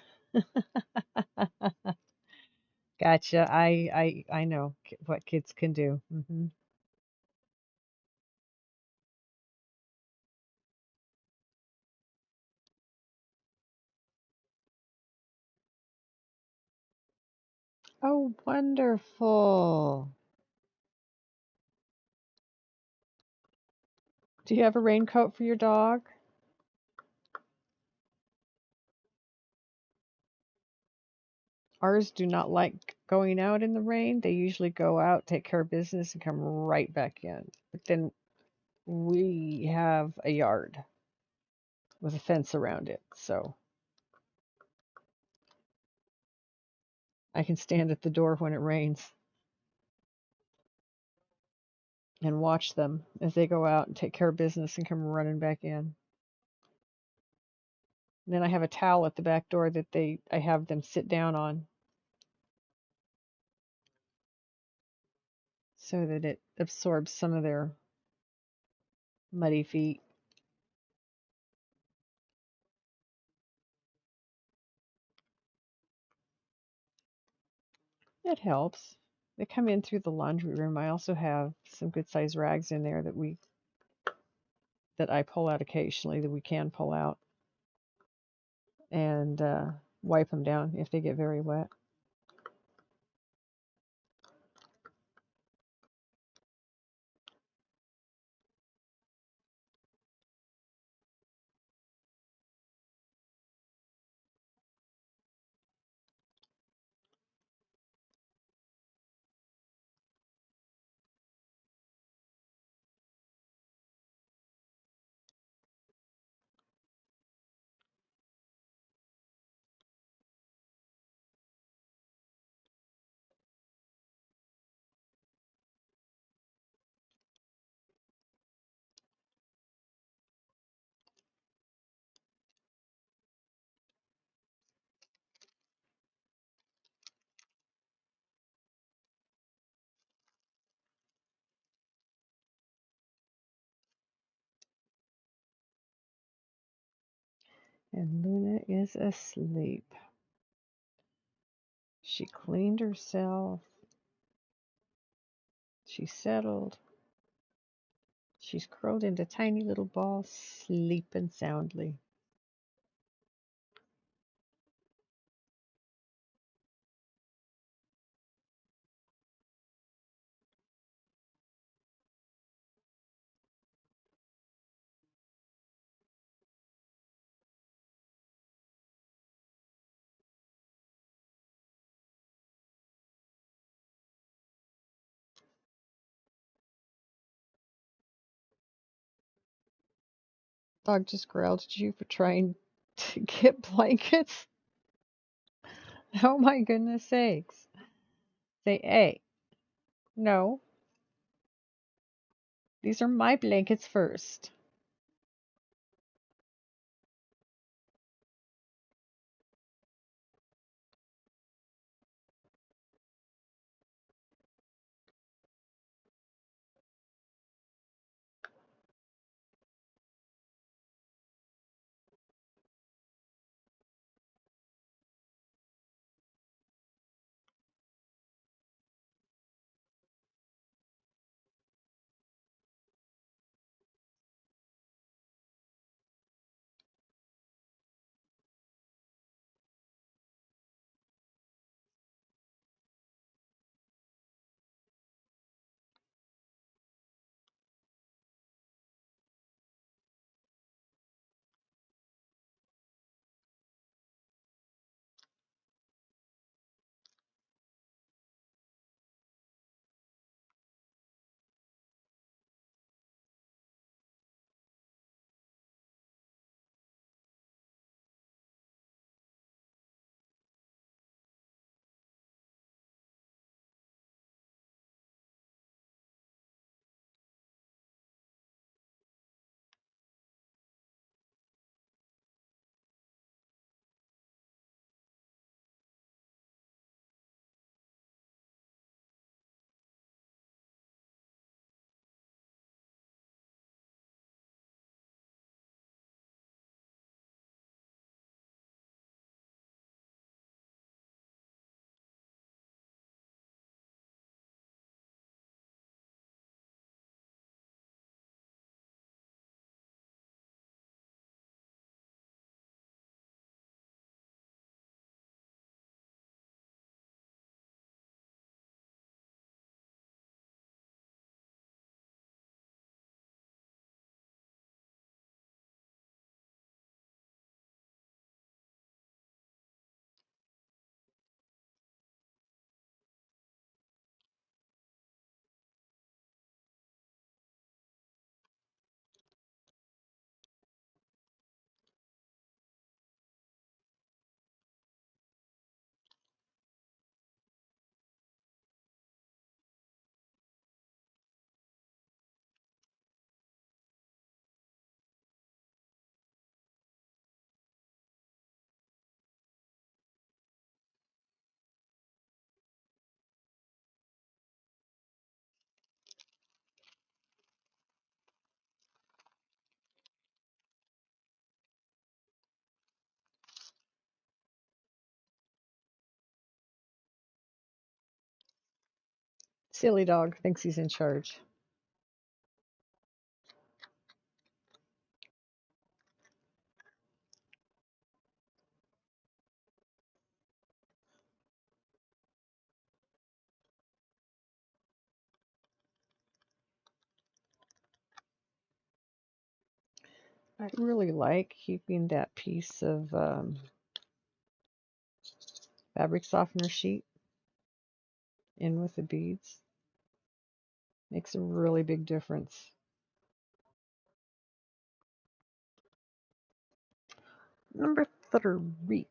Gotcha. I know what kids can do. Oh, wonderful. Do you have a raincoat for your dog? Ours do not like going out in the rain. They usually go out, take care of business, and come right back in. But then we have a yard with a fence around it, so I can stand at the door when it rains. and watch them as they go out and take care of business and come running back in. Then I have a towel at the back door that I have them sit down on so that it absorbs some of their muddy feet. It helps. They come in through the laundry room. I also have some good sized rags in there that I pull out occasionally that we can pull out and wipe them down if they get very wet. And Luna is asleep. She cleaned herself. She's settled. She's curled into tiny little balls, sleeping soundly. Dog just growled at you for trying to get blankets. Oh my goodness sakes. Say A. No, these are my blankets first. Silly dog thinks he's in charge. I really like keeping that piece of fabric softener sheet in with the beads. Makes a really big difference. Number 3.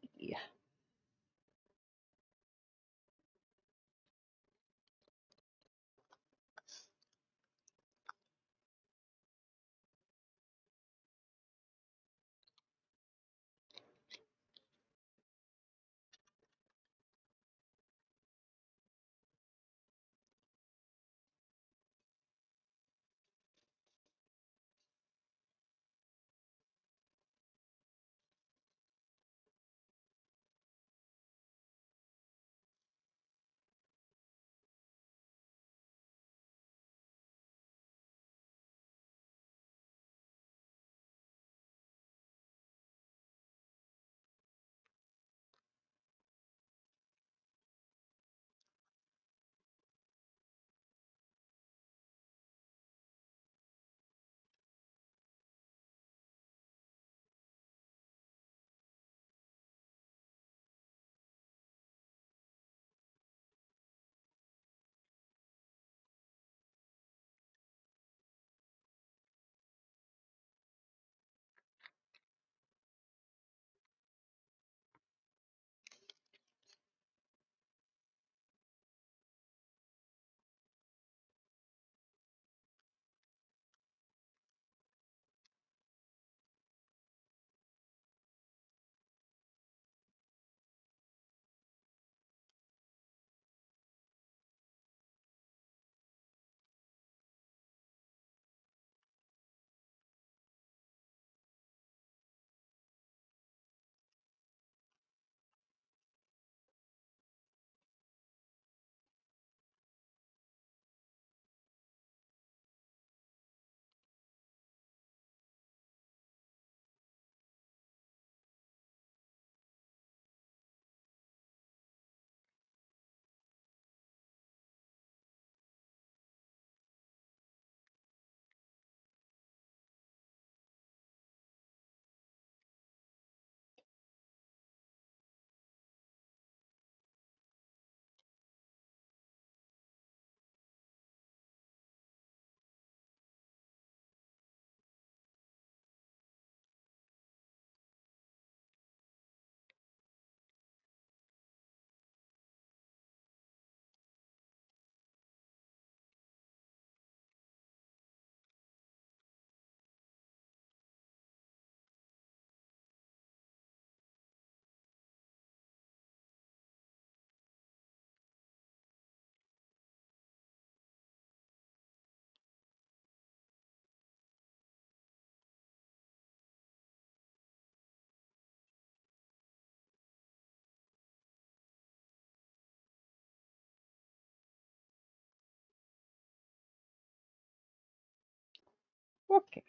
Okay.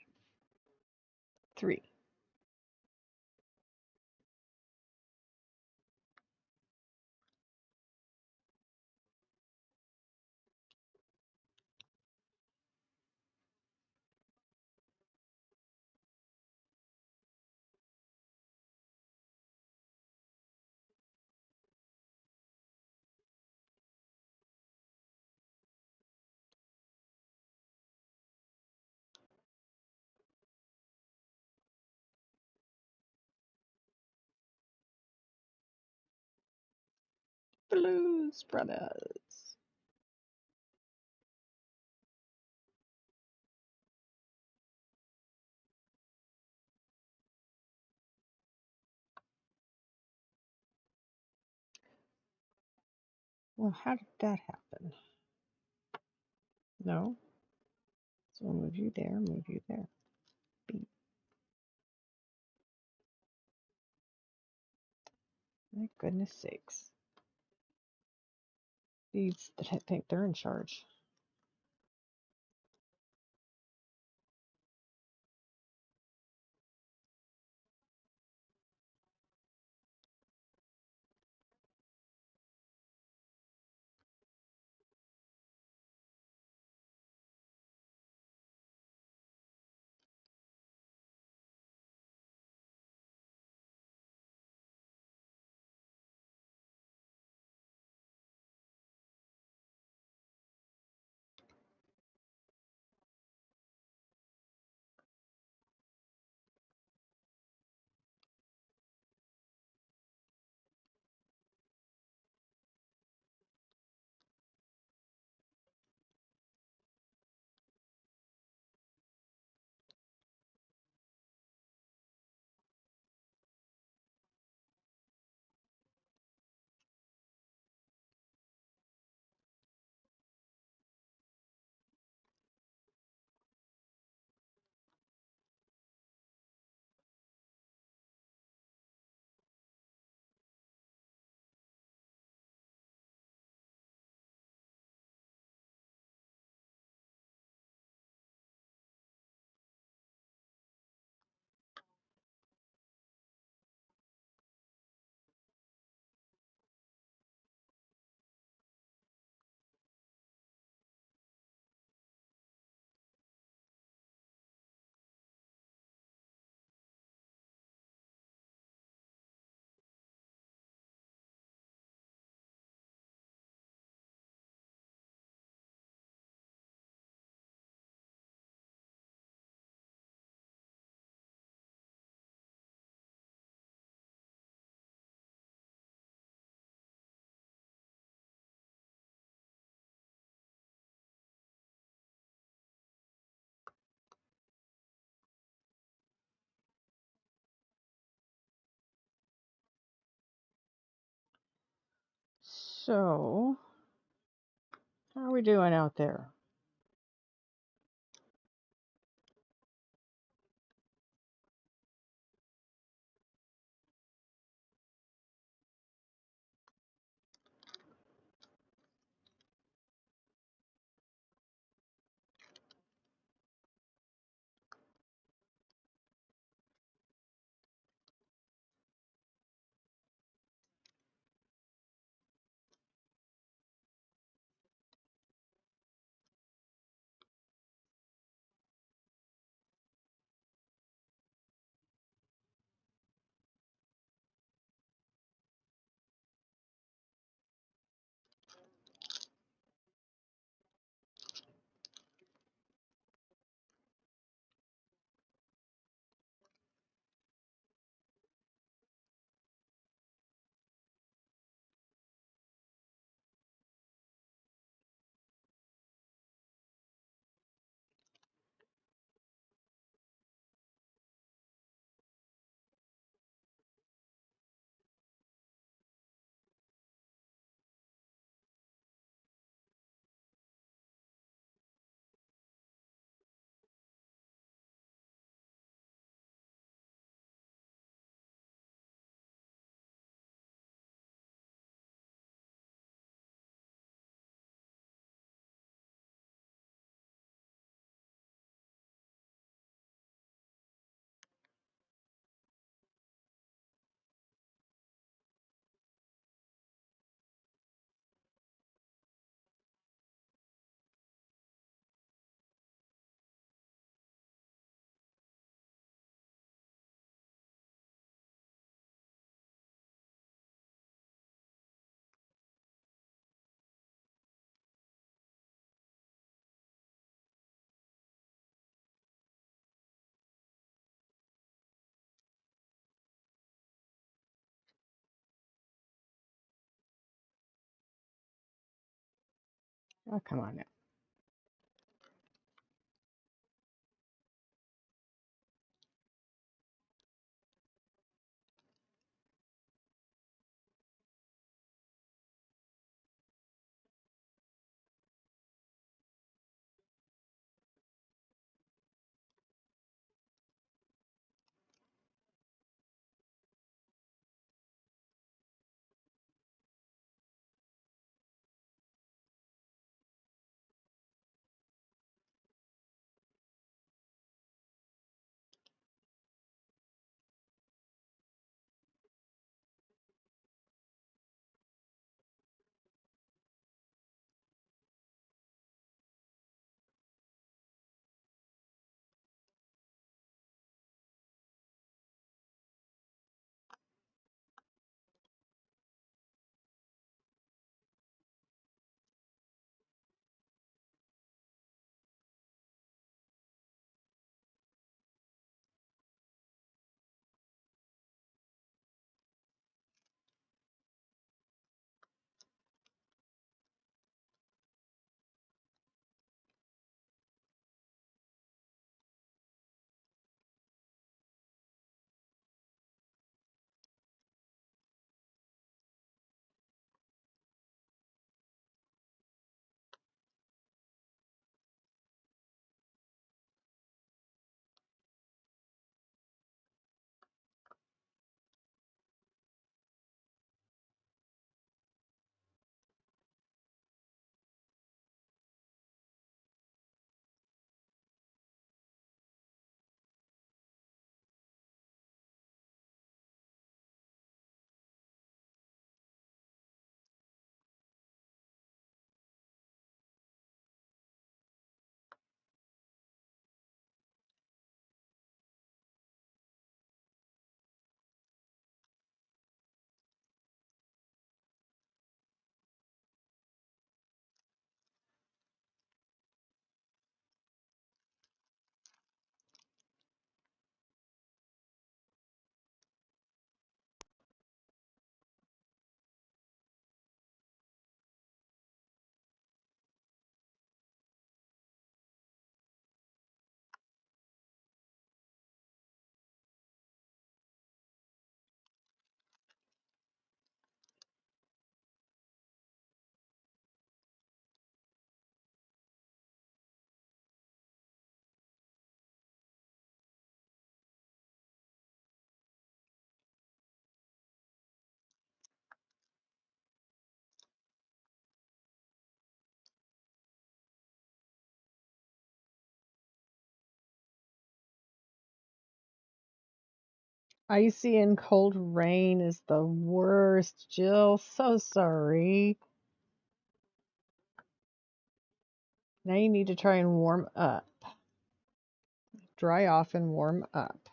3. Blues Brothers. Well, how did that happen? No. So I'll move you there, move you there. B. My goodness sakes. These that think they're in charge. So, how are we doing out there? Oh, come on now. Icy and cold rain is the worst, Jill. So sorry. Now you need to try and warm up. Dry off and warm up.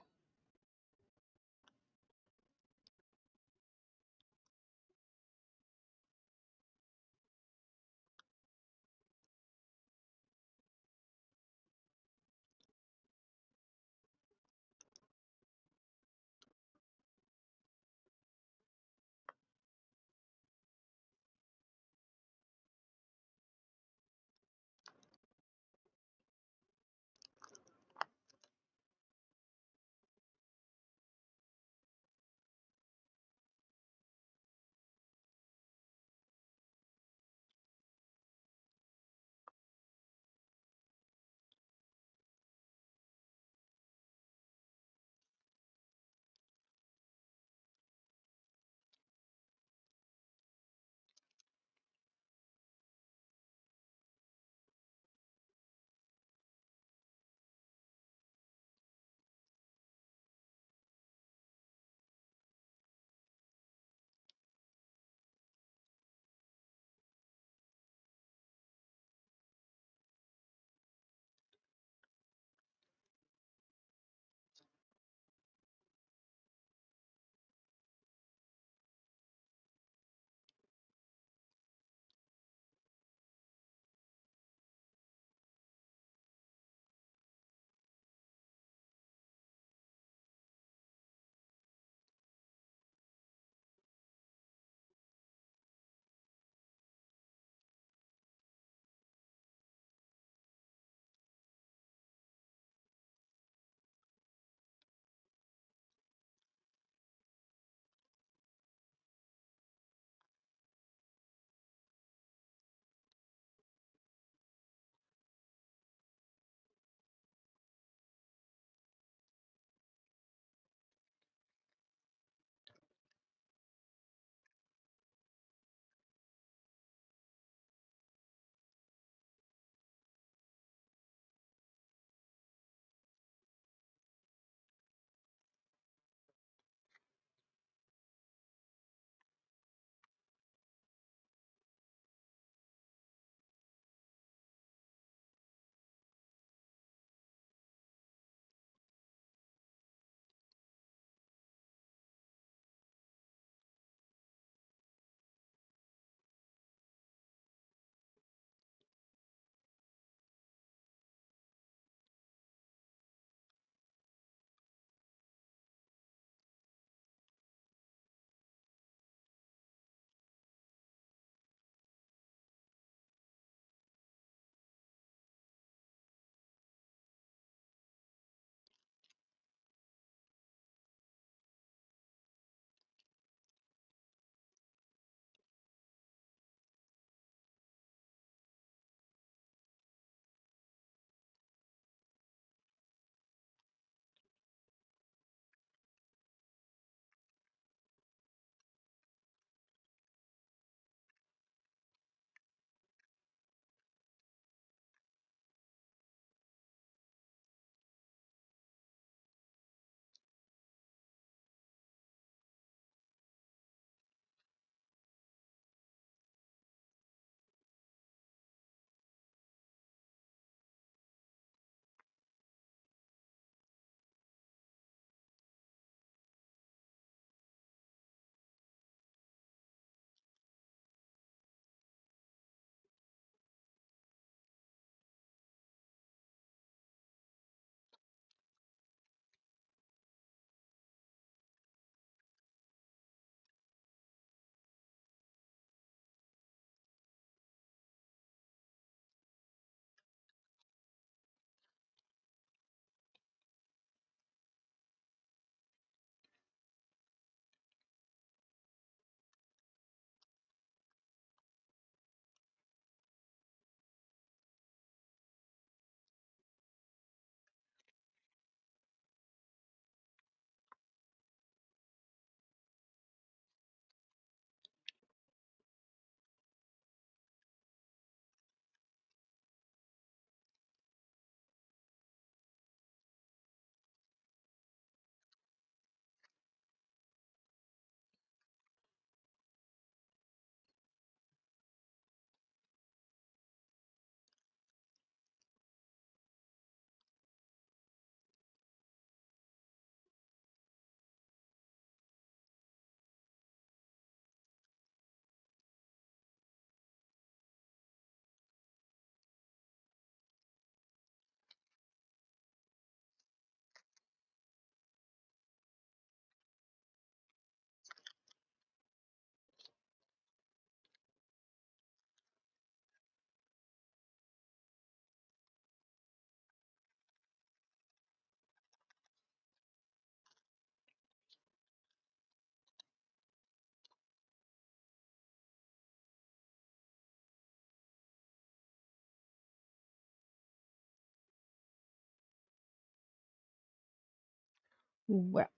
Well,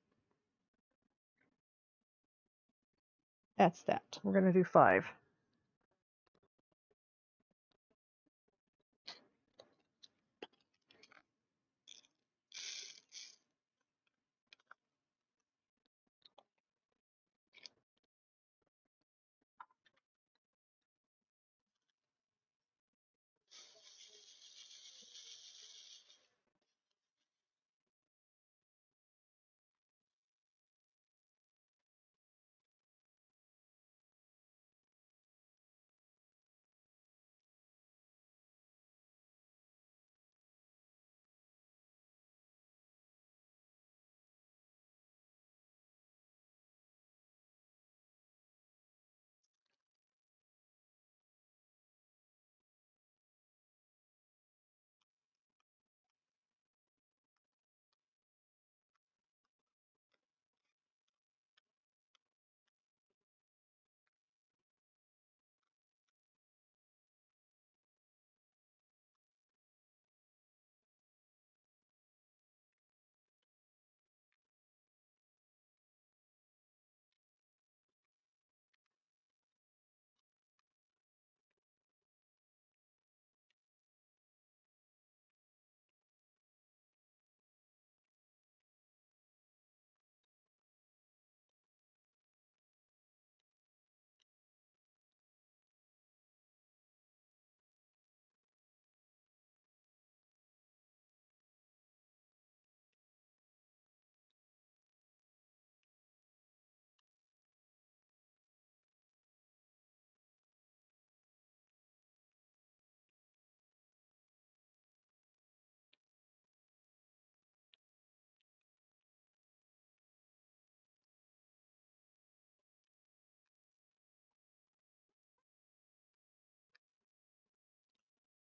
that's that. We're going to do 5.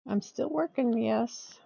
I'm still working, yes.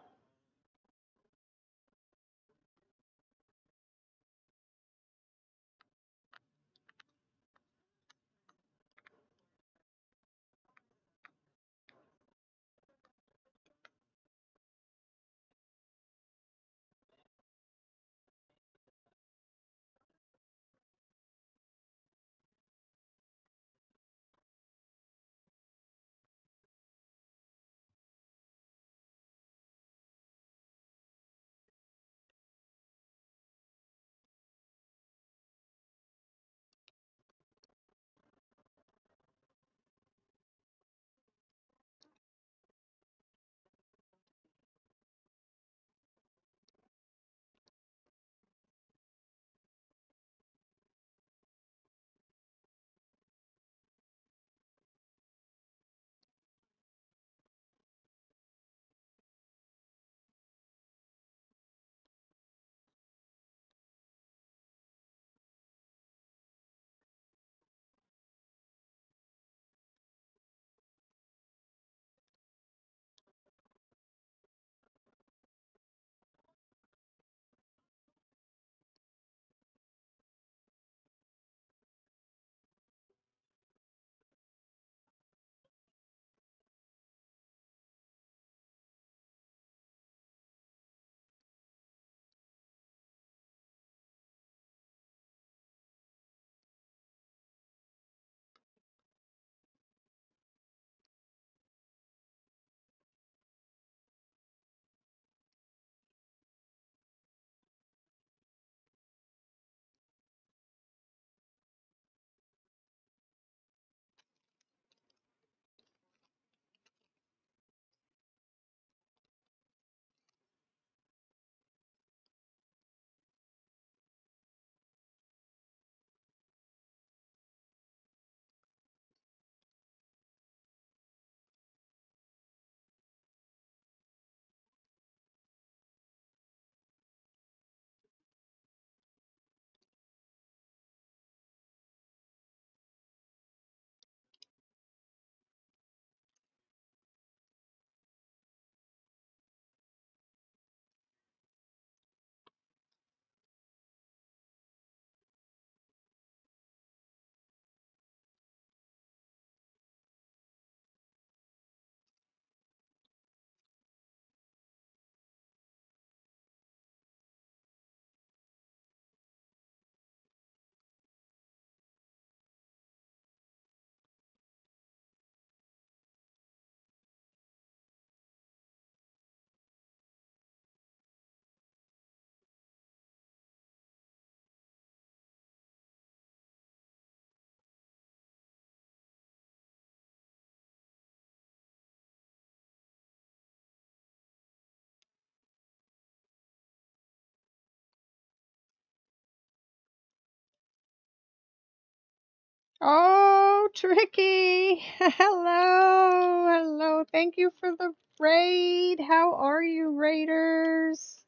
Oh, Tricky. Hello. Hello. Thank you for the raid. How are you, raiders?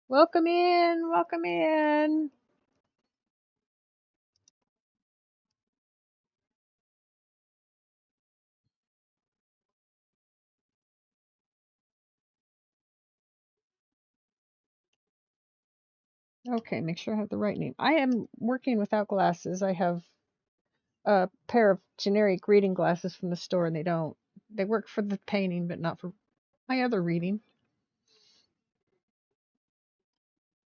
Welcome in. Welcome in. Okay, make sure I have the right name. I am working without glasses. I have a pair of generic reading glasses from the store, and they work for the painting, but not for my other reading.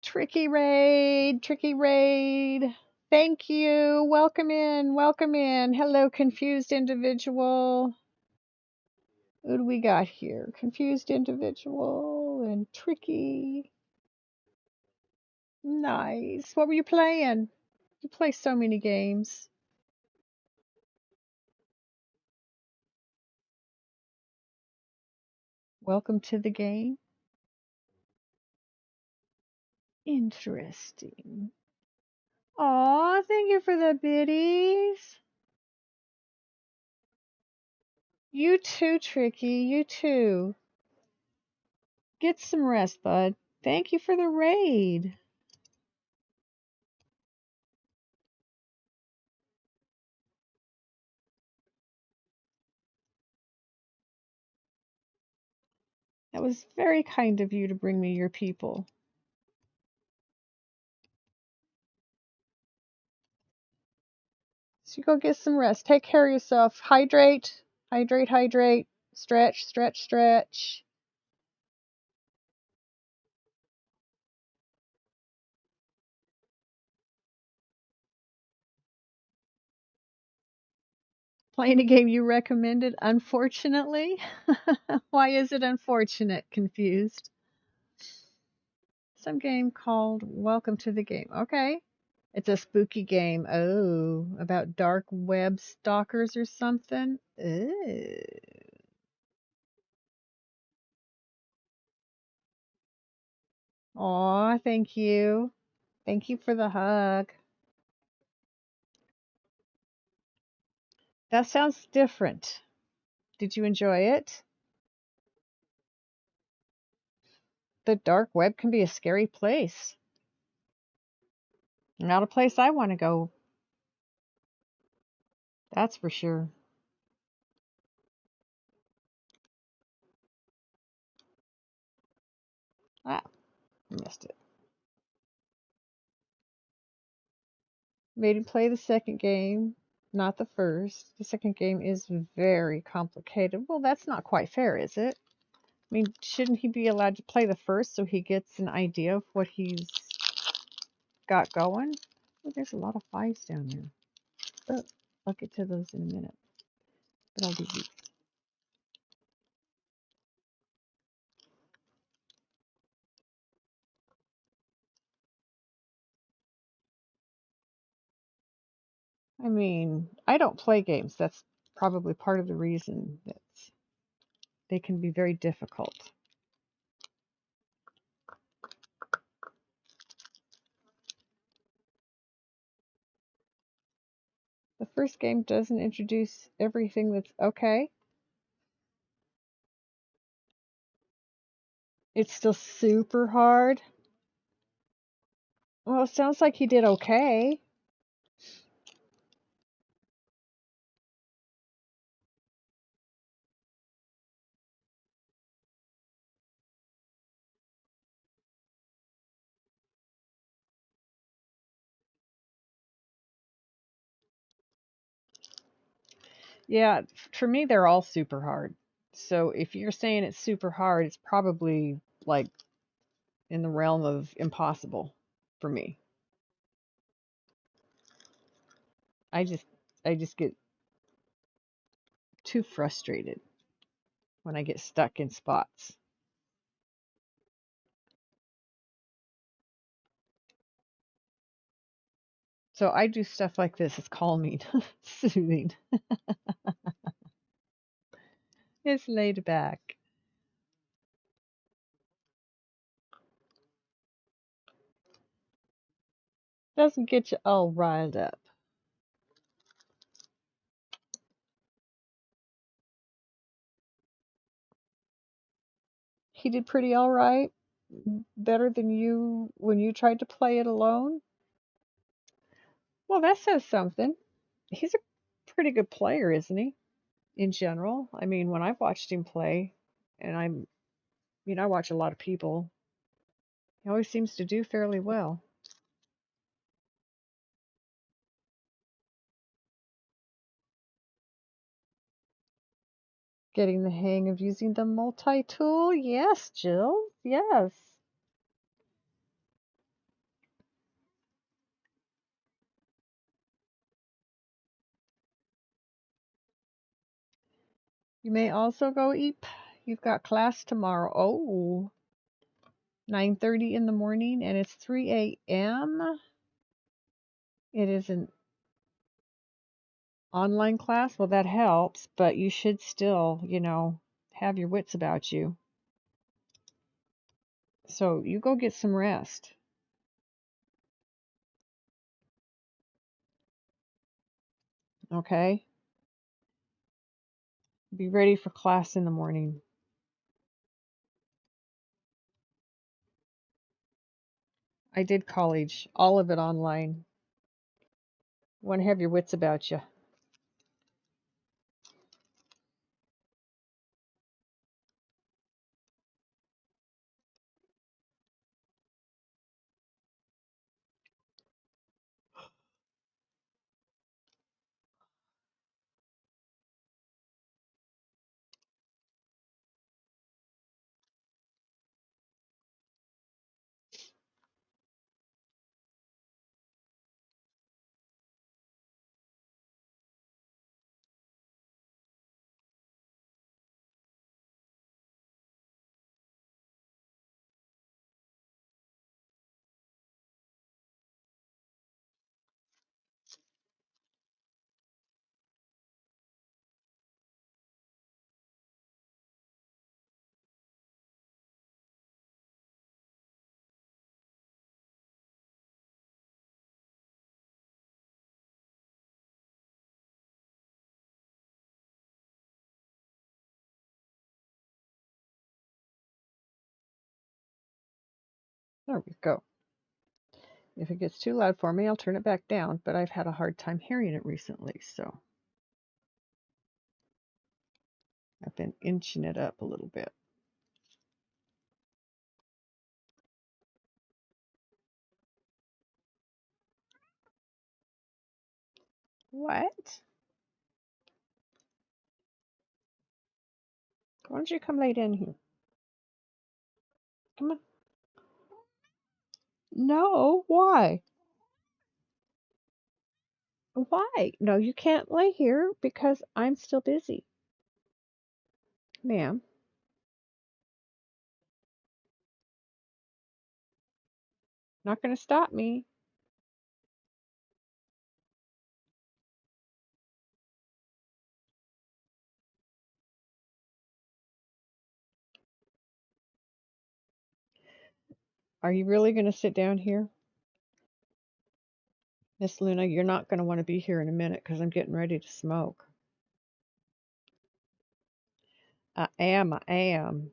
Tricky raid, tricky raid. Thank you. Welcome in, welcome in. Hello, confused individual. Who do we got here? Confused individual and tricky. Nice. What were you playing? You play so many games. Welcome to the game. Interesting. Aw, thank you for the biddies. You too, Tricky. You too. Get some rest, bud. Thank you for the raid. That was very kind of you to bring me your people. So you go get some rest. Take care of yourself. Hydrate. Hydrate, hydrate. Stretch, stretch, stretch. Playing a game you recommended, unfortunately. Why is it unfortunate? Confused. Some game called Welcome to the Game. Okay. It's a spooky game. Oh, about dark web stalkers or something? Ooh. Aw, thank you. Thank you for the hug. That sounds different. Did you enjoy it? The dark web can be a scary place. Not a place I want to go. That's for sure. Ah, missed it. Made him play the second game, not the first. The second game is very complicated. Well, that's not quite fair, is it? I mean, shouldn't he be allowed to play the first so he gets an idea of what he's got going? Oh, there's a lot of fives down there. Oh, I'll get to those in a minute. But I'll do these. I mean, I don't play games. That's probably part of the reason that they can be very difficult. The first game doesn't introduce everything that's okay. It's still super hard. Well, it sounds like he did okay. Yeah, for me, they're all super hard. So if you're saying it's super hard, it's probably like in the realm of impossible for me. I just I just get too frustrated when I get stuck in spots. So I do stuff like this. It's calming, soothing. It's laid back. Doesn't get you all riled up. He did pretty all right. Better than you when you tried to play it alone. Well, that says something. He's a pretty good player, isn't he? In general, I mean, when I've watched him play, and I watch a lot of people. He always seems to do fairly well. Getting the hang of using the multi-tool? Yes, Jill. Yes. You may also go eat. You've got class tomorrow. Oh, 9:30 in the morning, and it's 3 a.m. It is an online class. Well, that helps, but you should still, have your wits about you. So you go get some rest. Okay? Be ready for class in the morning. I did college, all of it online. Want to have your wits about you. There we go. If it gets too loud for me, I'll turn it back down, but I've had a hard time hearing it recently, so I've been inching it up a little bit. What? Why don't you come lay down here? Come on. No, why? Why? No, you can't lay here because I'm still busy. Ma'am, not going to stop me. Are you really going to sit down here? Miss Luna, you're not going to want to be here in a minute because I'm getting ready to smoke. I am.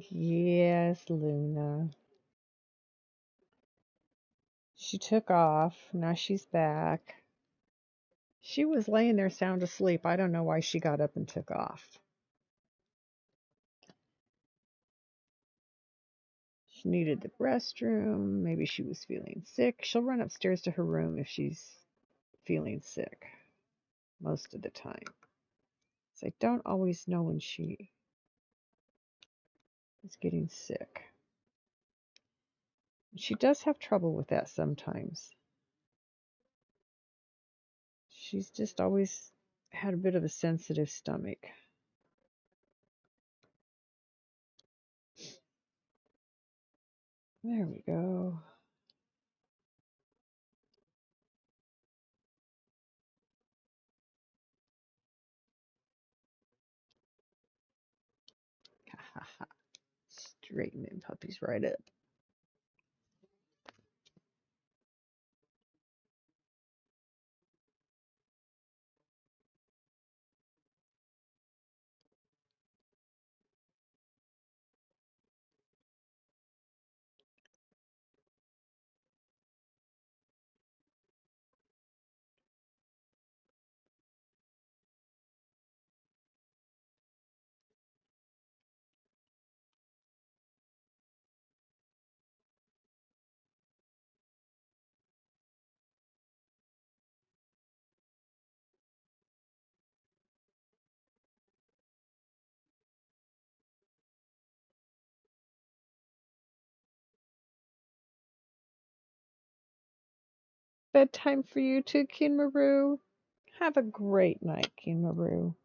Yes, Luna. She took off. Now she's back. She was laying there sound asleep. I don't know why she got up and took off. She needed the restroom. Maybe she was feeling sick. She'll run upstairs to her room if she's feeling sick most of the time. So I don't always know when she is getting sick. She does have trouble with that sometimes. She's just always had a bit of a sensitive stomach. There we go. Straighten them puppies right up. Bedtime for you too, Kinmaru. Have a great night, Kinmaru.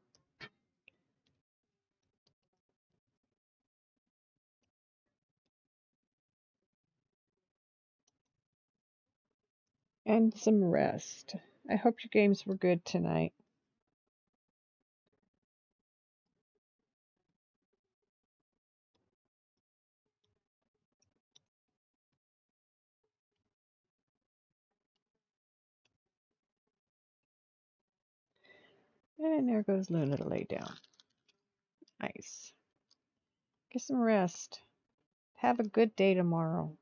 And some rest. I hope your games were good tonight. And there goes Luna to lay down. Nice. Get some rest. Have a good day tomorrow.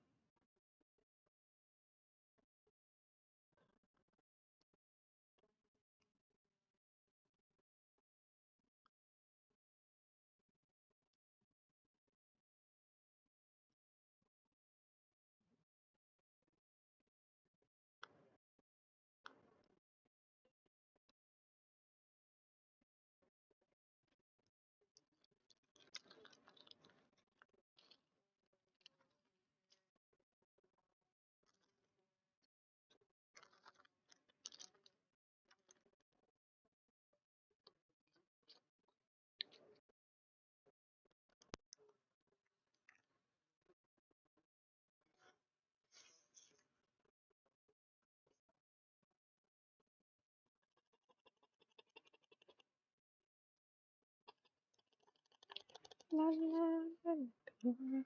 La, la, la, la.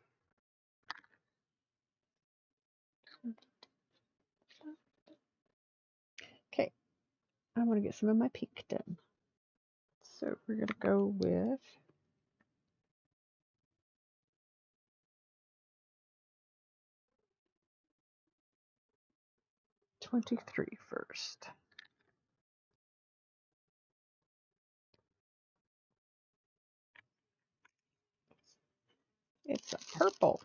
Okay, I want to get some of my pink done. So we're going to go with 23 first. It's a purple.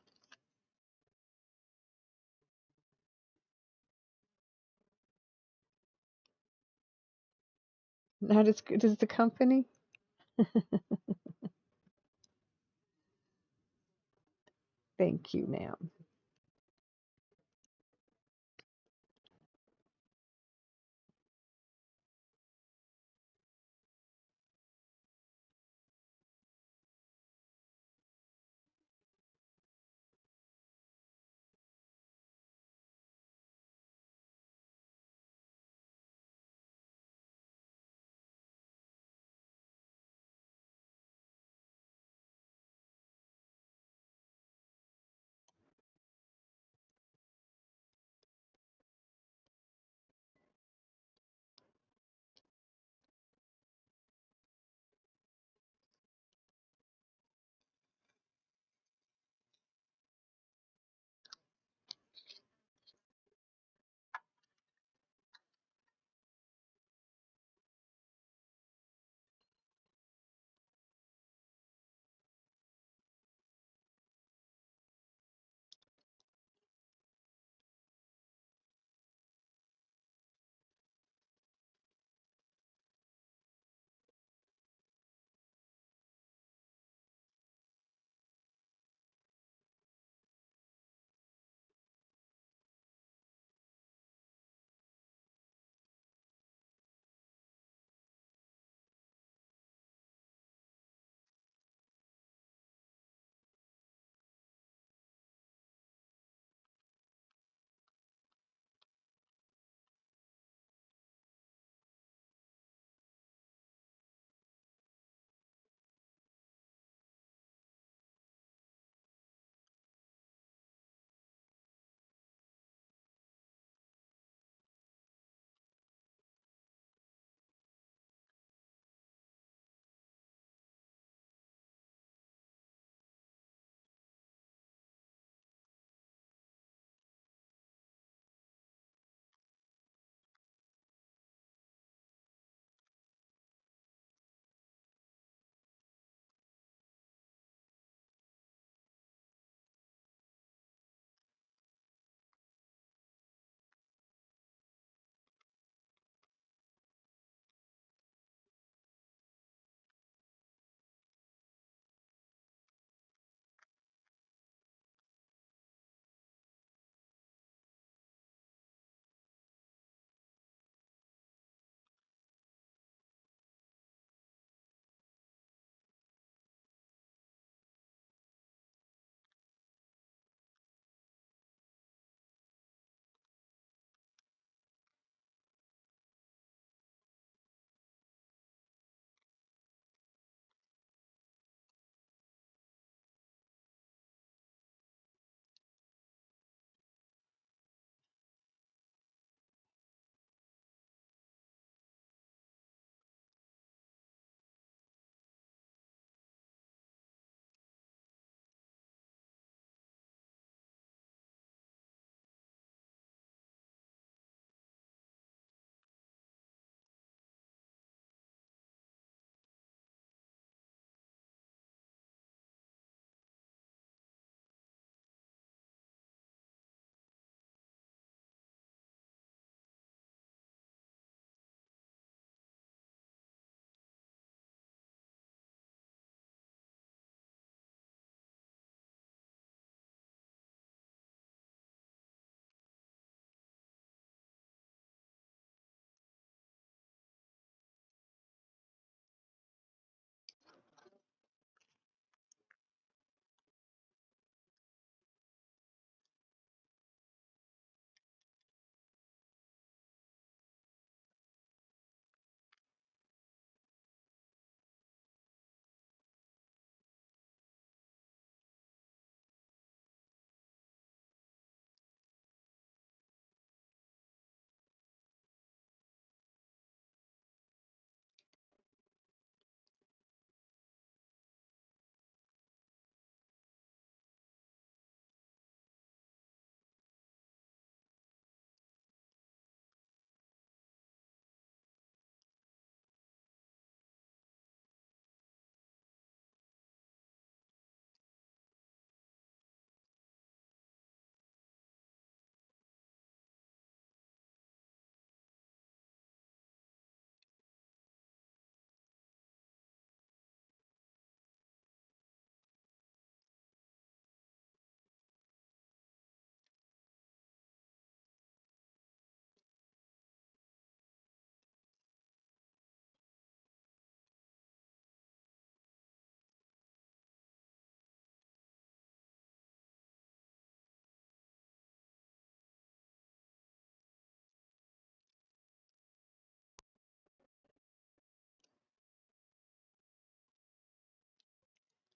Not as good as the company. Thank you, ma'am.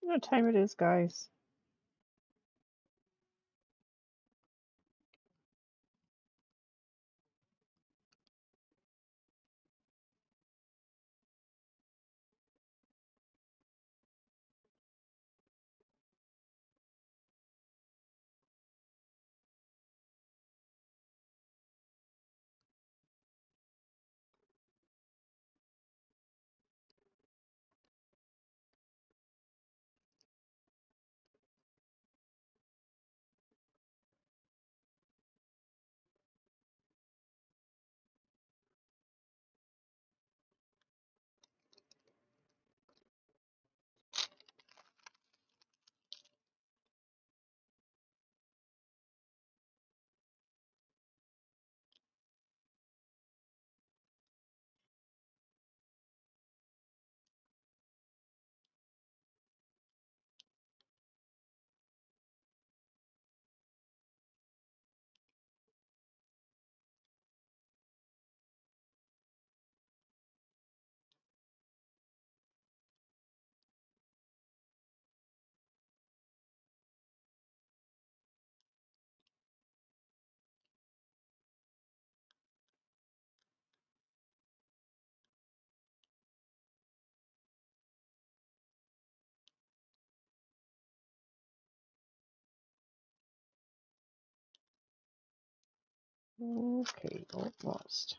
What time it is, guys? Okay, almost.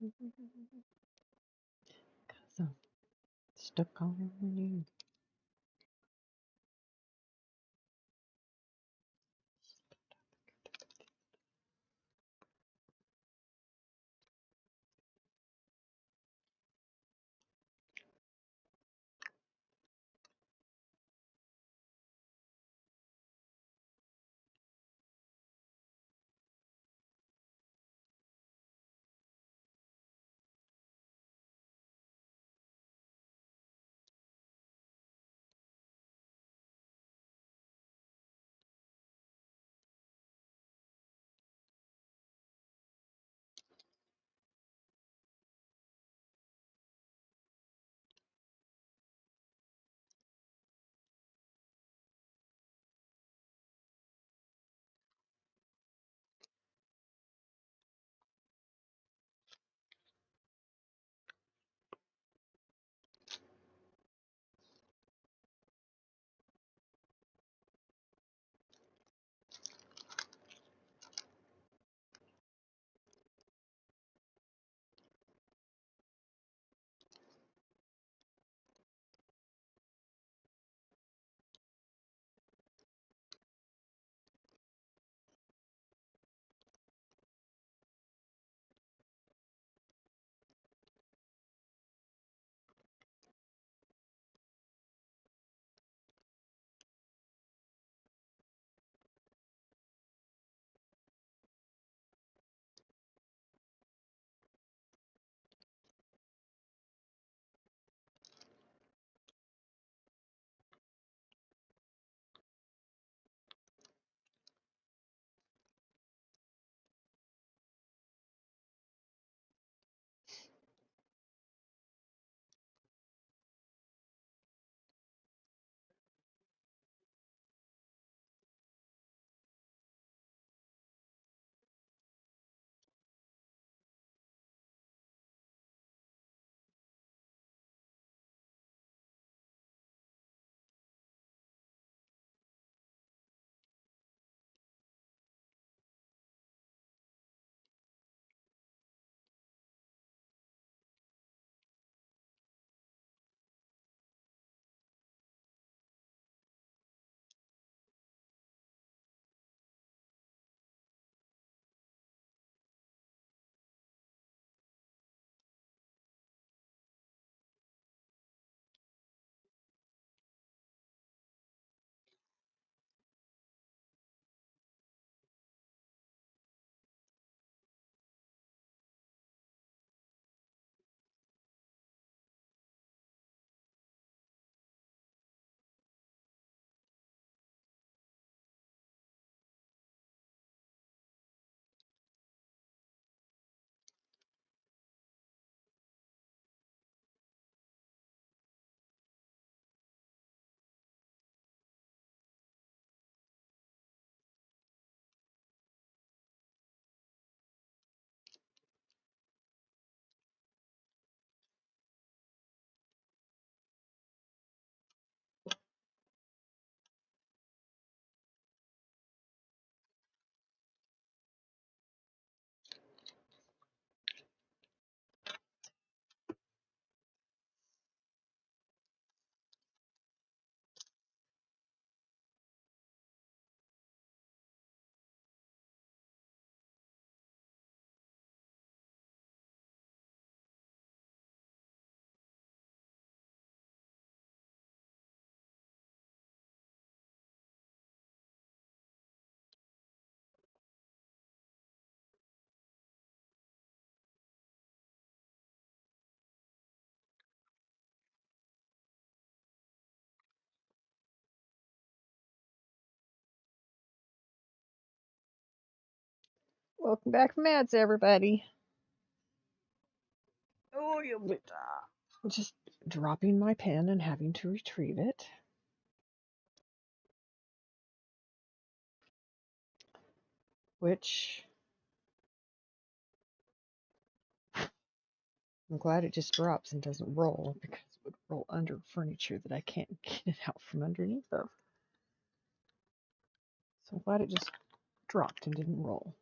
'Cause I'm stuck on you. Welcome back from ads, everybody. Oh, you'll be just dropping my pen and having to retrieve it. Which I'm glad it just drops and doesn't roll, because it would roll under furniture that I can't get it out from underneath of. So I'm glad it just dropped and didn't roll.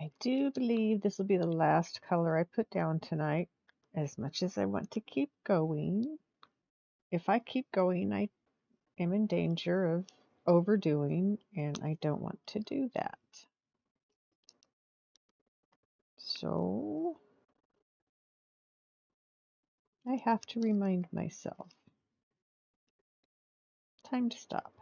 I do believe this will be the last color I put down tonight. As much as I want to keep going, if I keep going, I am in danger of overdoing, and I don't want to do that. So I have to remind myself. Time to stop.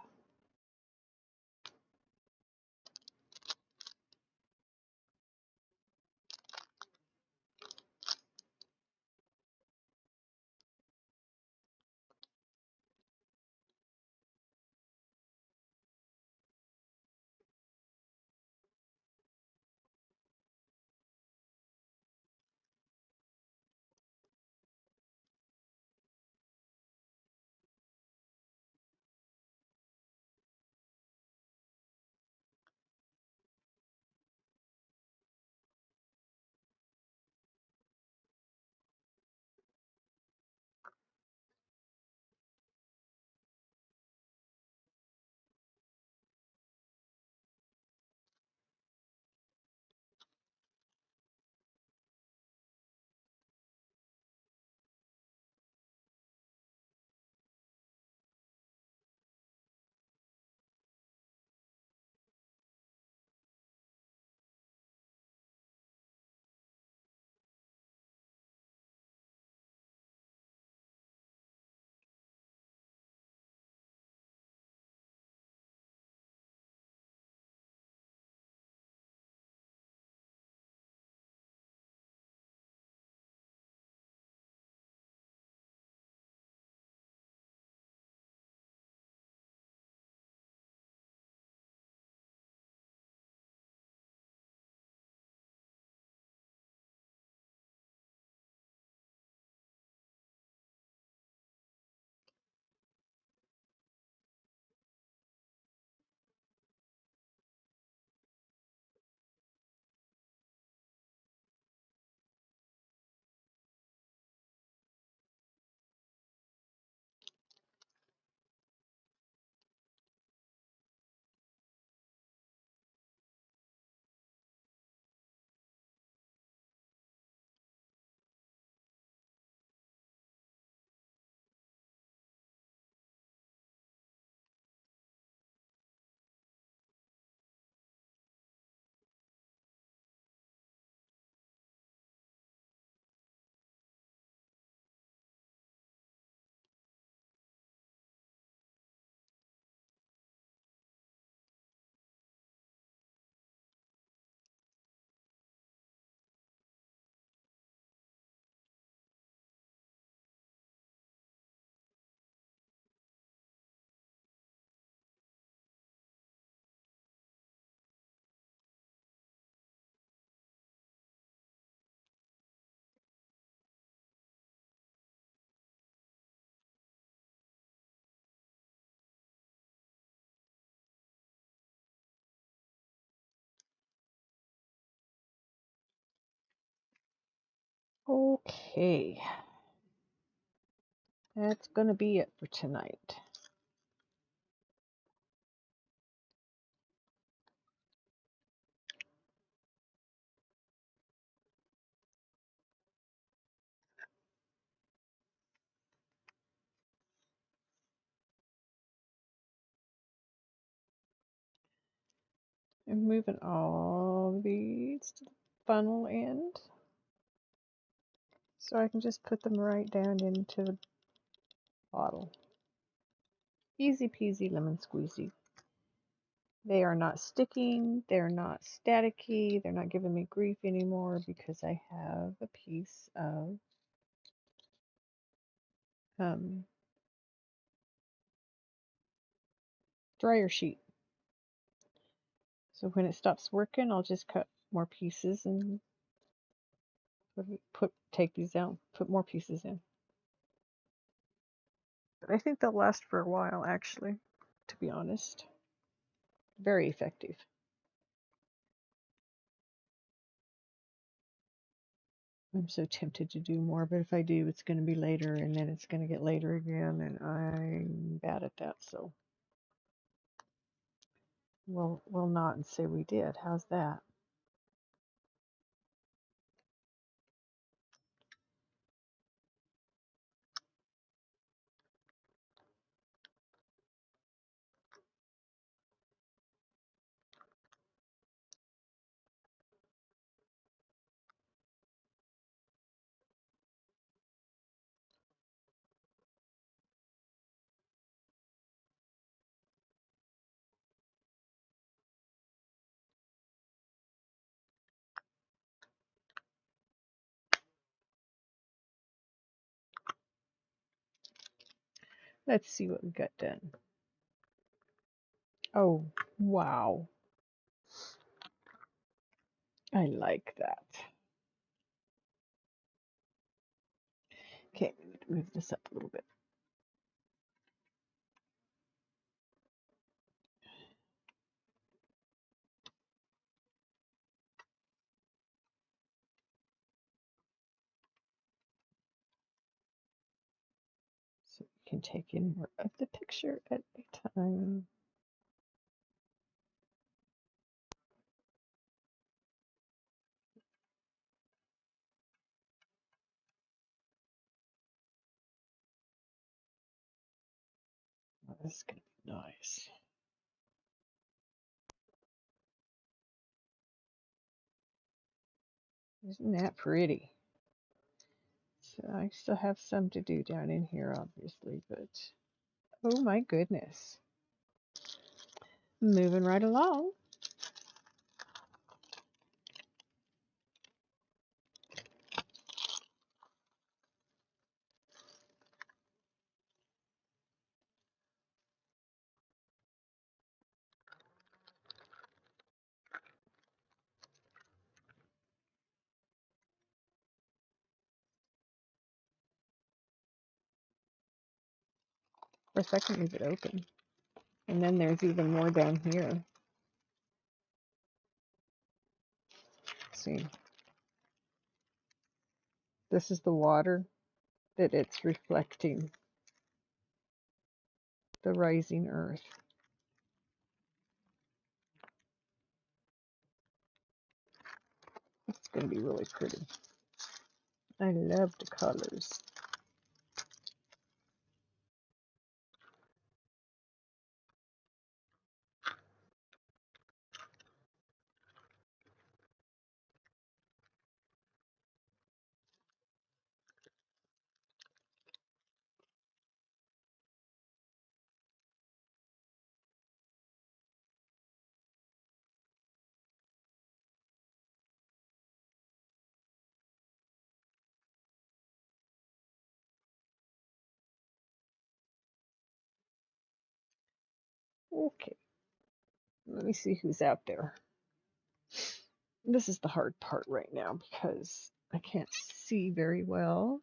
Okay, that's going to be it for tonight. I'm moving all these to the funnel end so I can just put them right down into the bottle. Easy peasy lemon squeezy. They are not sticking, they're not staticky, they're not giving me grief anymore because I have a piece of dryer sheet. So when it stops working, I'll just cut more pieces and take these out, put more pieces in. But I think they'll last for a while, actually, to be honest. Very effective. I'm so tempted to do more, but if I do, it's going to be later, and then it's going to get later again, and I'm bad at that, so we'll not and say we did. How's that? Let's see what we got done. Oh, wow. I like that. Okay, move this up a little bit. So we can take in more of the picture at a time. Oh, this is going to be nice. Isn't that pretty? So I still have some to do down in here, obviously, but oh my goodness. Moving right along. For a second, leave it open. And then there's even more down here. See, this is the water that it's reflecting, the rising earth. It's going to be really pretty. I love the colors. Okay, let me see who's out there. This is the hard part right now because I can't see very well.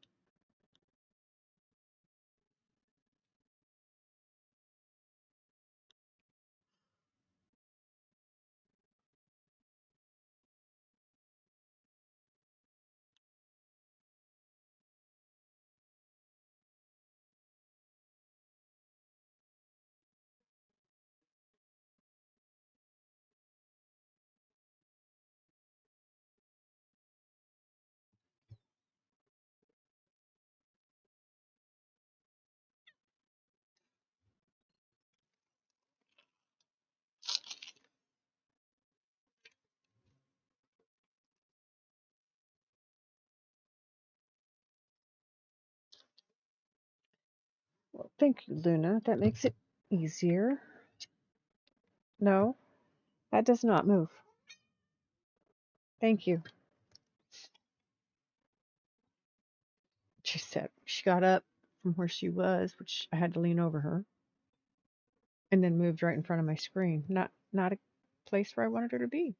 Well, thank you, Luna. That makes it easier. No, that does not move. Thank you. She said she got up from where she was, which I had to lean over her, and then moved right in front of my screen. Not a place where I wanted her to be.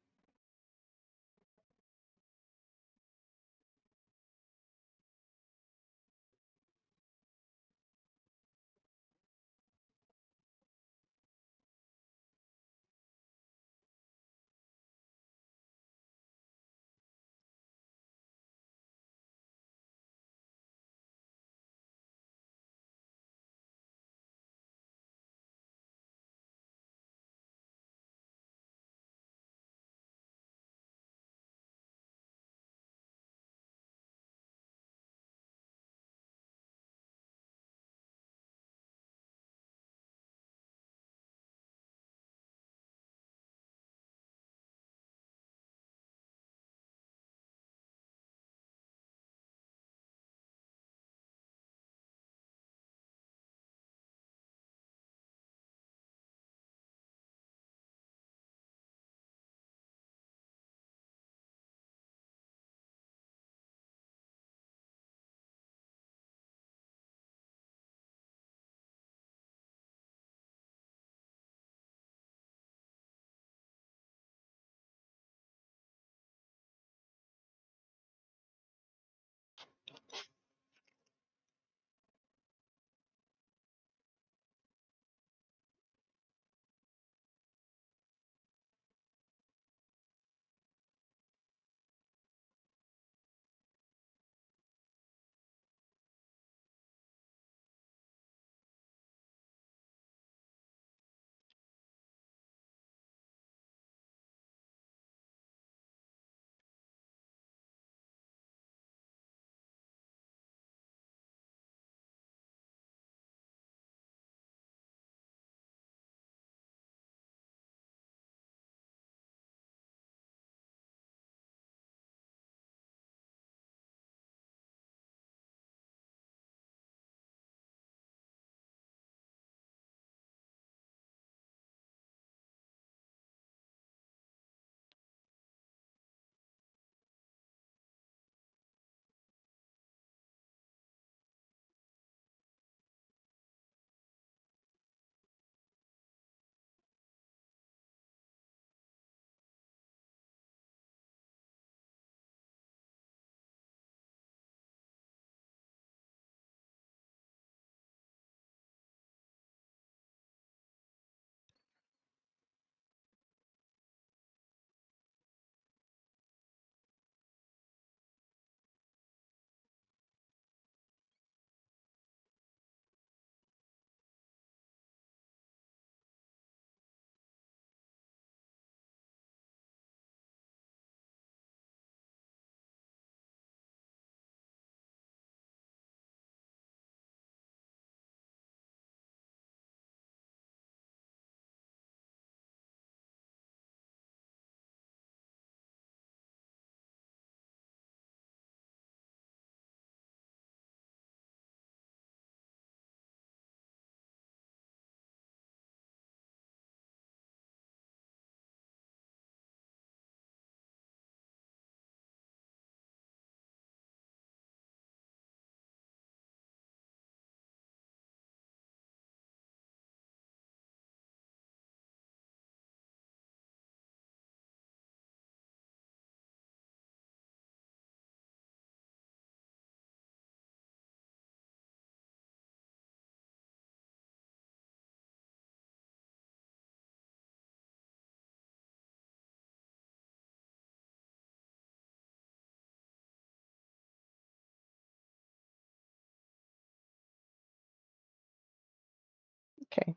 Okay,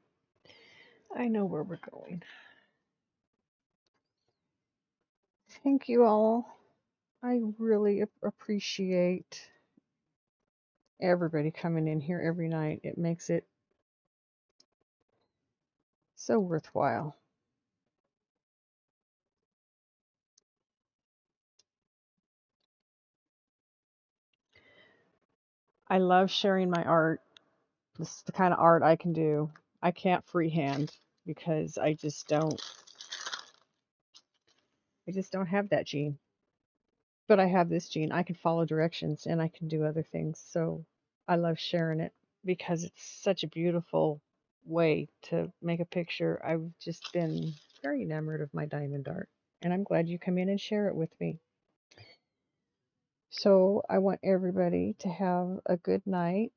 I know where we're going. Thank you all. I really appreciate everybody coming in here every night. It makes it so worthwhile. I love sharing my art. This is the kind of art I can do. I can't freehand because I just don't have that gene. But I have this gene. I can follow directions and I can do other things. So I love sharing it because it's such a beautiful way to make a picture. I've just been very enamored of my diamond art, and I'm glad you come in and share it with me. So I want everybody to have a good night.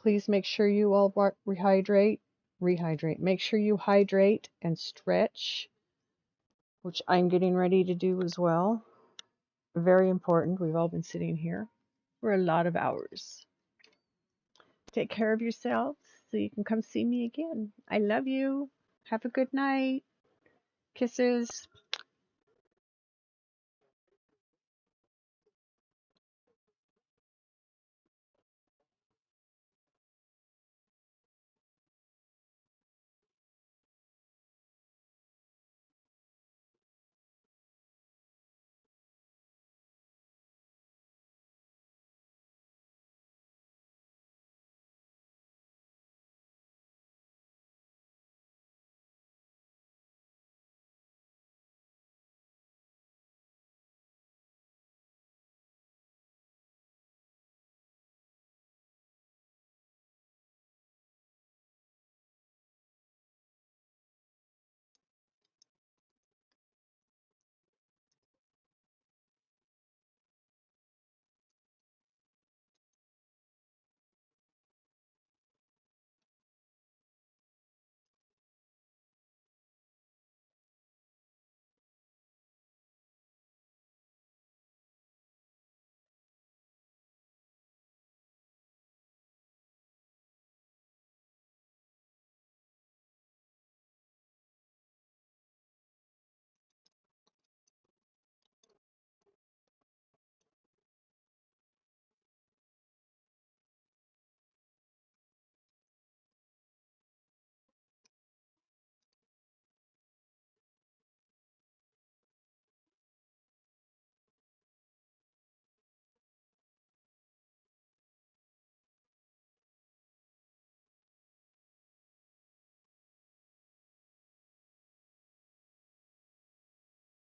Please make sure you all rehydrate. Make sure you hydrate and stretch, which I'm getting ready to do as well. Very important. We've all been sitting here for a lot of hours. Take care of yourselves so you can come see me again. I love you. Have a good night. Kisses.